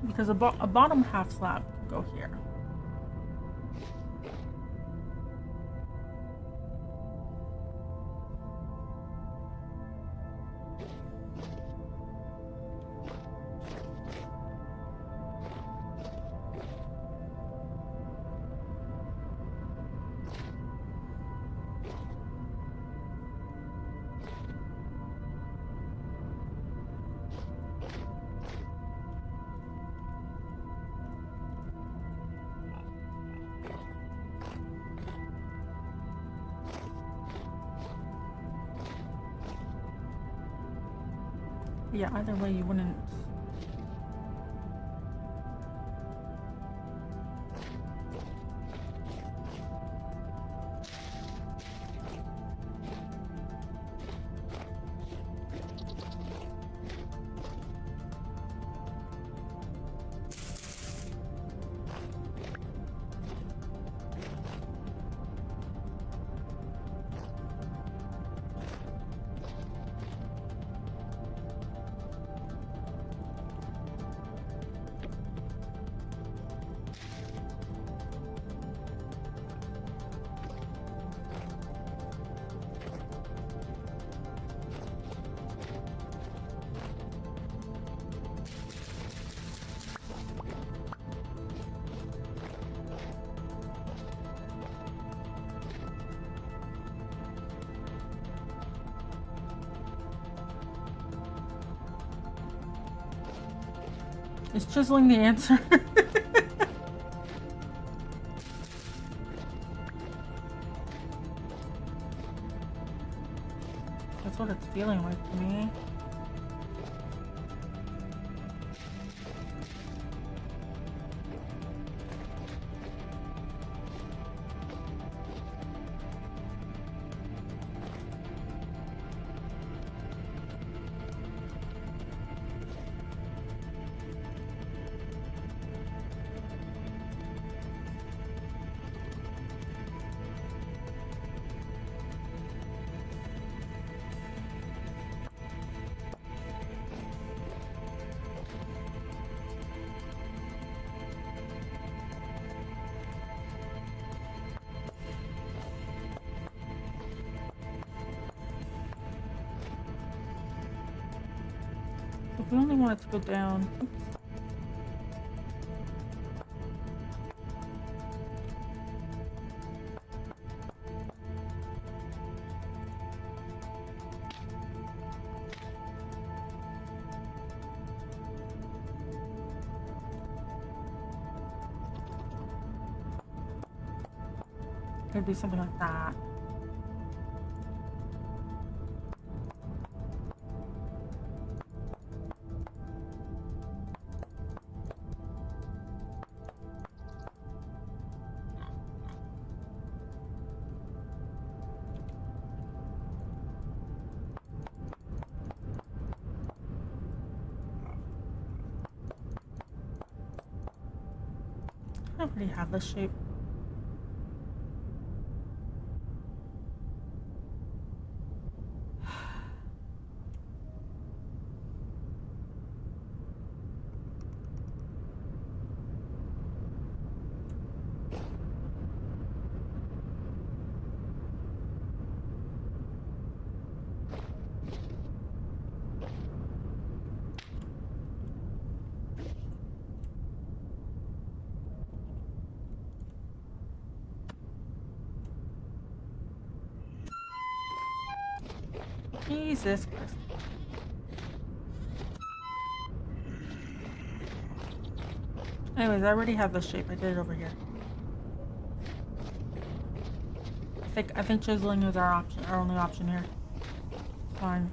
Because a bottom half slab could go here. Yeah, either way you wouldn't. Is chiseling the answer? That's what it's feeling like to me. If we only want it to go down. Oops. Could be something like that. I already have this shape. Jesus Christ. Anyways, I already have this shape. I did it over here. I think chiseling is our option, our only option here. Fine.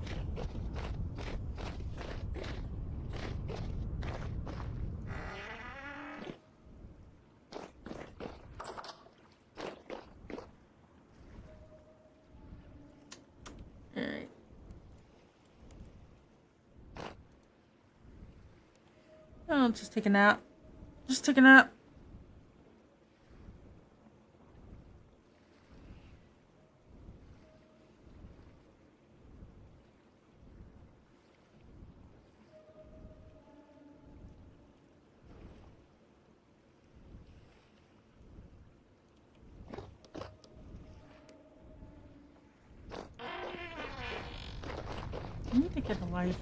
Alright. Oh, just take a nap. Just take a nap. I need to get a life.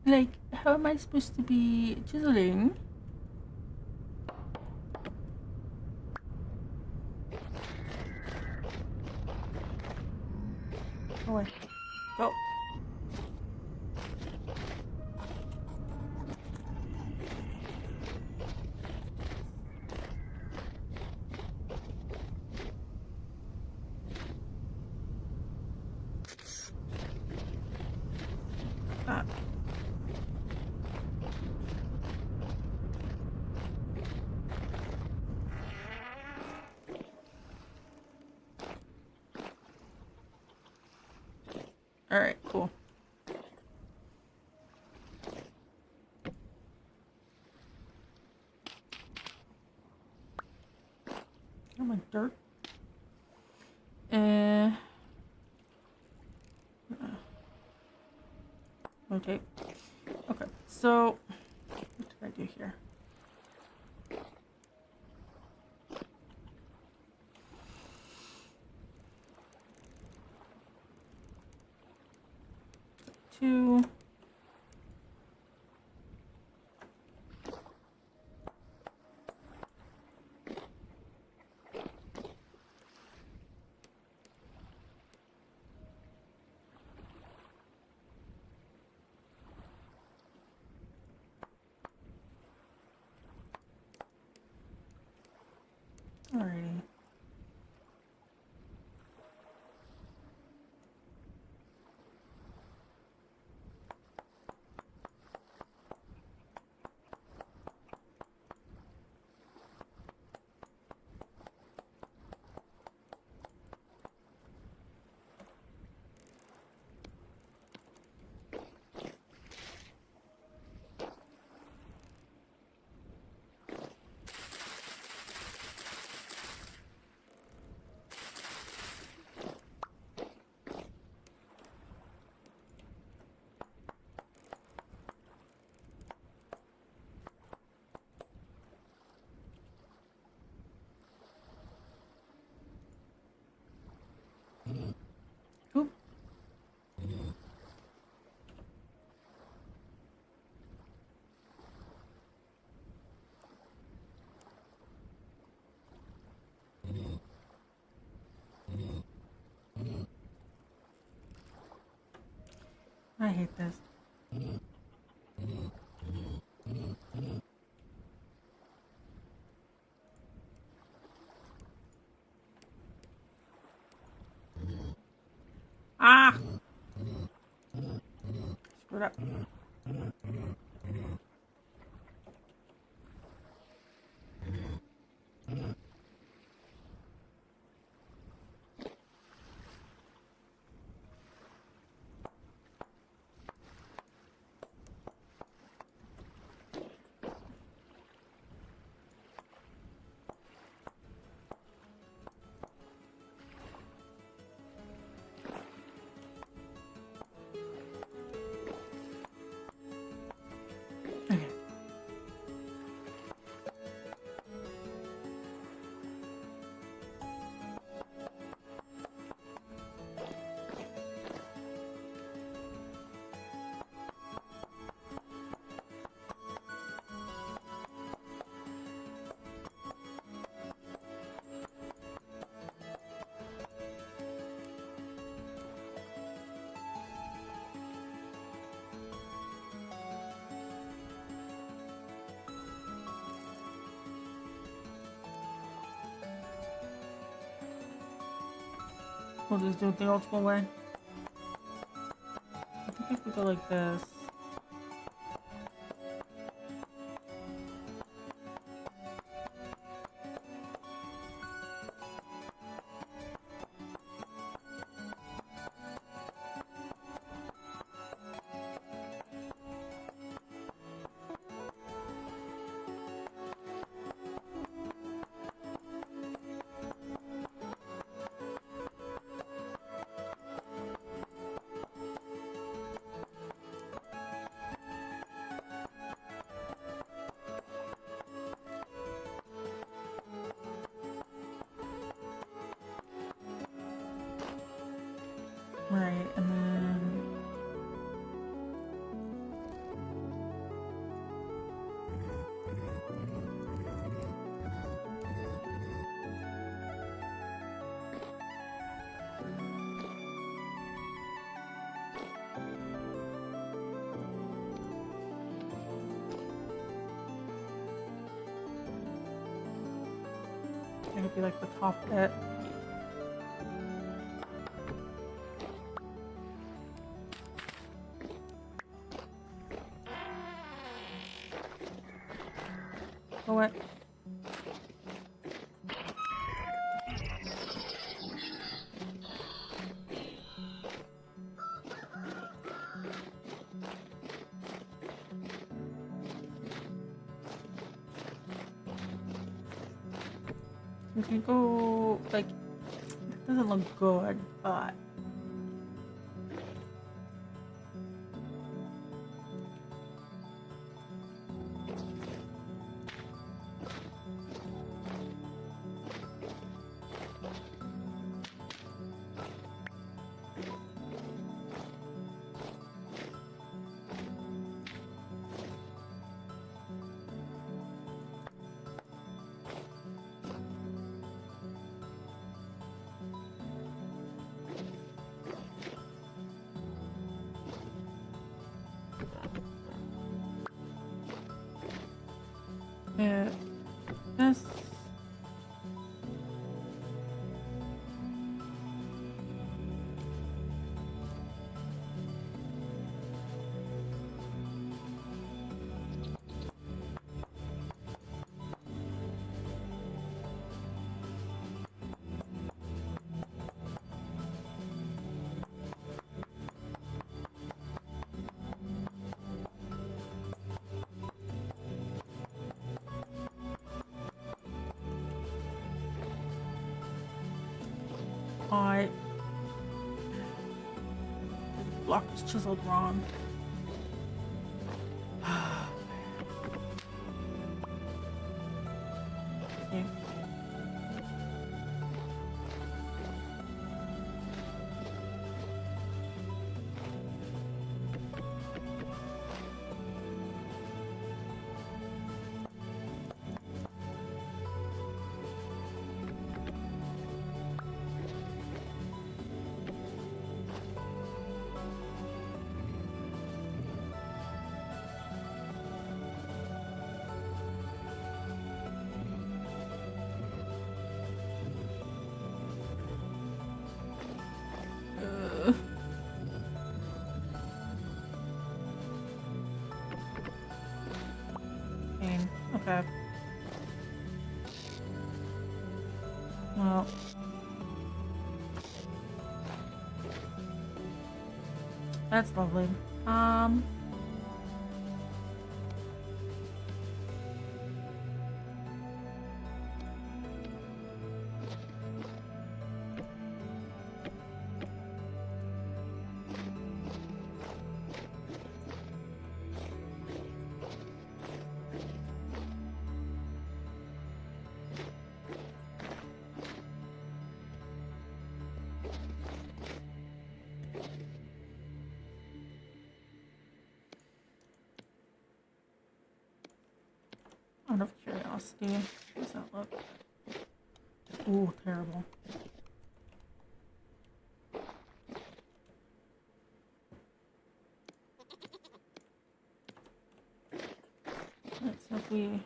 Like, how am I supposed to be chiseling? Go away. Go. Ah. Alright, cool. Oh my dirt. Okay. Okay, so what did I do here? Two. Alrighty. Oop. I hate this. Ah! Screwed up. We'll just do it the old school way. I think if we go like this. Right, and then it'll be like the top bit. What? We can go like it doesn't look good, but yeah, this. I block is chiseled wrong. Okay. Okay. Well. That's lovely. Out of curiosity, how does that look? Ooh, terrible. Alright, so if we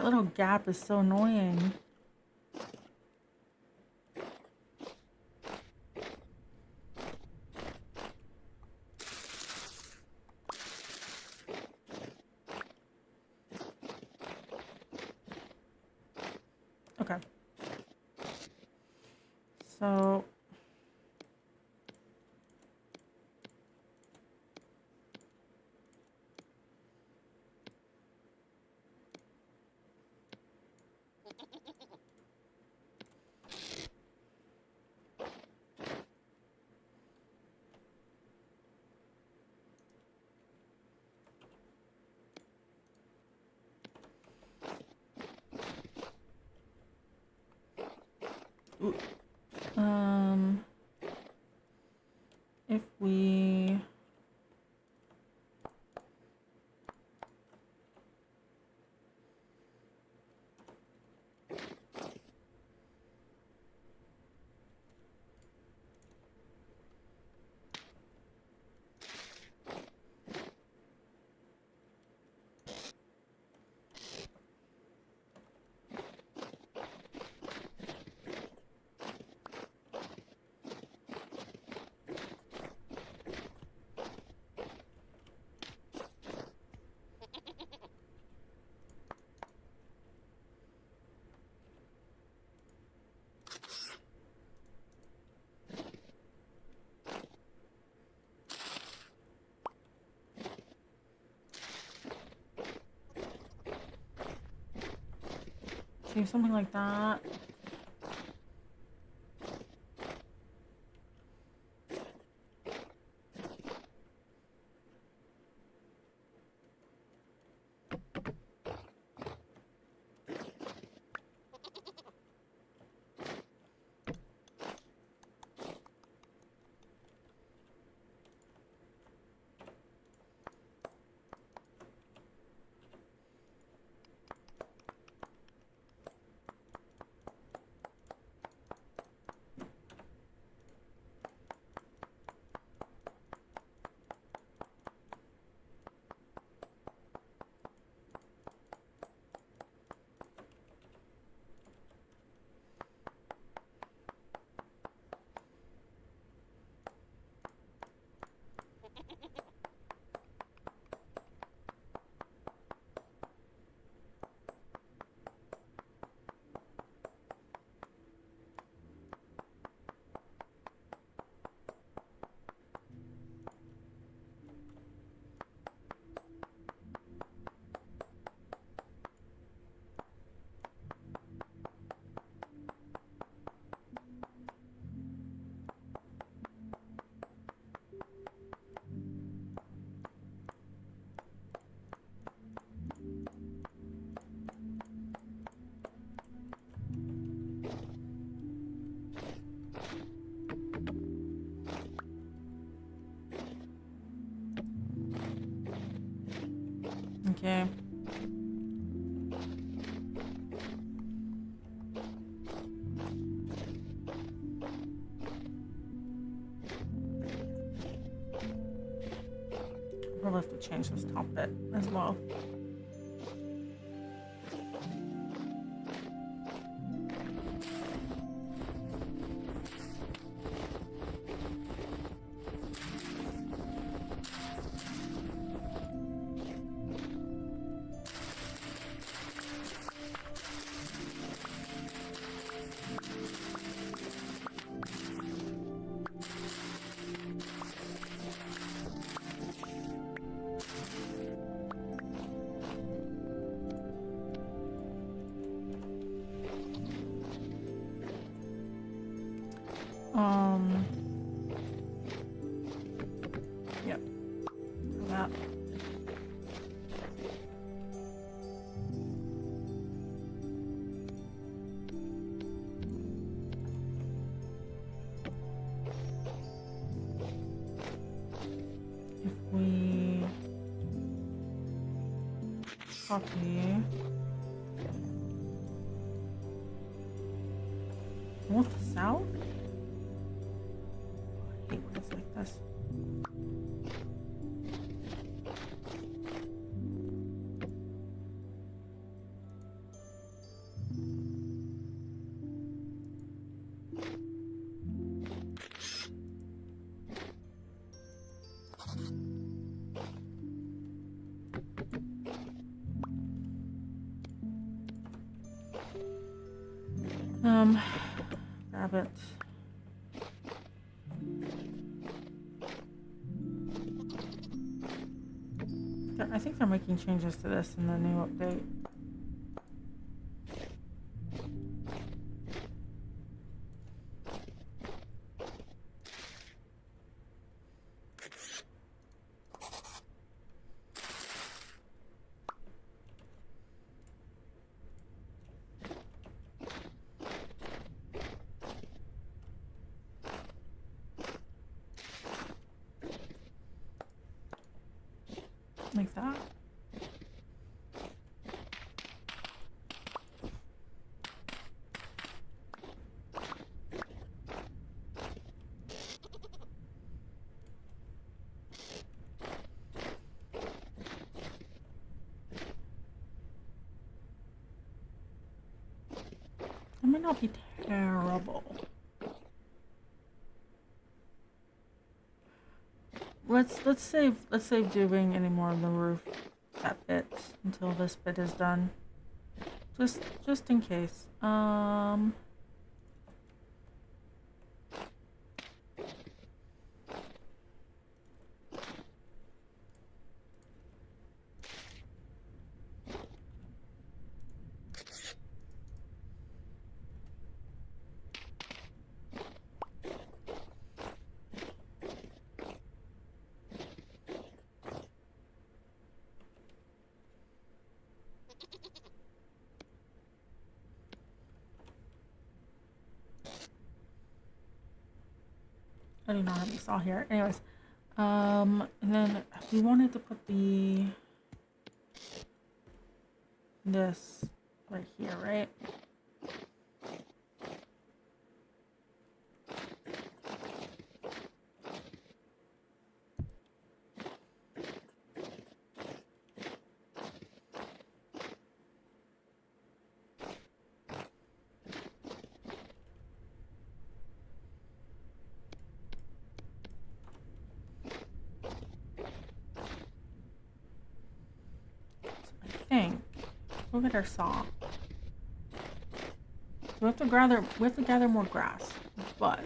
That little gap is so annoying. Okay. So if we do something like that. Okay. We'll have to change this top bit as well. Yep. That. If we copy north south. I hate when it's like this. Grab it. I think they're making changes to this in the new update. Like that. That might not be terrible. Let's save doing any more of the roof, that bit, until this bit is done. Just in case. I do not have a saw here. Anyways, and then we wanted to put this right here, right? Look at our saw. We have to gather more grass, but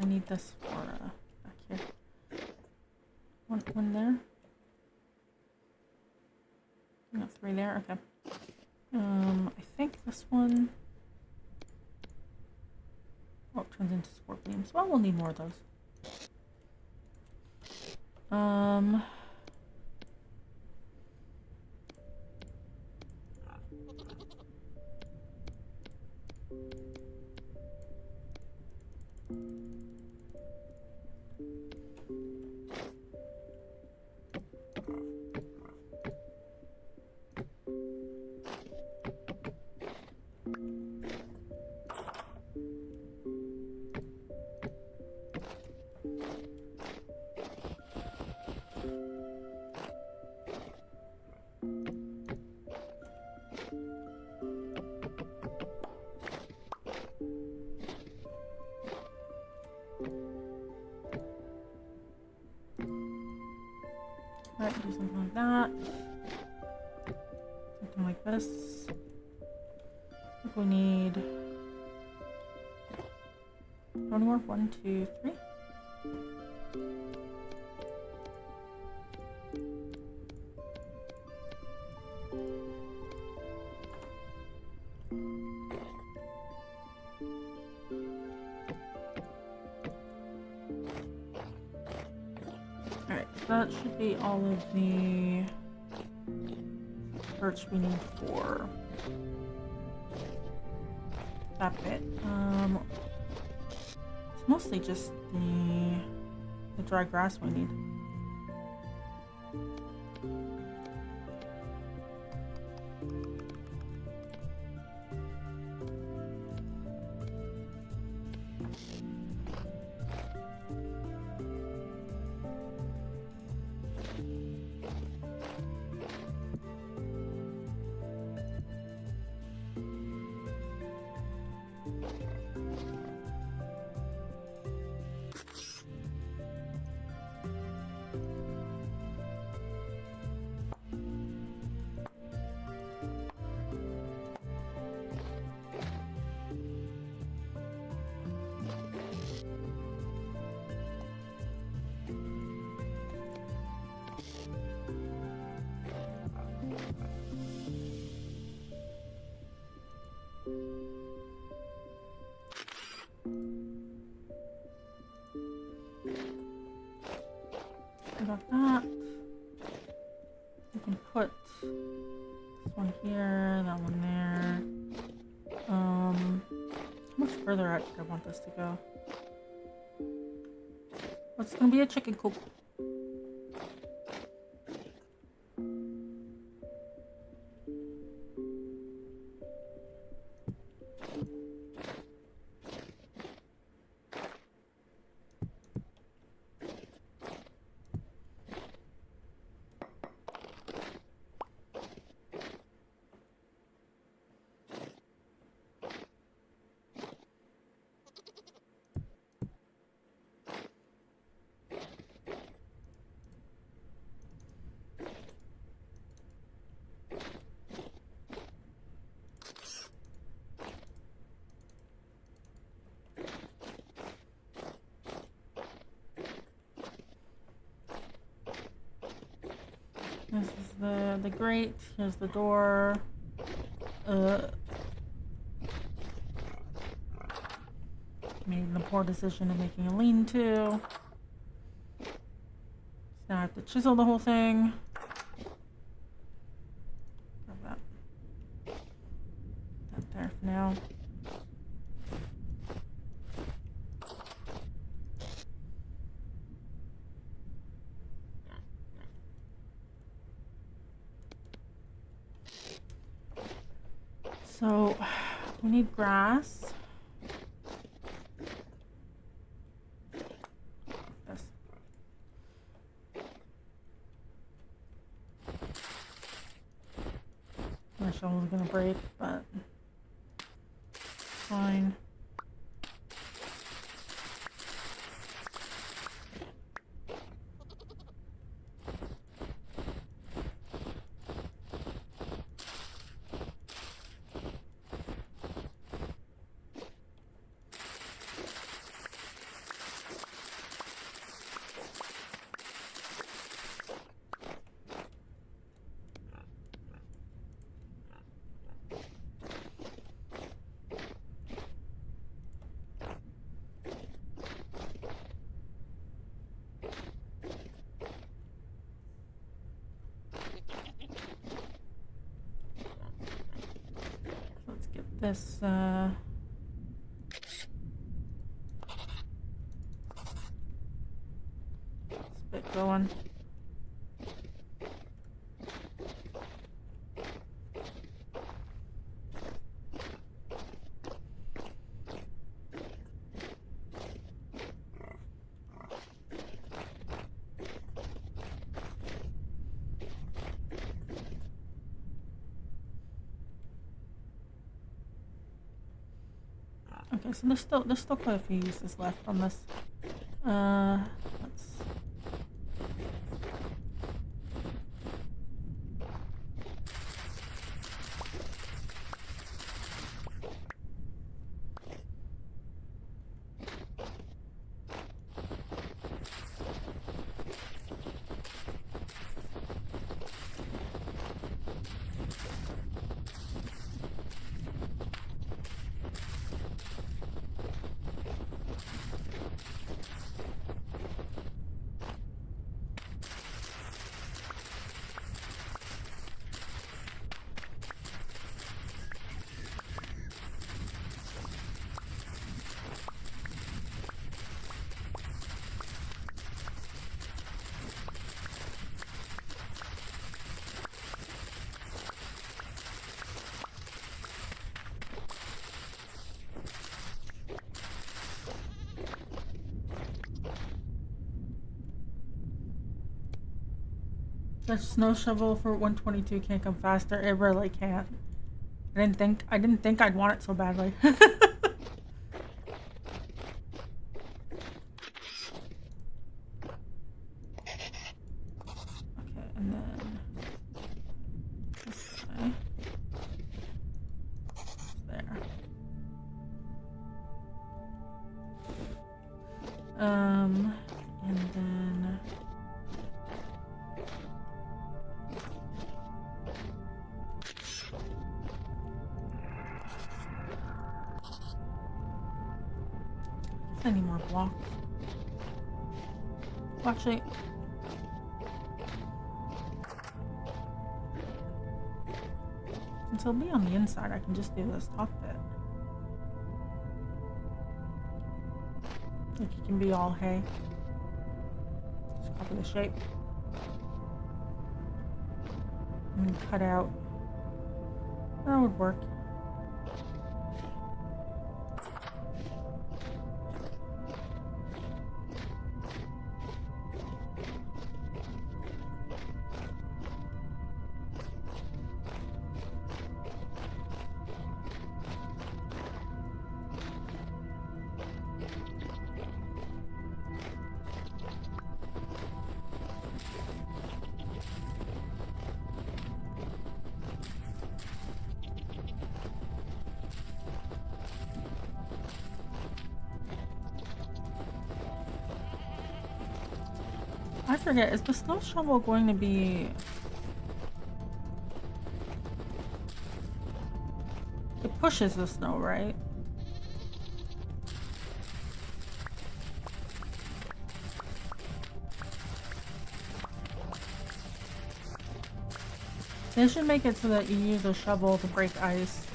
I need this for back here. One there. No, 3 there. Okay. I think this one. Oh, it turns into scorpions. Well, we'll need more of those. Right, do something like that. Something like this. I think we need one more. 1, 2, 3. that should be all of the birch we need for that bit. It's mostly just the dry grass we need. Got that. We can put this one here, that one there. How much further out do I want this to go? What's gonna be a chicken coop? This is the grate. Here's the door. Made the poor decision of making a lean-to. So now I have to chisel the whole thing. Grab that. Put that there for now. So we need grass. This. My shovel's gonna break, but fine. This bit going. Okay, so there's still quite a few uses left on this. Let's. The snow shovel for 122 can't come faster. It really can't. I didn't think I'd want it so badly. Okay, and then this guy. There. And then I need more blocks. Well, actually, since it'll be on the inside, I can just do this top bit. Like it can be all hay. Just copy the shape. And cut out. That would work. I forget, is the snow shovel going to be... It pushes the snow, right? They should make it so that you use a shovel to break ice.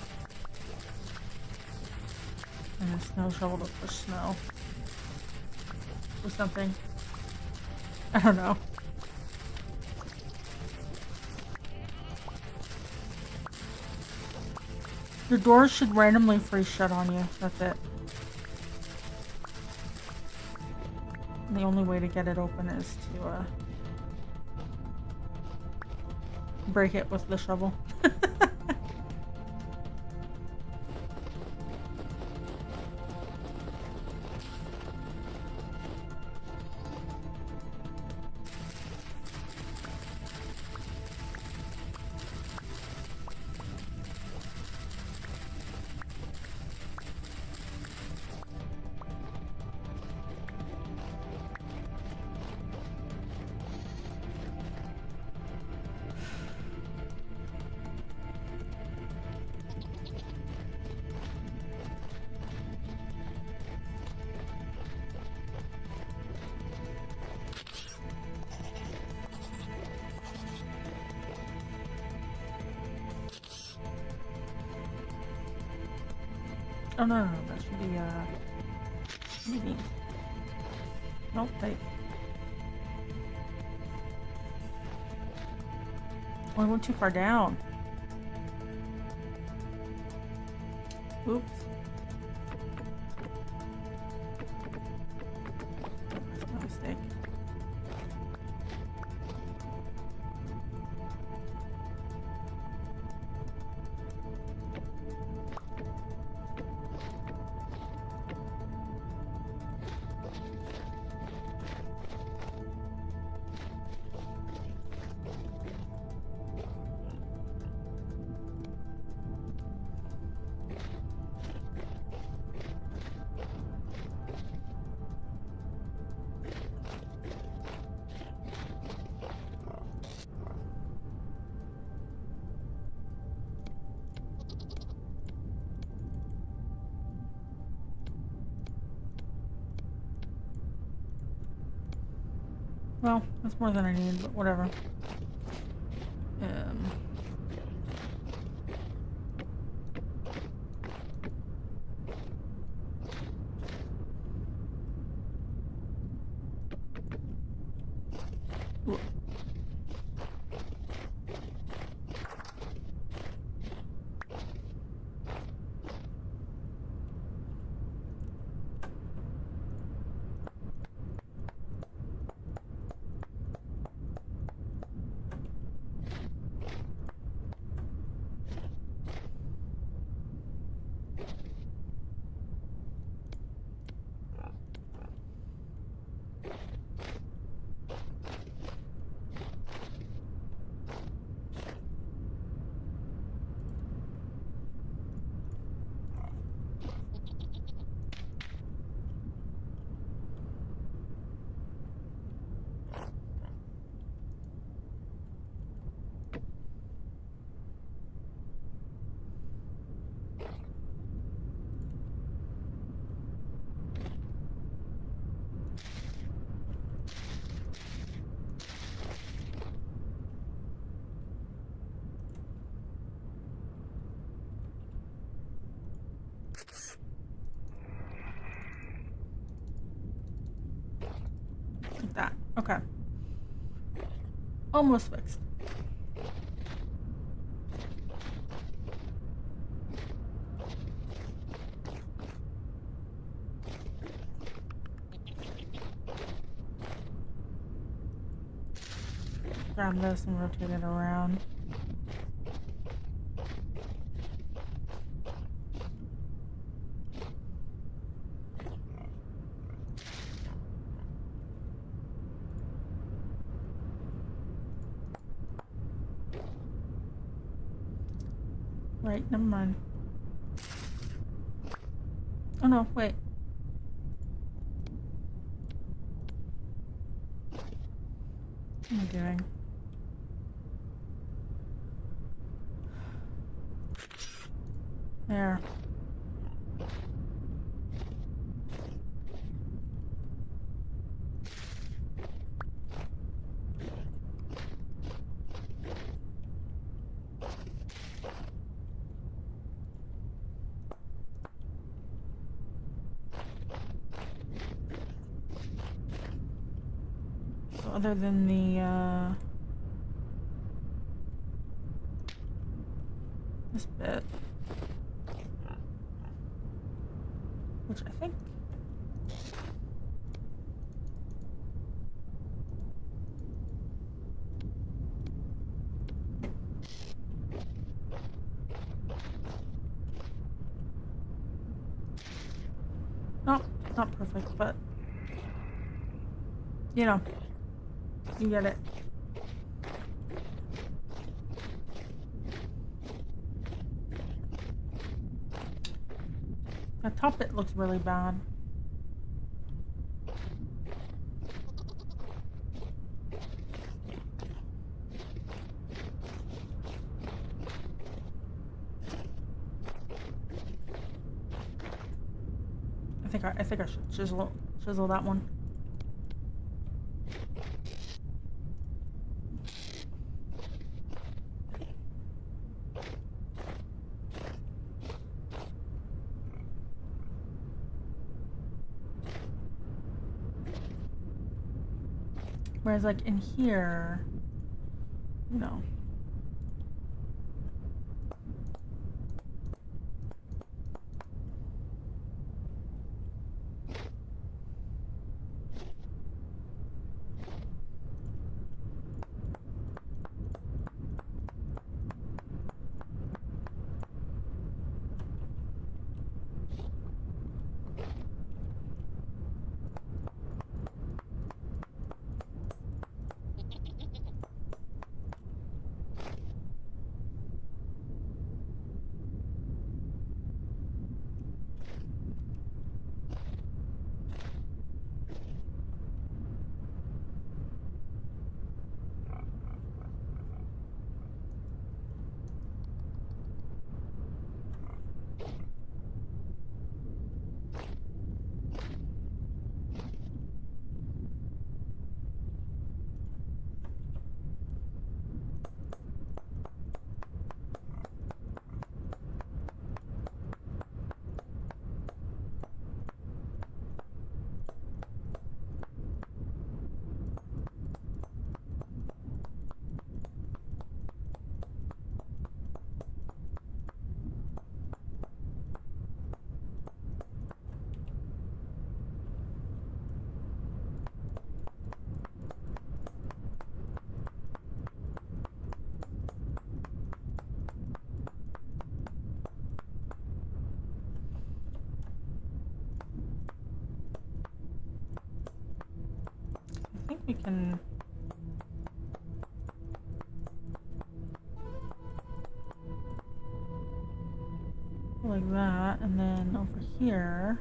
And a snow shovel to push snow. Or something. I don't know. Your doors should randomly freeze shut on you. That's it. And the only way to get it open is to break it with the shovel. Oh no, that should be maybe. Nope, wait. Oh, I went too far down. Oops. That's my mistake. Well, that's more than I need, but whatever. Okay. Almost fixed. Grab this and rotate it around. Right, never mind. Oh no, wait. What am I doing? There. So other than the, this bit, which I think not perfect, but you know, you get it. The top bit looks really bad. I think I should chisel that one. Whereas like in here, you know. I think we can go like that, and then over here.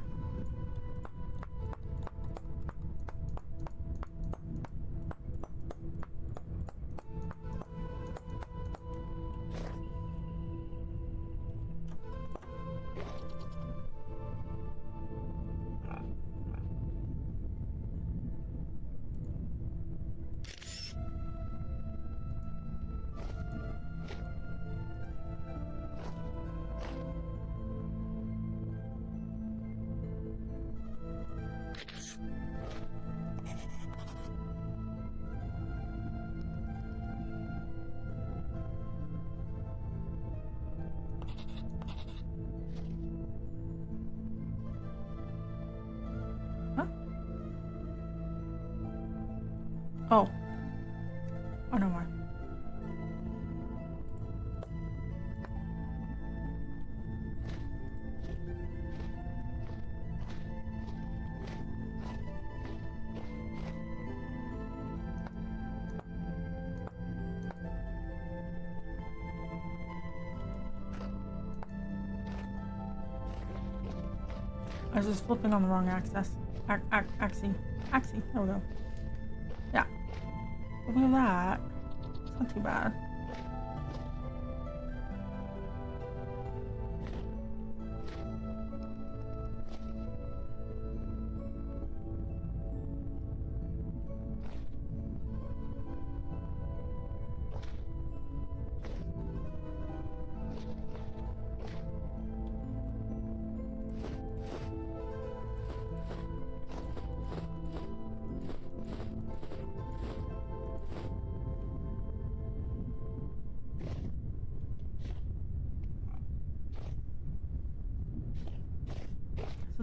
Oh. Oh, no more. I was just flipping on the wrong axis. Axis. There we go. Yeah. Look at that. It's not too bad.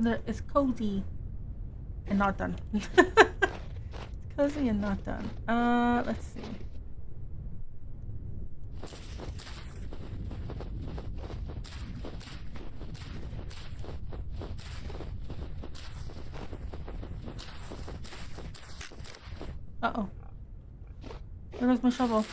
So it's cozy and not done. It's cozy and not done. Let's see. Uh-oh. There goes my shovel.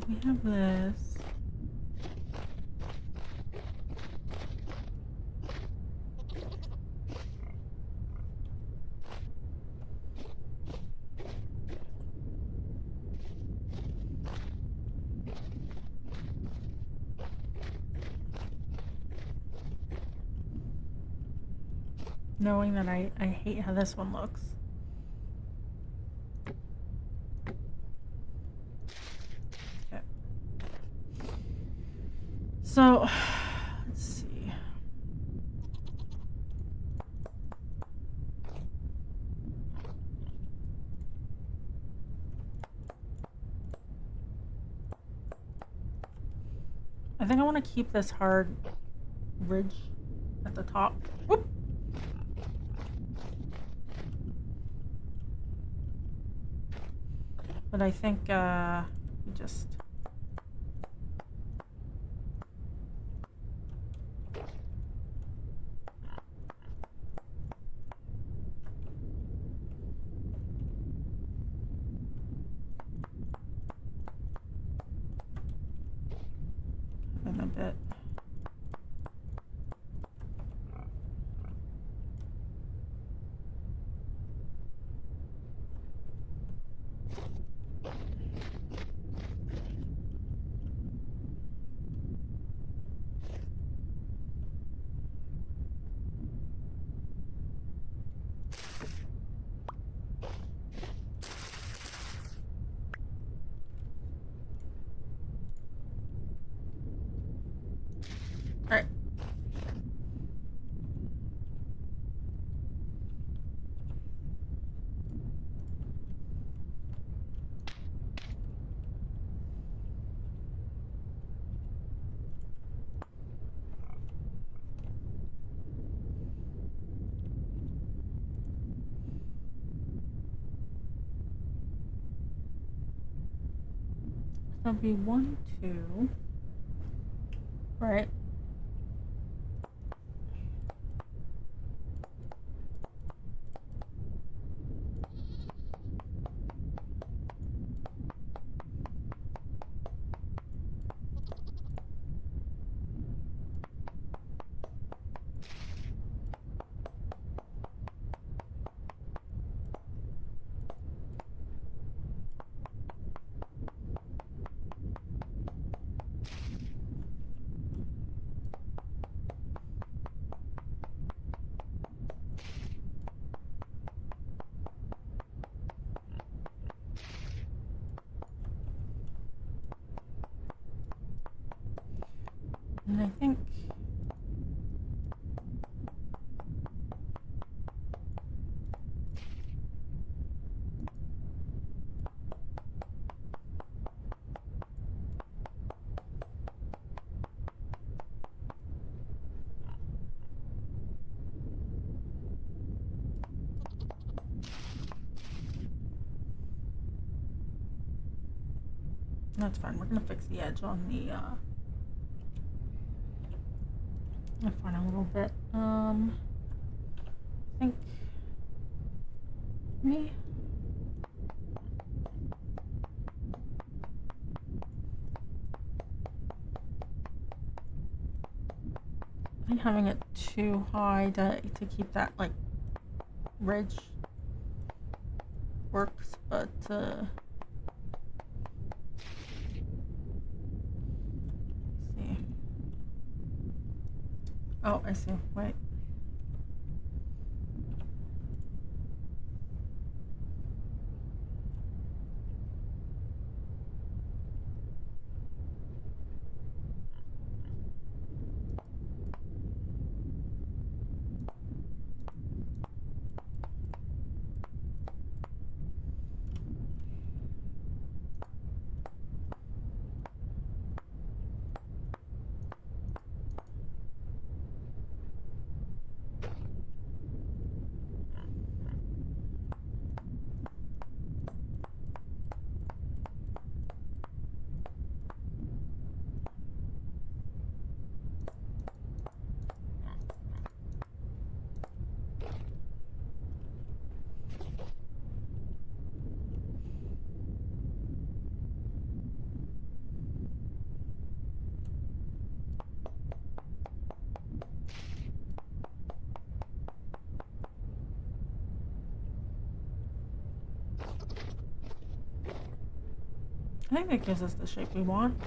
We have this. Knowing that I hate how this one looks. Okay. So, let's see. I think I want to keep this hard ridge at the top. Whoop. But I think just in a bit. All right. That'll be 1, 2. Right. And I think that's fine. We're gonna fix the edge on the front a little bit. I think me. I think having it too high to keep that like ridge works, but see. Oh, I see. Wait. I think that gives us the shape we want.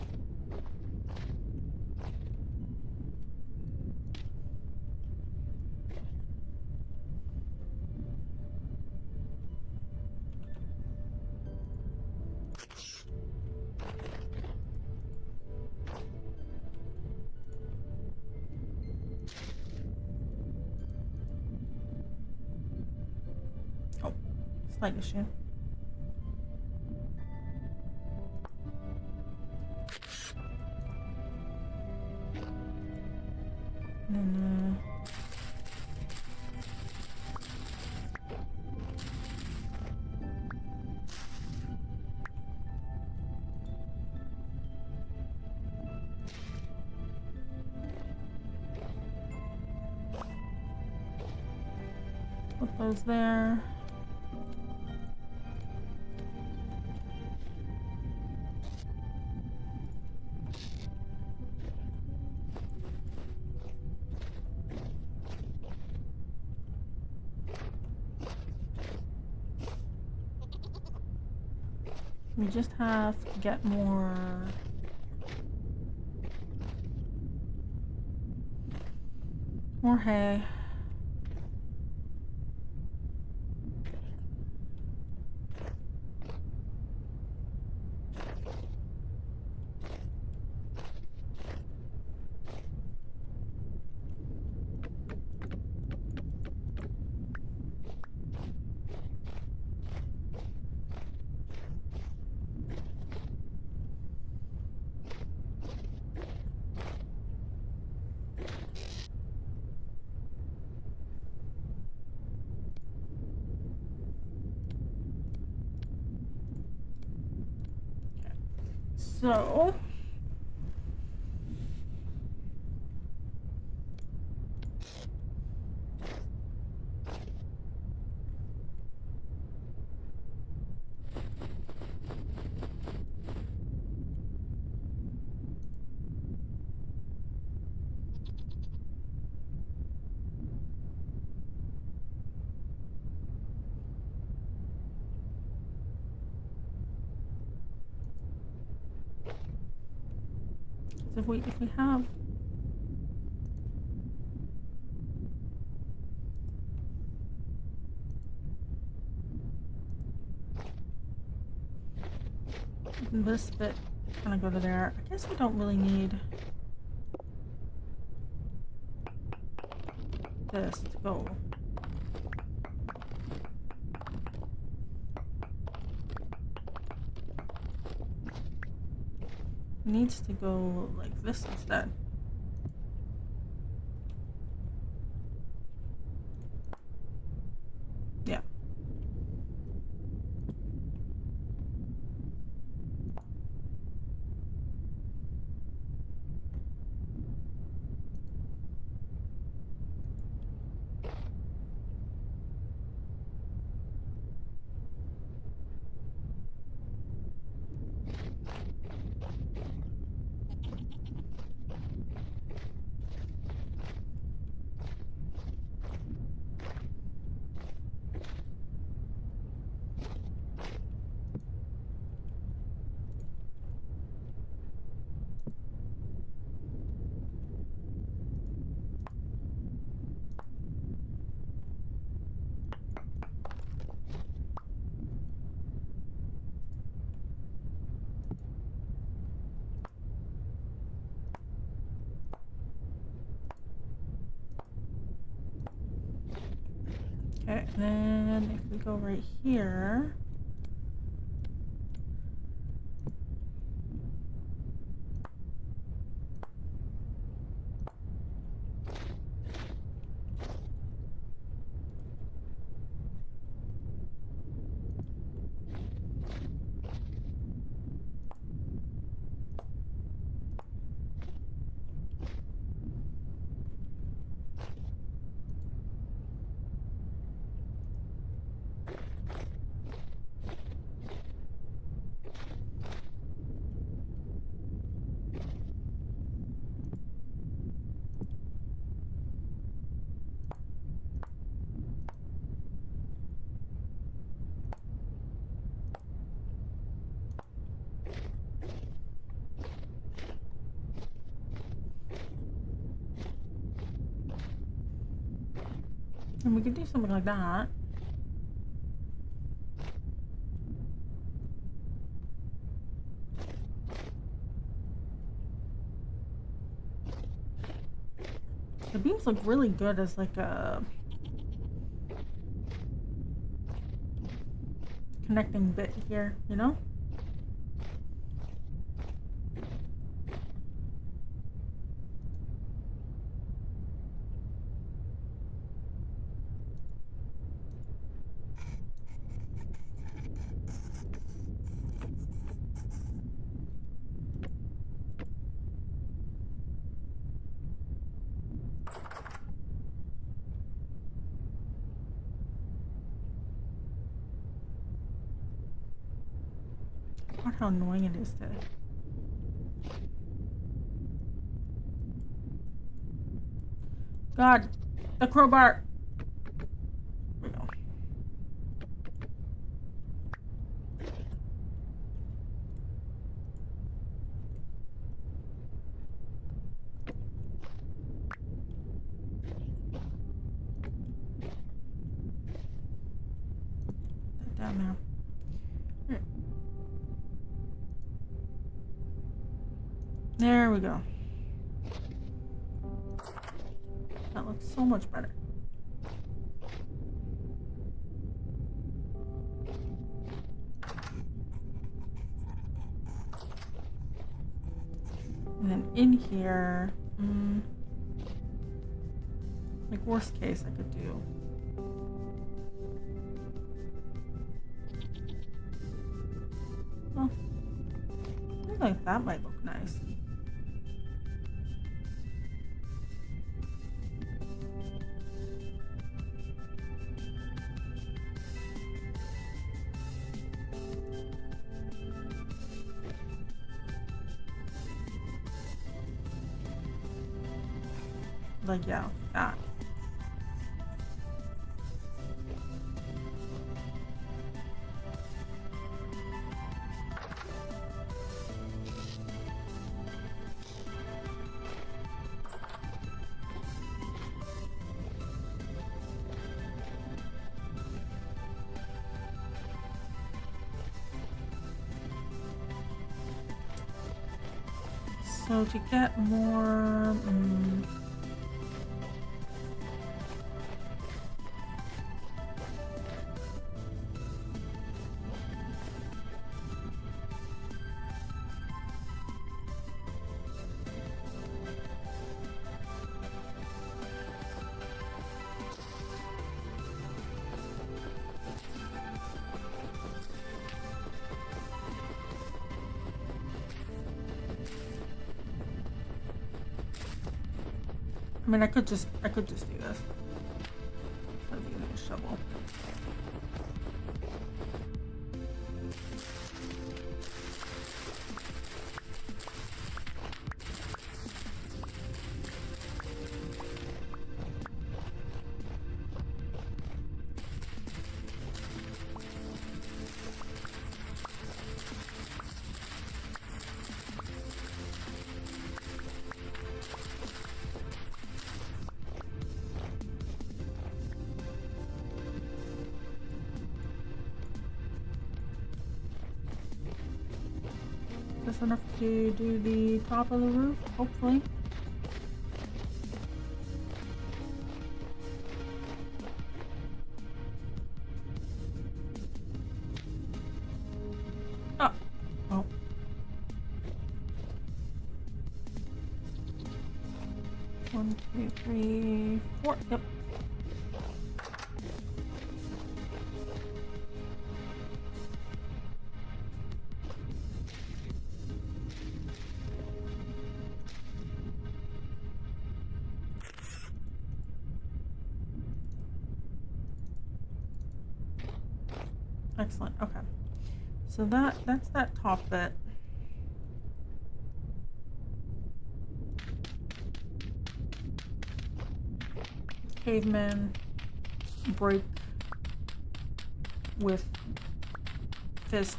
Oh, slight issue. And put those there. We just have to get more hay. So if we have this bit kind of go to there. I guess we don't really need this to go. It needs to go like this instead. Yeah. Okay, and then if we go right here, and we could do something like that. The beams look really good as like a connecting bit here, you know? God, how annoying it is to God, the crowbar. There we go. Put that down now. Here. There we go. That looks so much better. And then in here, like worst case I could do. Well, I think that might look nice. Like, yeah, that. So to get more, I mean, I could just do this. Instead of using a shovel. Is this enough to do the top of the roof? Hopefully. Oh. Oh. One, two, three, four. Yep. Excellent. Okay. So that's that top bit. Caveman break with fist.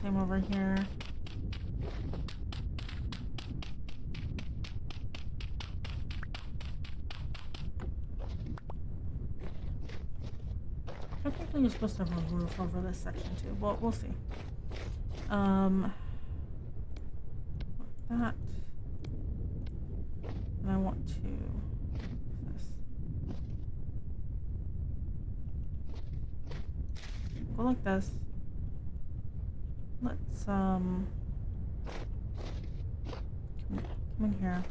Same over here. Technically, you're supposed to have a roof over this section too. Well, we'll see. That. And I want to. This. Go like this. Let's come in here.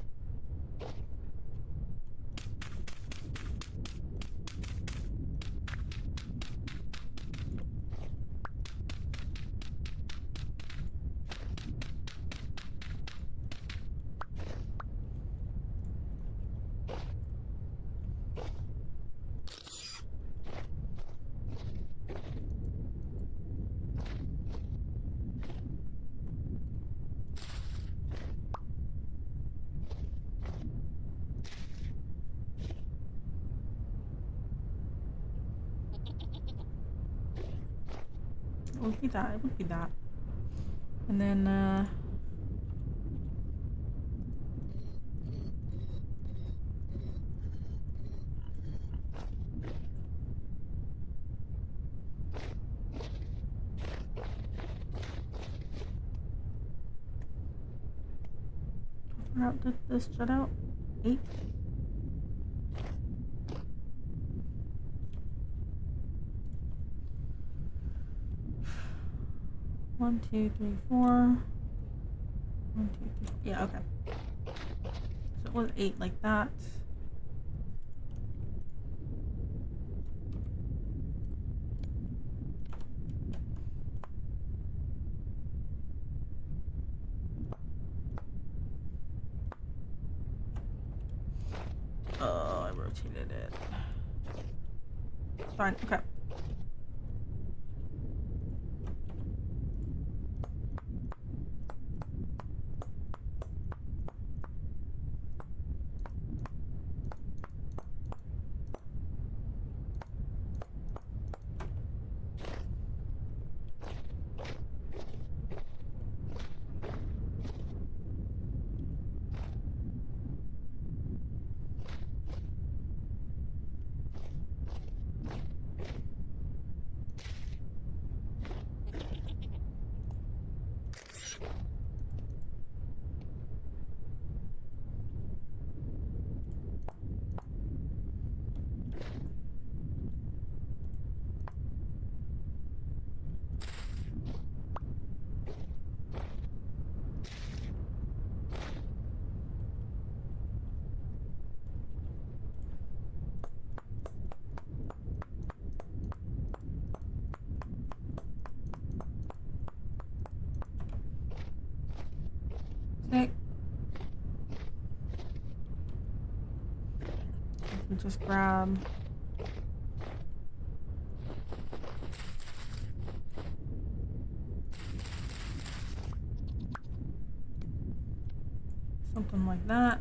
It would be that. It would be that. And then, how far out did this jut out? 8? One, two, three, four. 1, 2, 3, 4. Yeah, okay. So it was 8 like that. Oh, I rotated it. Fine, okay. we just grab something like that.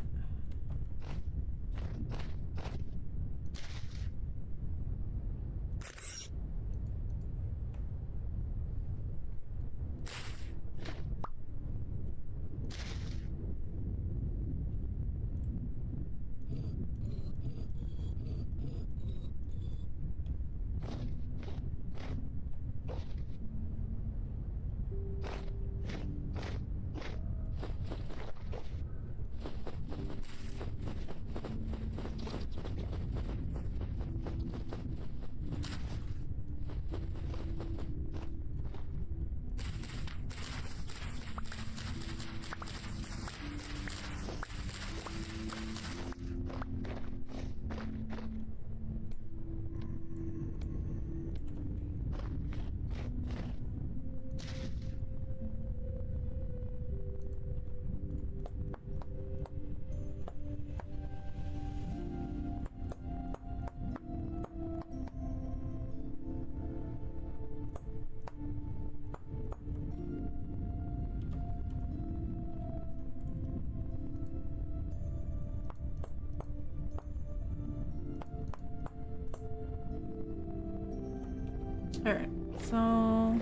Alright, so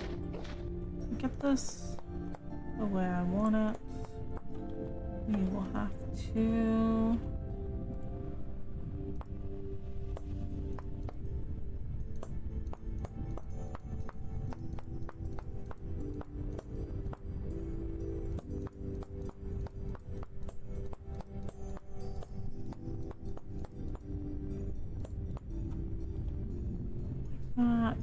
get this the way I want it. We will have to that.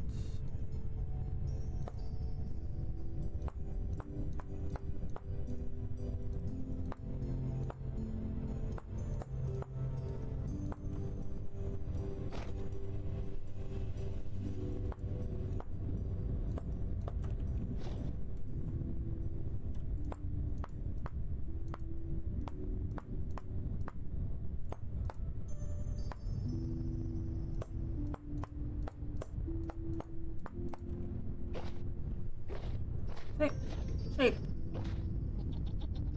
Shape.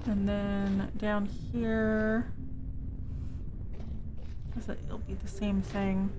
And then down here, it'll be the same thing.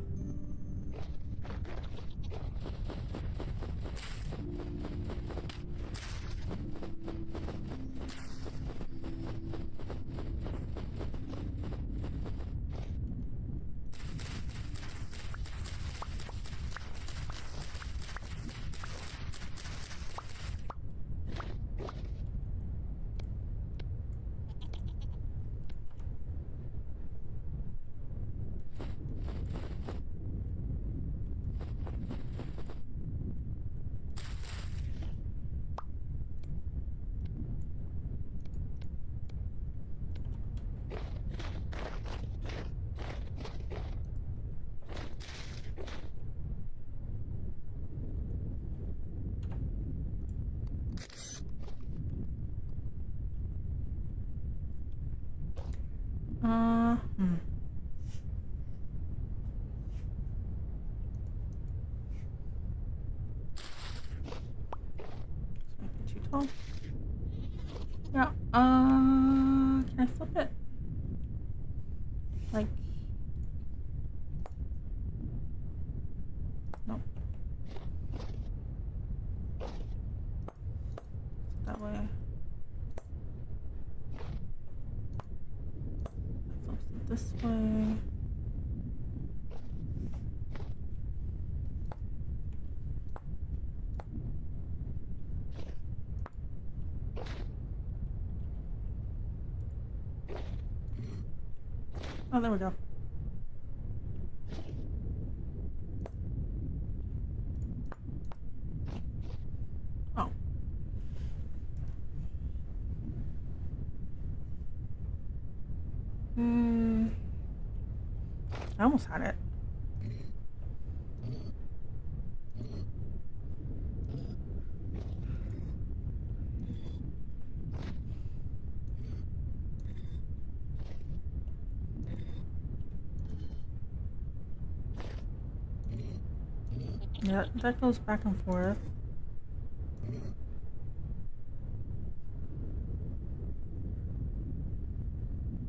Too tall. Yeah. Can I flip it? Like. Nope. That way. Flips it this way. Oh, there we go. Oh. I almost had it. Yeah, that goes back and forth.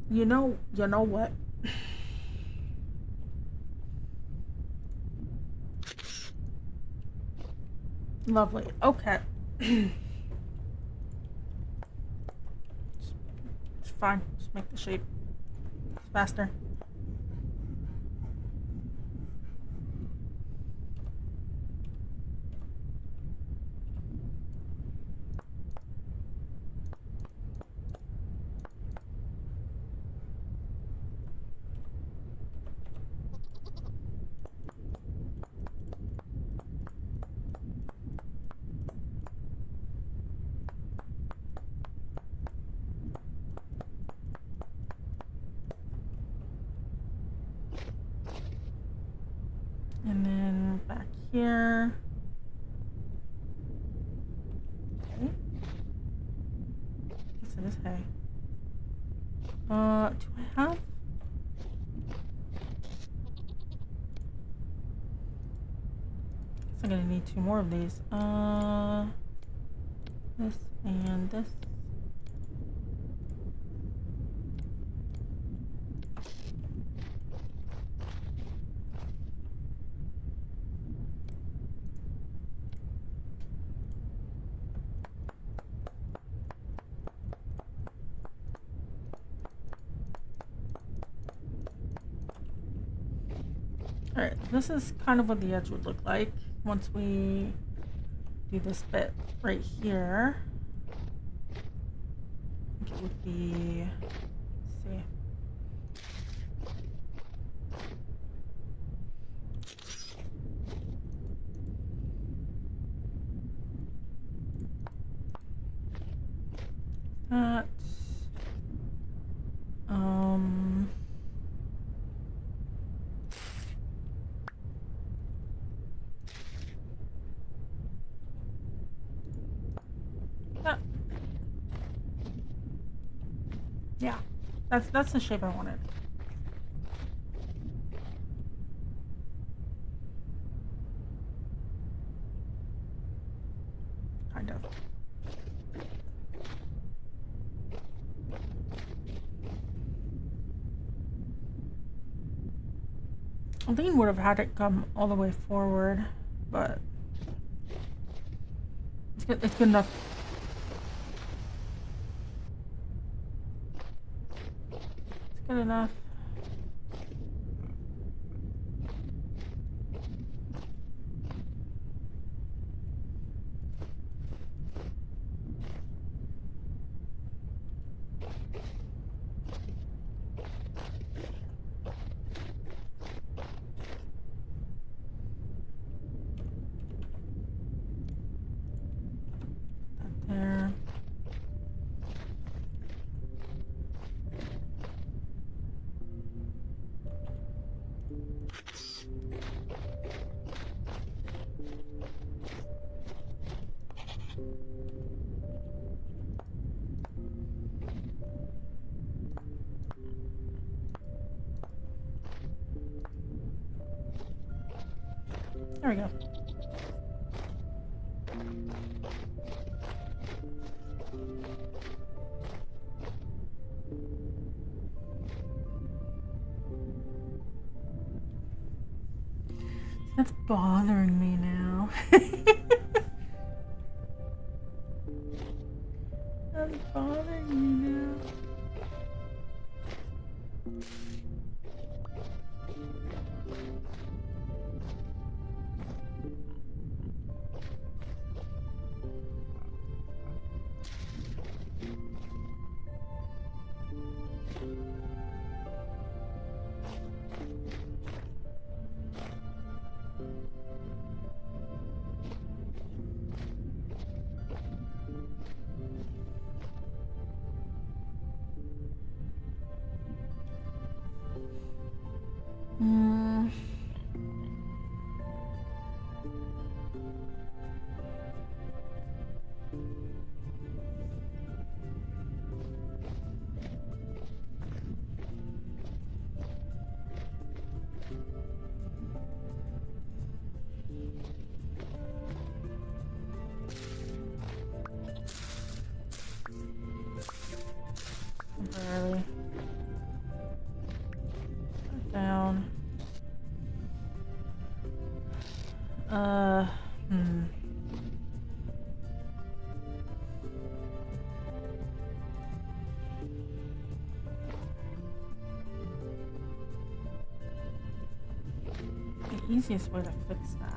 You know what? Lovely. Okay. It's fine. Just make the shape faster. And then back here. Okay. Guess it is hay. Do I have? Guess I'm gonna need 2 more of these. This and this. Alright, this is kind of what the edge would look like once we do this bit right here. I think it would be, let's see. That, yeah, that's the shape I wanted. Kind of. I think would have had it come all the way forward, but it's good enough. It's good enough. There. There we go. That's bothering me now. That's bothering me now. down. The easiest way to fix that.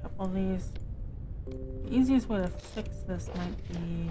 Couple of these. The easiest way to fix this might be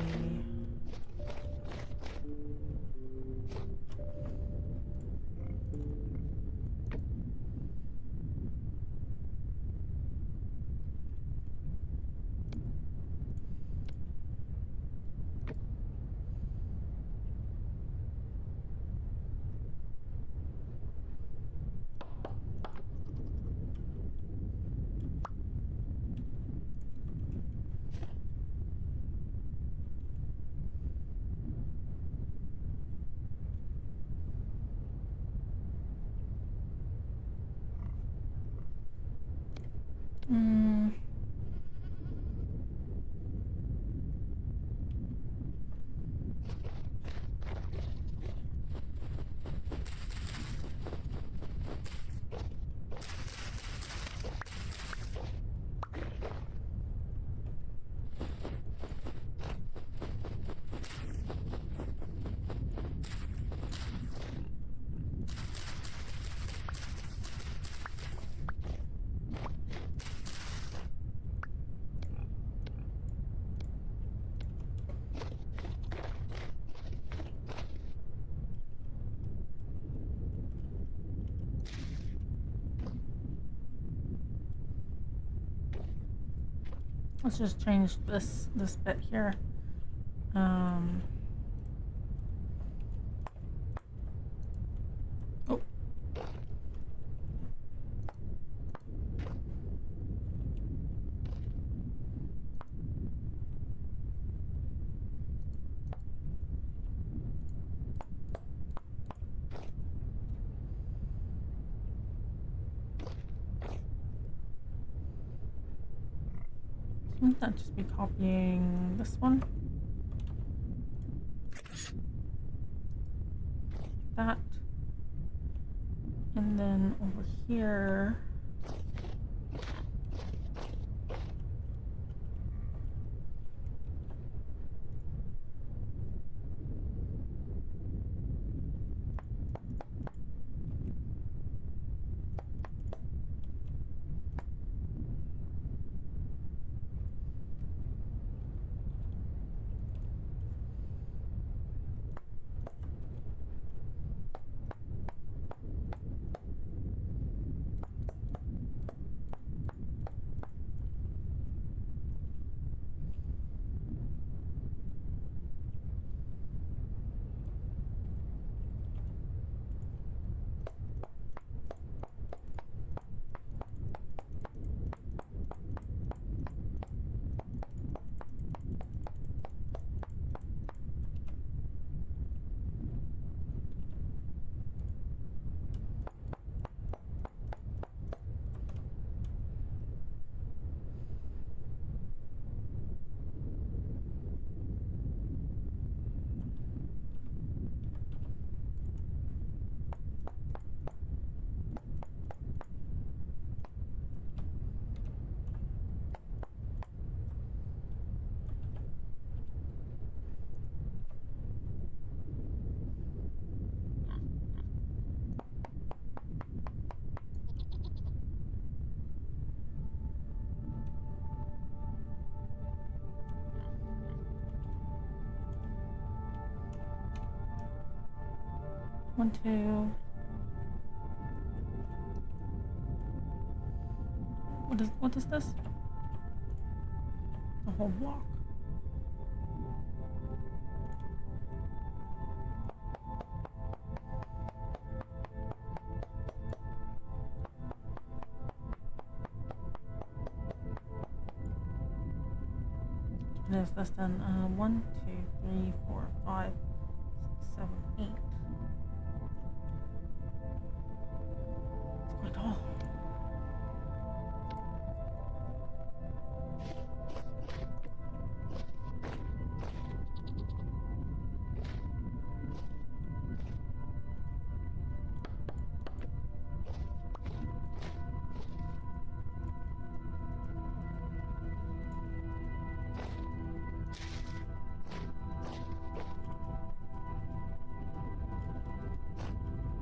let's just change this bit here. Oh. Wouldn't that just be copying this one? That. And then over here. One, two. What is this? The whole block. There's less than 1, 2, 3, 4, 5, 6, 7, 8. It's quite tall.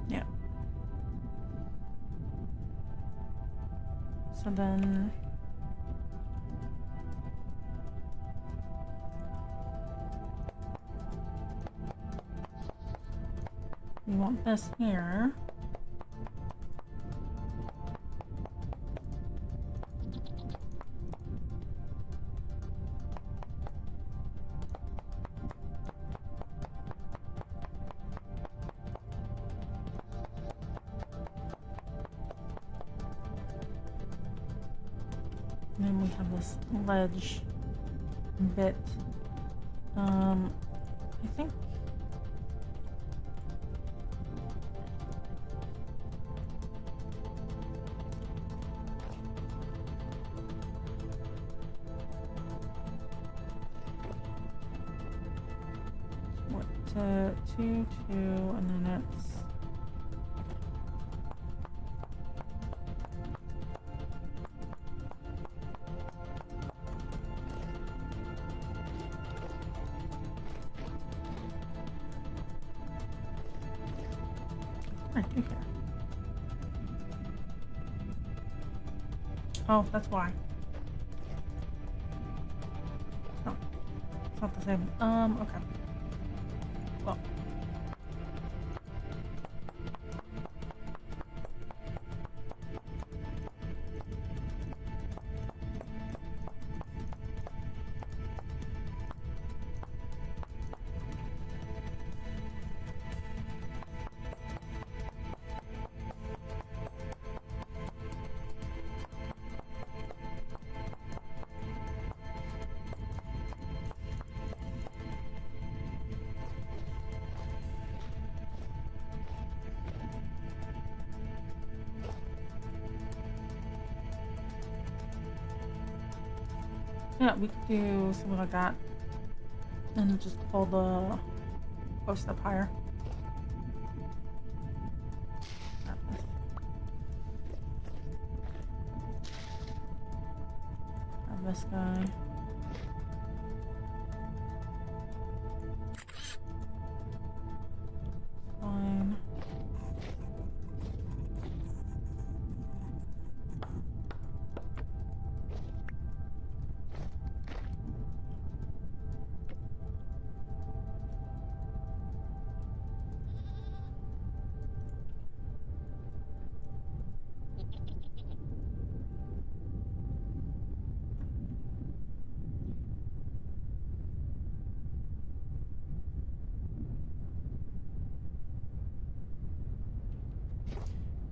Yeah. So then we want this here. And then we have this ledge bit. I think what 2, 2, and then it's right here. Oh, that's why. No, it's not the same. Okay. Well. Yeah, we could do something like that. And just pull the post up higher. Grab this guy. Fine.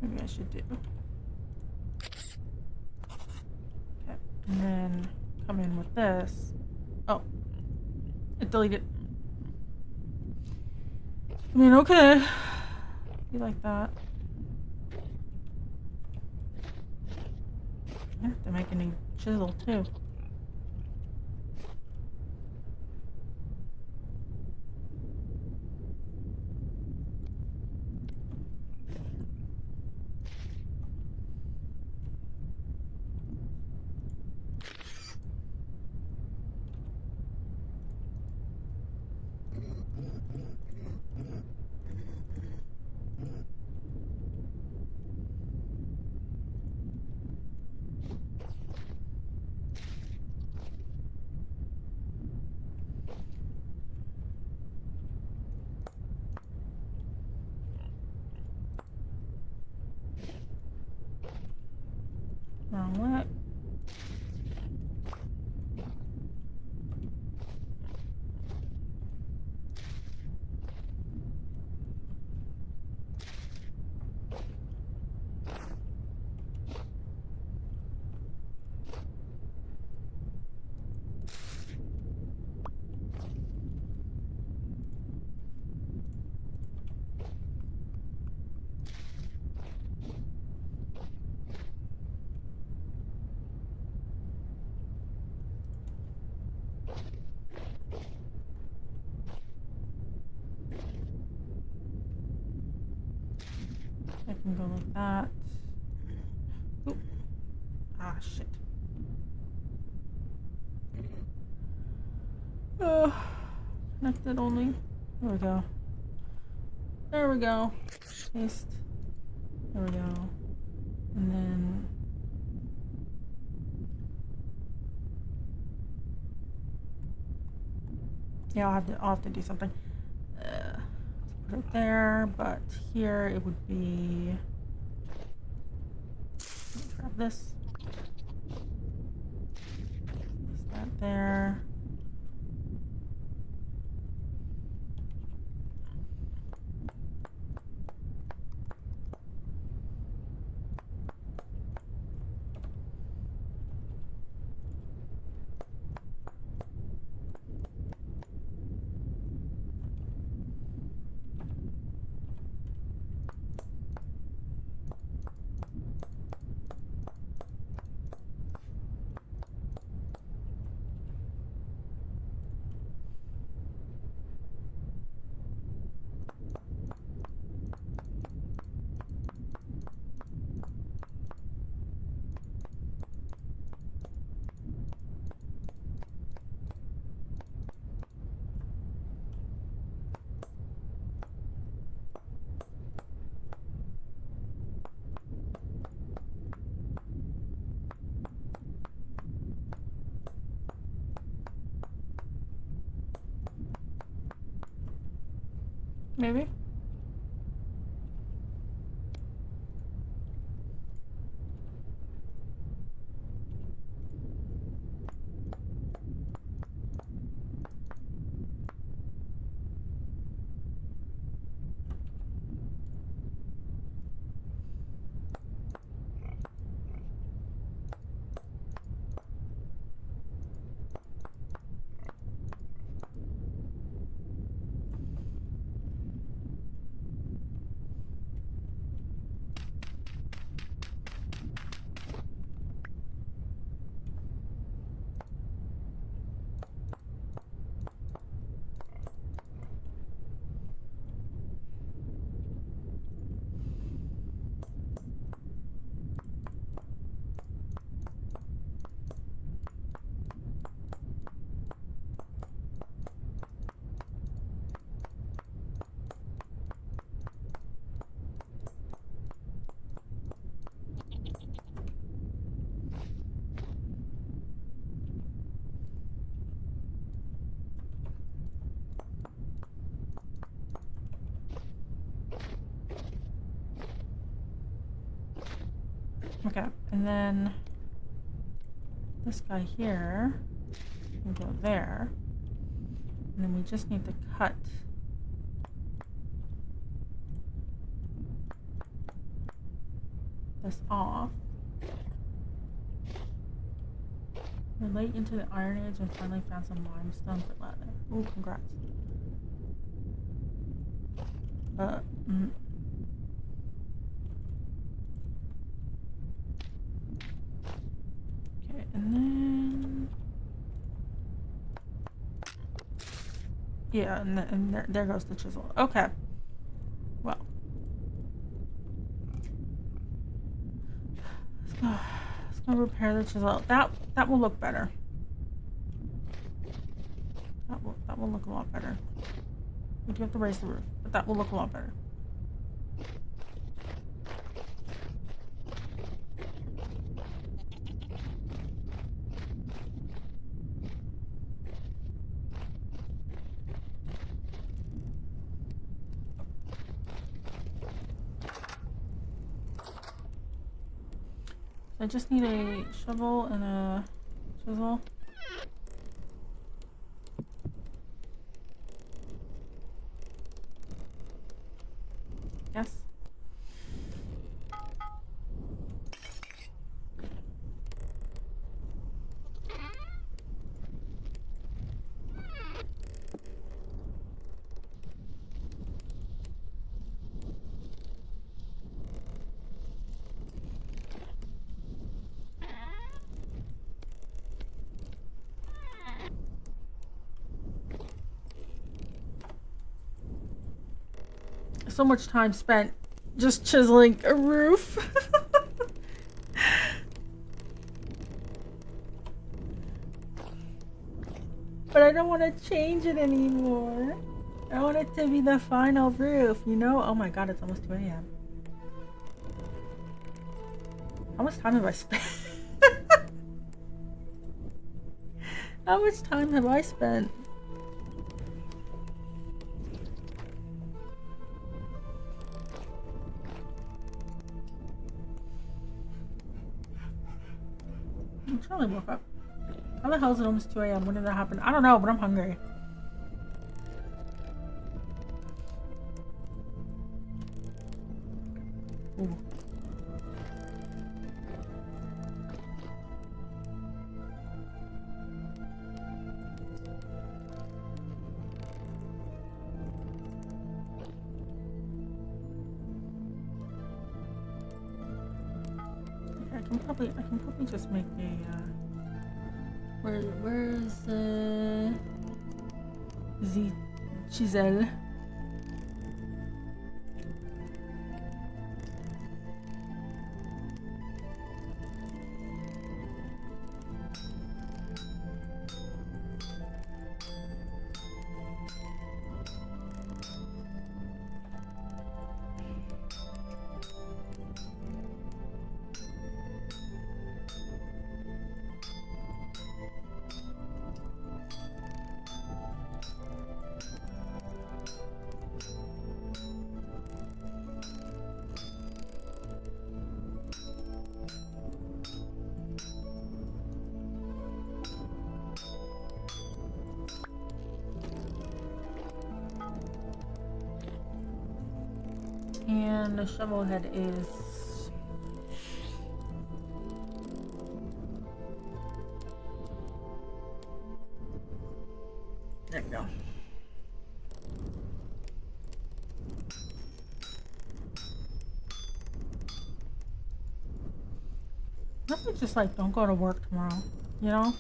Maybe I should do. Okay, and then come in with this. Oh, it deleted. I mean, okay. Be like that. I have to make a new chisel too. Wrong way. can go like that. Oop. Ah, shit. Connected only. There we go. There we go. Paste. There we go. And then yeah, I'll have to do something. Let's put it there, but here it would be. Grab this. Place that there. Maybe. Okay, and then this guy here will go there, and then we just need to cut this off. Relate into the Iron Age and finally found some limestone for ladder. Ooh, congrats. Okay, and then yeah, and there goes the chisel. Okay. Well, let's go repair the chisel. That will look better. That will look a lot better. We do have to raise the roof, but that will look a lot better. I just need a shovel and a chisel. Yes. So much time spent just chiseling a roof. But I don't want to change it anymore. I want it to be the final roof, you know? Oh my god, it's almost 2 a.m. How much time have I spent? How much time have I spent? I'm trying to woke up. How the hell is it almost 2 a.m.? When did that happen? I don't know, but I'm hungry. Ooh. I can probably just make a where's the Giselle? And the shovel head is there you go. Nothing, just like don't go to work tomorrow, you know?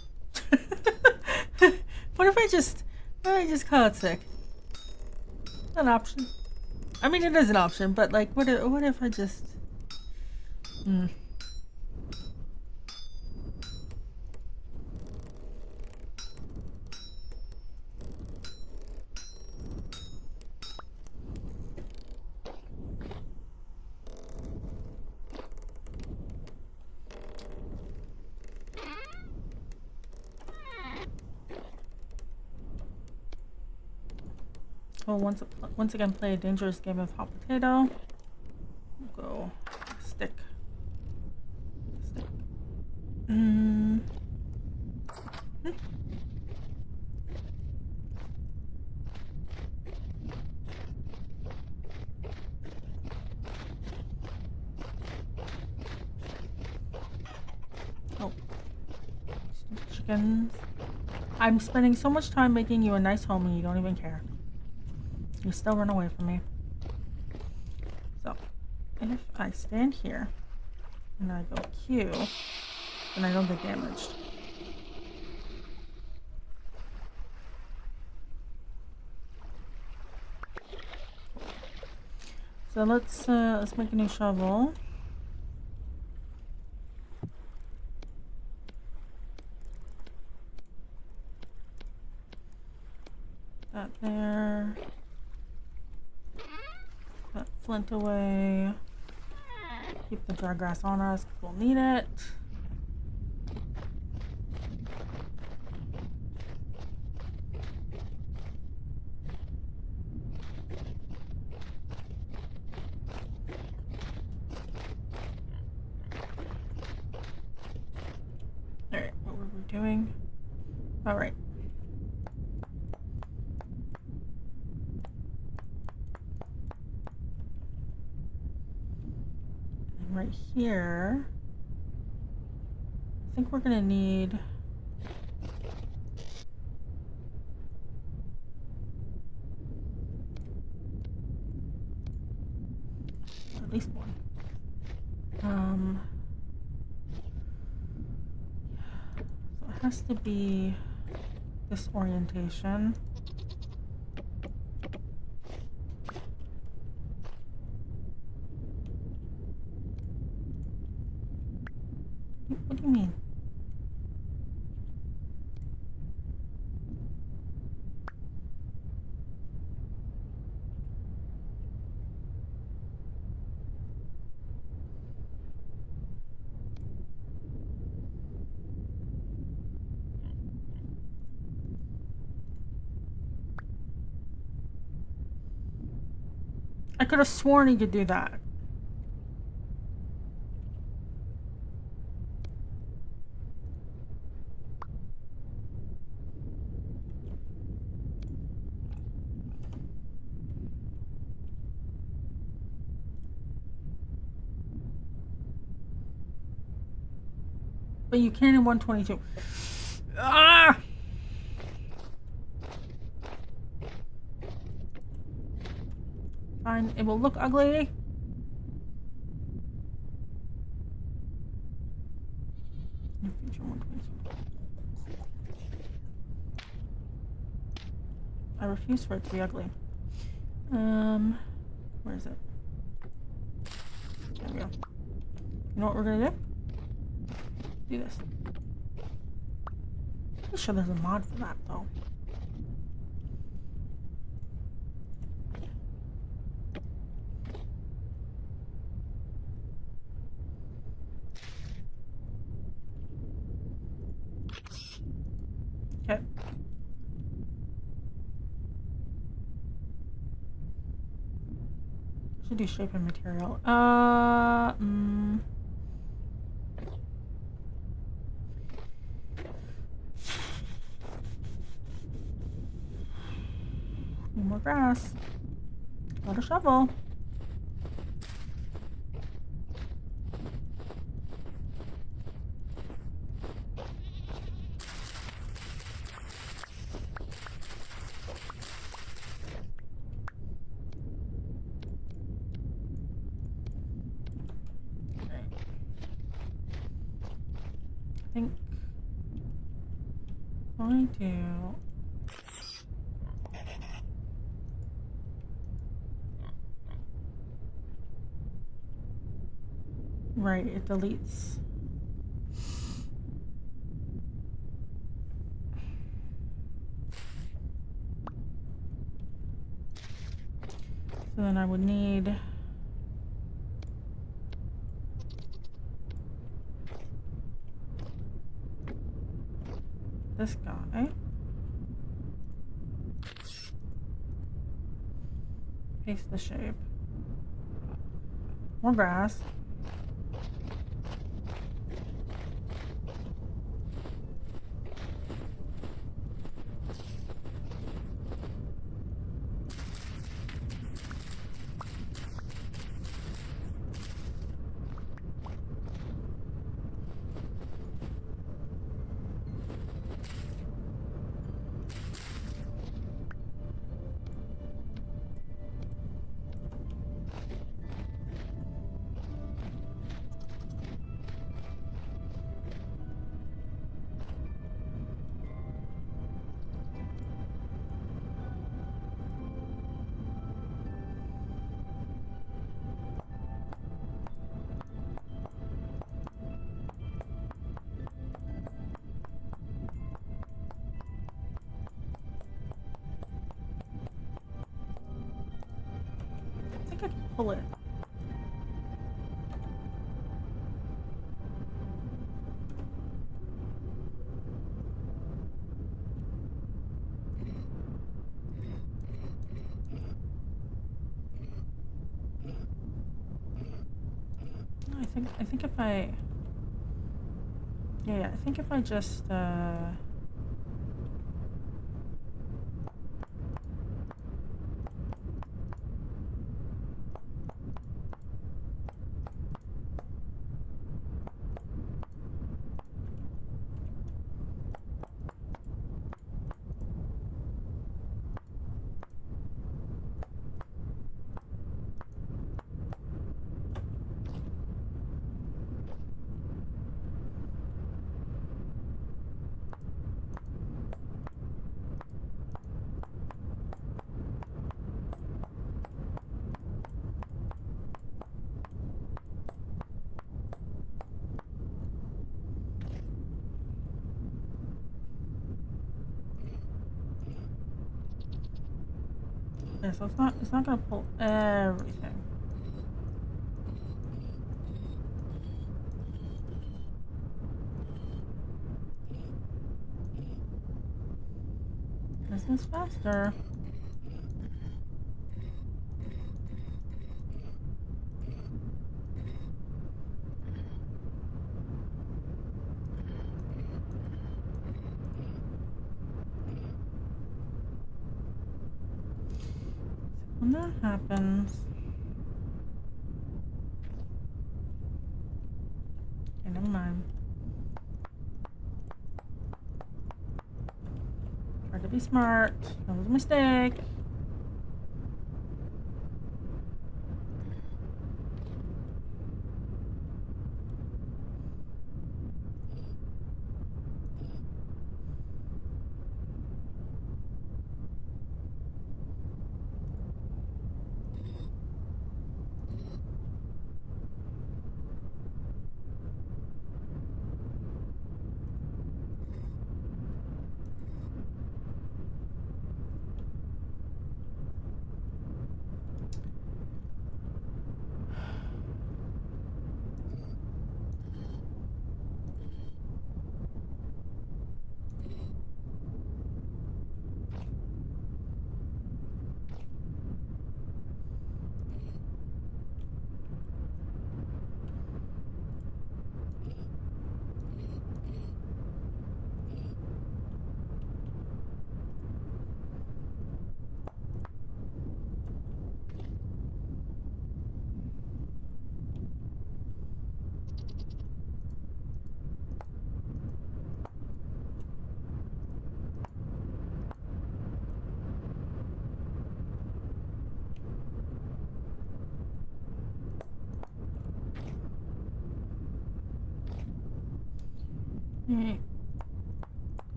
What if I just call it sick? An option. I mean, it is an option, but like, what if I just... Well, once again, play a dangerous game of hot potato. Go stick. Oh, stupid chickens! I'm spending so much time making you a nice home, and you don't even care. You still run away from me. So, if I stand here and I go Q, then I don't get damaged. So let's make a new shovel. That there. That flint away. Keep the dry grass on us because we'll need it. Alright, what were we doing? Alright. Right here, I think we're gonna need at least one. So it has to be this orientation. I could have sworn he could do that. But you can in 122. Ah! Fine, it will look ugly. Future 122. I refuse for it to be ugly. Where is it? There we go. You know what we're gonna do? Do this. Pretty sure there's a mod for that though. Okay. Should do shape and material. Need more grass. Got a shovel. I think I'm going to right, it deletes. So then I would need this guy. Paste the shape. More grass. I think I can pull it. No, I think if I I think if I just yeah, so it's not gonna pull everything. This is faster. when that happens. Okay, never mind. Try to be smart. That was a mistake. Alright.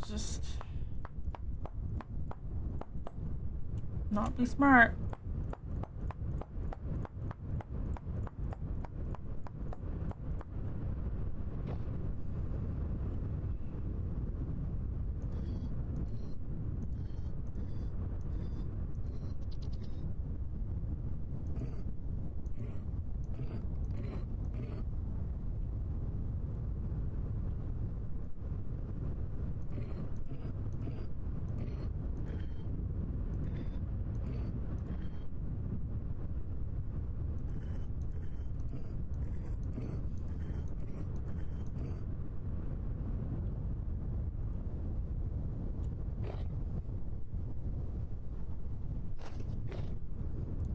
Just not be smart.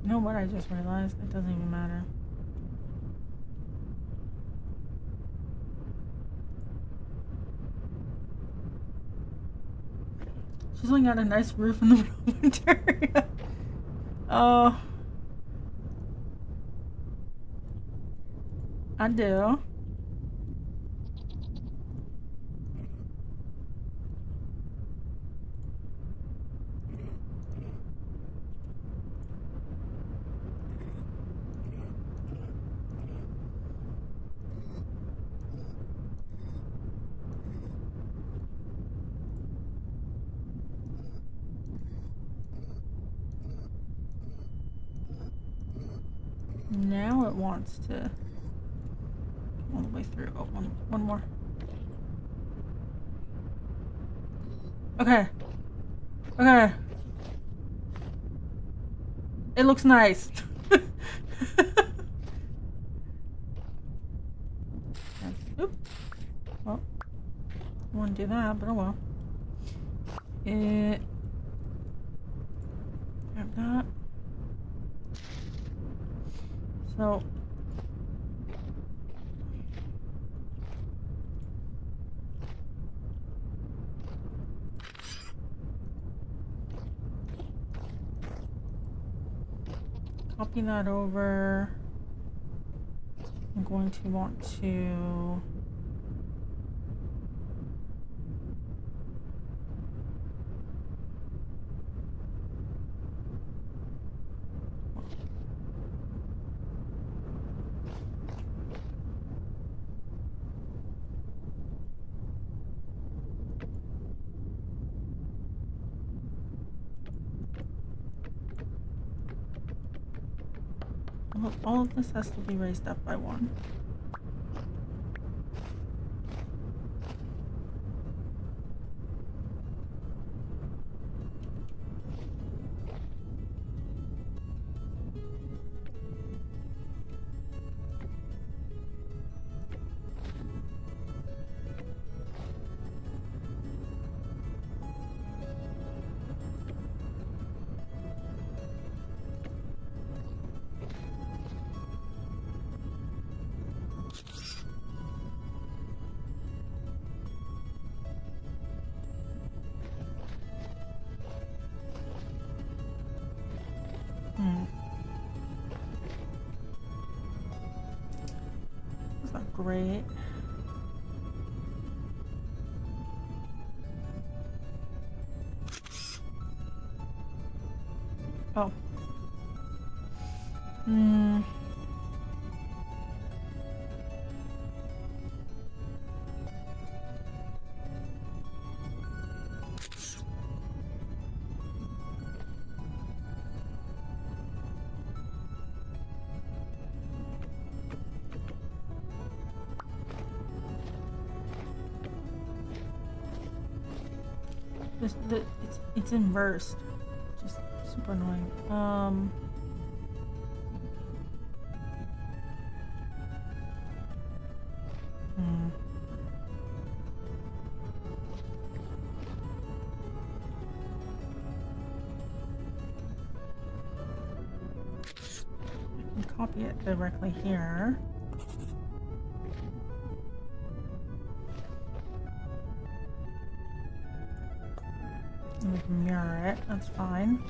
You know what I just realized? It doesn't even matter. She's only got a nice roof in the middle of winter. Oh. I do. Now it wants to come all the way through. Oh, one more. Okay. Okay. It looks nice. Oop. Well, I want to do that, but oh well. Grab that. So. Copy that over. I'm going to want to all of this has to be raised up by one. great. Oh. Hmm. It's inversed. Just super annoying. I can copy it directly here. And we can mirror it. That's fine.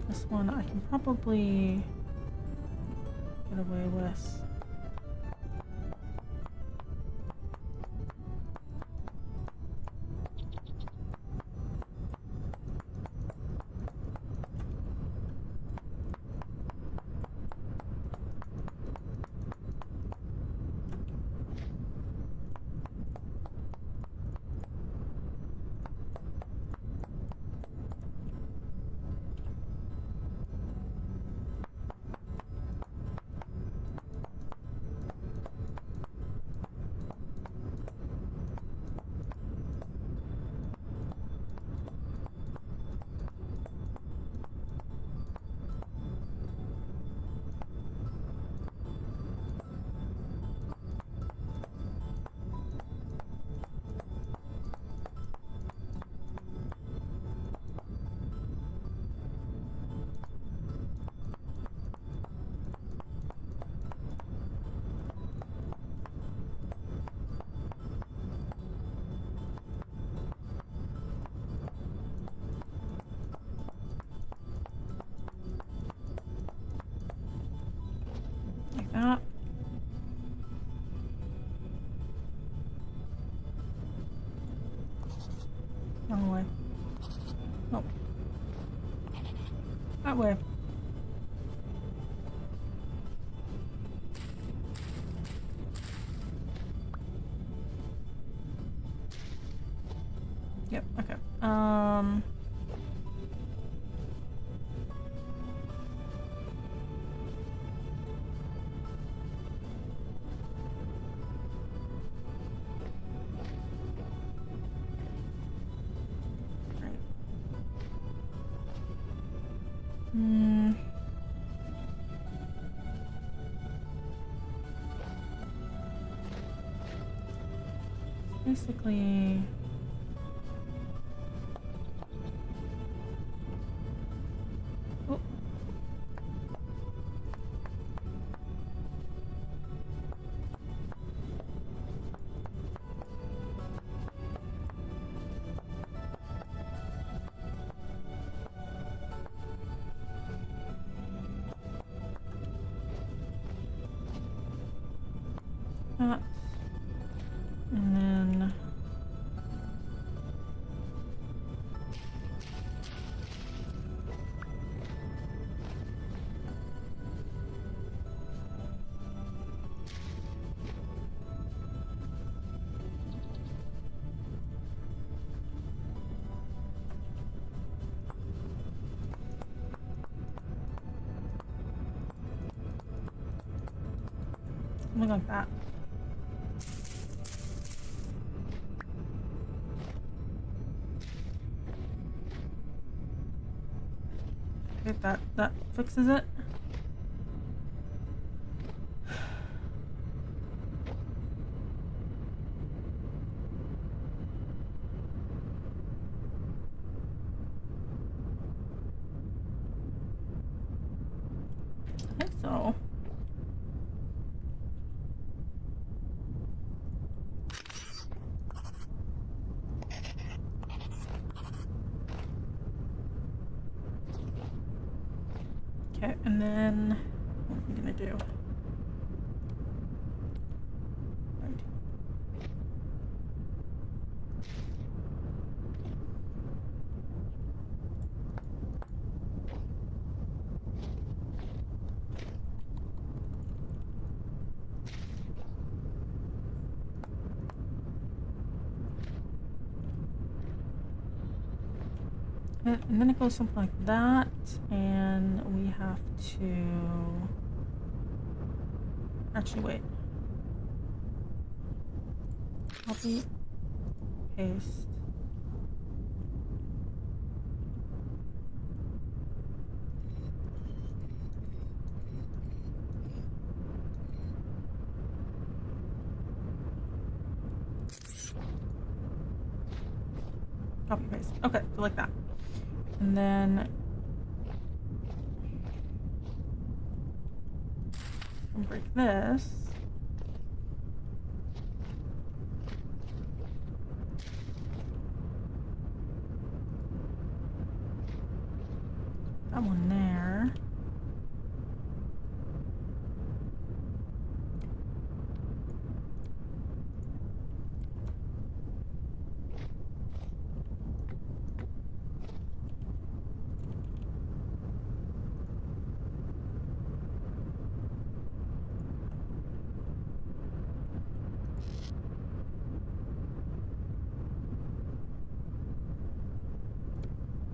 This one I can probably get away with. Like that. Wrong way. Oh. That way. Yep, okay. Right. Basically... Oh. That. And then... something like that. Okay, that fixes it. I think so. And then, what are we gonna do? Right. And then it goes something like that, and we have to actually wait. Copy, paste. Copy, paste. Okay, so like that. And then break this. That one there.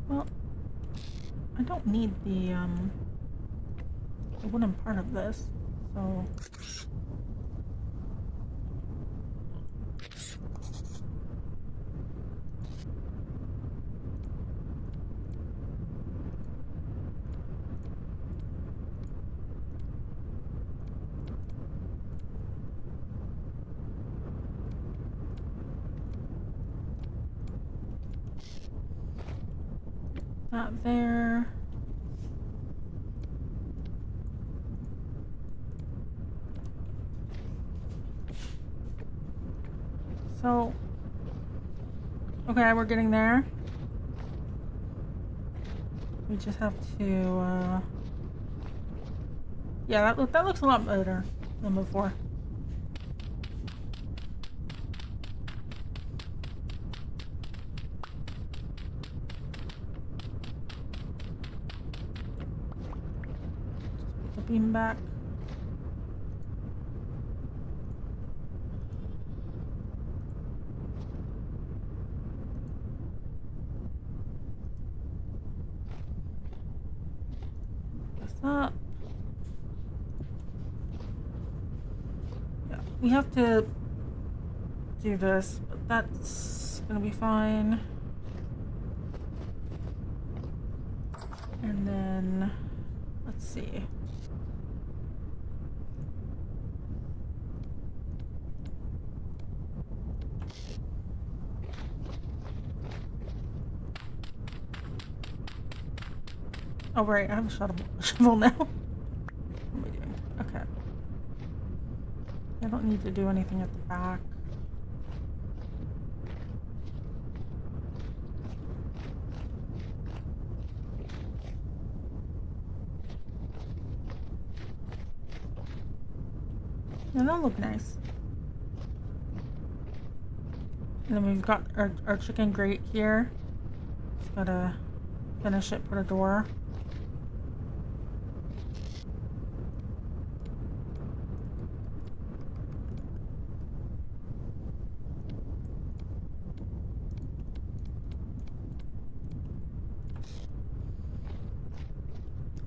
Well, I don't need the wooden part of this, so that there. So, okay, we're getting there. We just have to, yeah, that looks a lot better than before. Just put the beam back. Up. Yeah, we have to do this, but that's gonna be fine. And then let's see. Oh, right, I have a shovel now. What am I doing? Okay. I don't need to do anything at the back. Yeah, that'll look nice. And then we've got our chicken grate here. Just gotta finish it, put a door.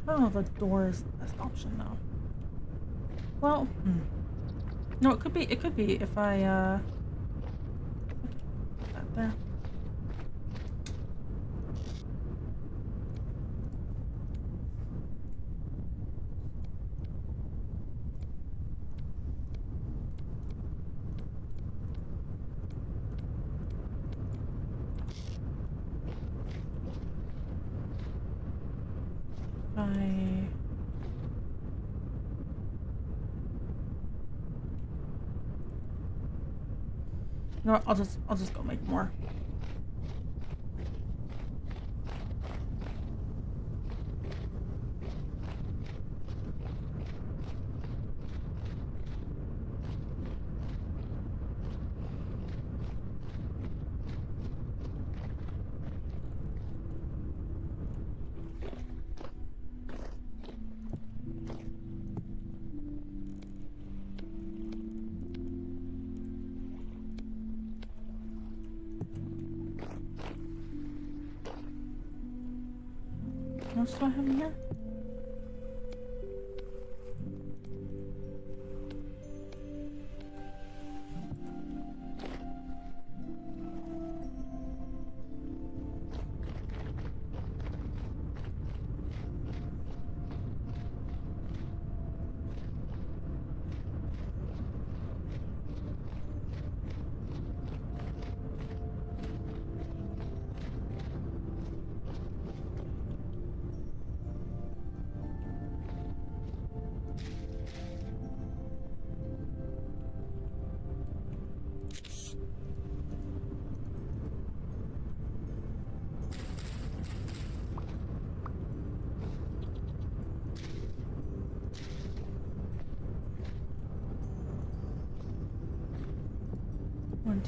I don't know if a door is the best option though. Well, no, it could be if I put that there. You know what, I'll just go make more. else do I have in here?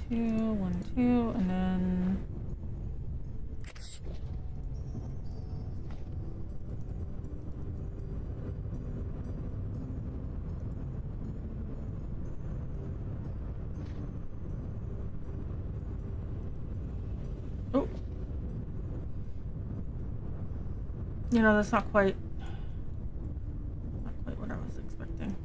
One, two, and then oh, you know, that's not quite what I was expecting.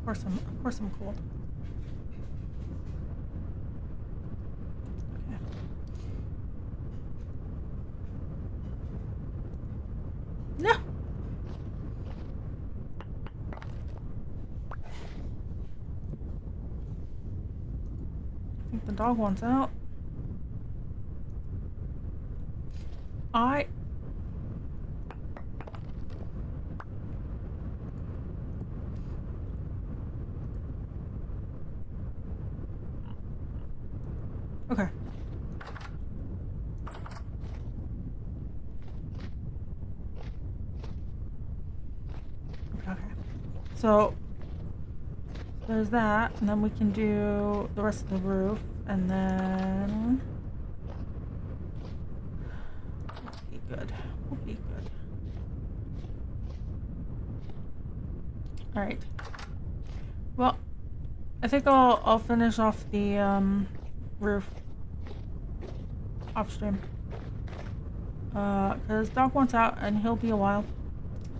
Of course I'm cold. Okay. No. I think the dog wants out. Okay. Okay. So there's that, and then we can do the rest of the roof, and then we'll be good. We'll be good. All right. Well, I think I'll finish off the roof off stream. Because dog wants out and he'll be a while.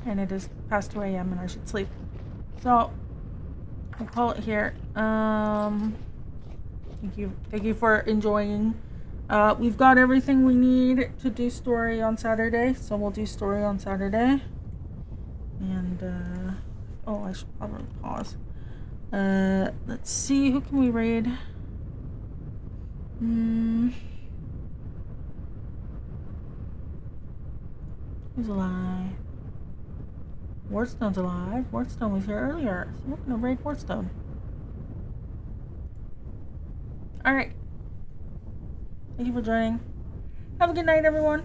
And it is past 2 a.m. and I should sleep. So we'll call it here. Thank you for enjoying. We've got everything we need to do story on Saturday, so we'll do story on Saturday. And oh, I should probably pause. Let's see, who can we raid? Who's alive? Wardstone's alive. Wardstone was here earlier, so we're gonna raid Wardstone. Alright. Thank you for joining. Have a good night, everyone.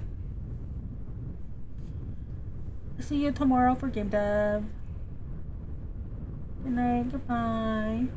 See you tomorrow for game dev. Good night. Goodbye.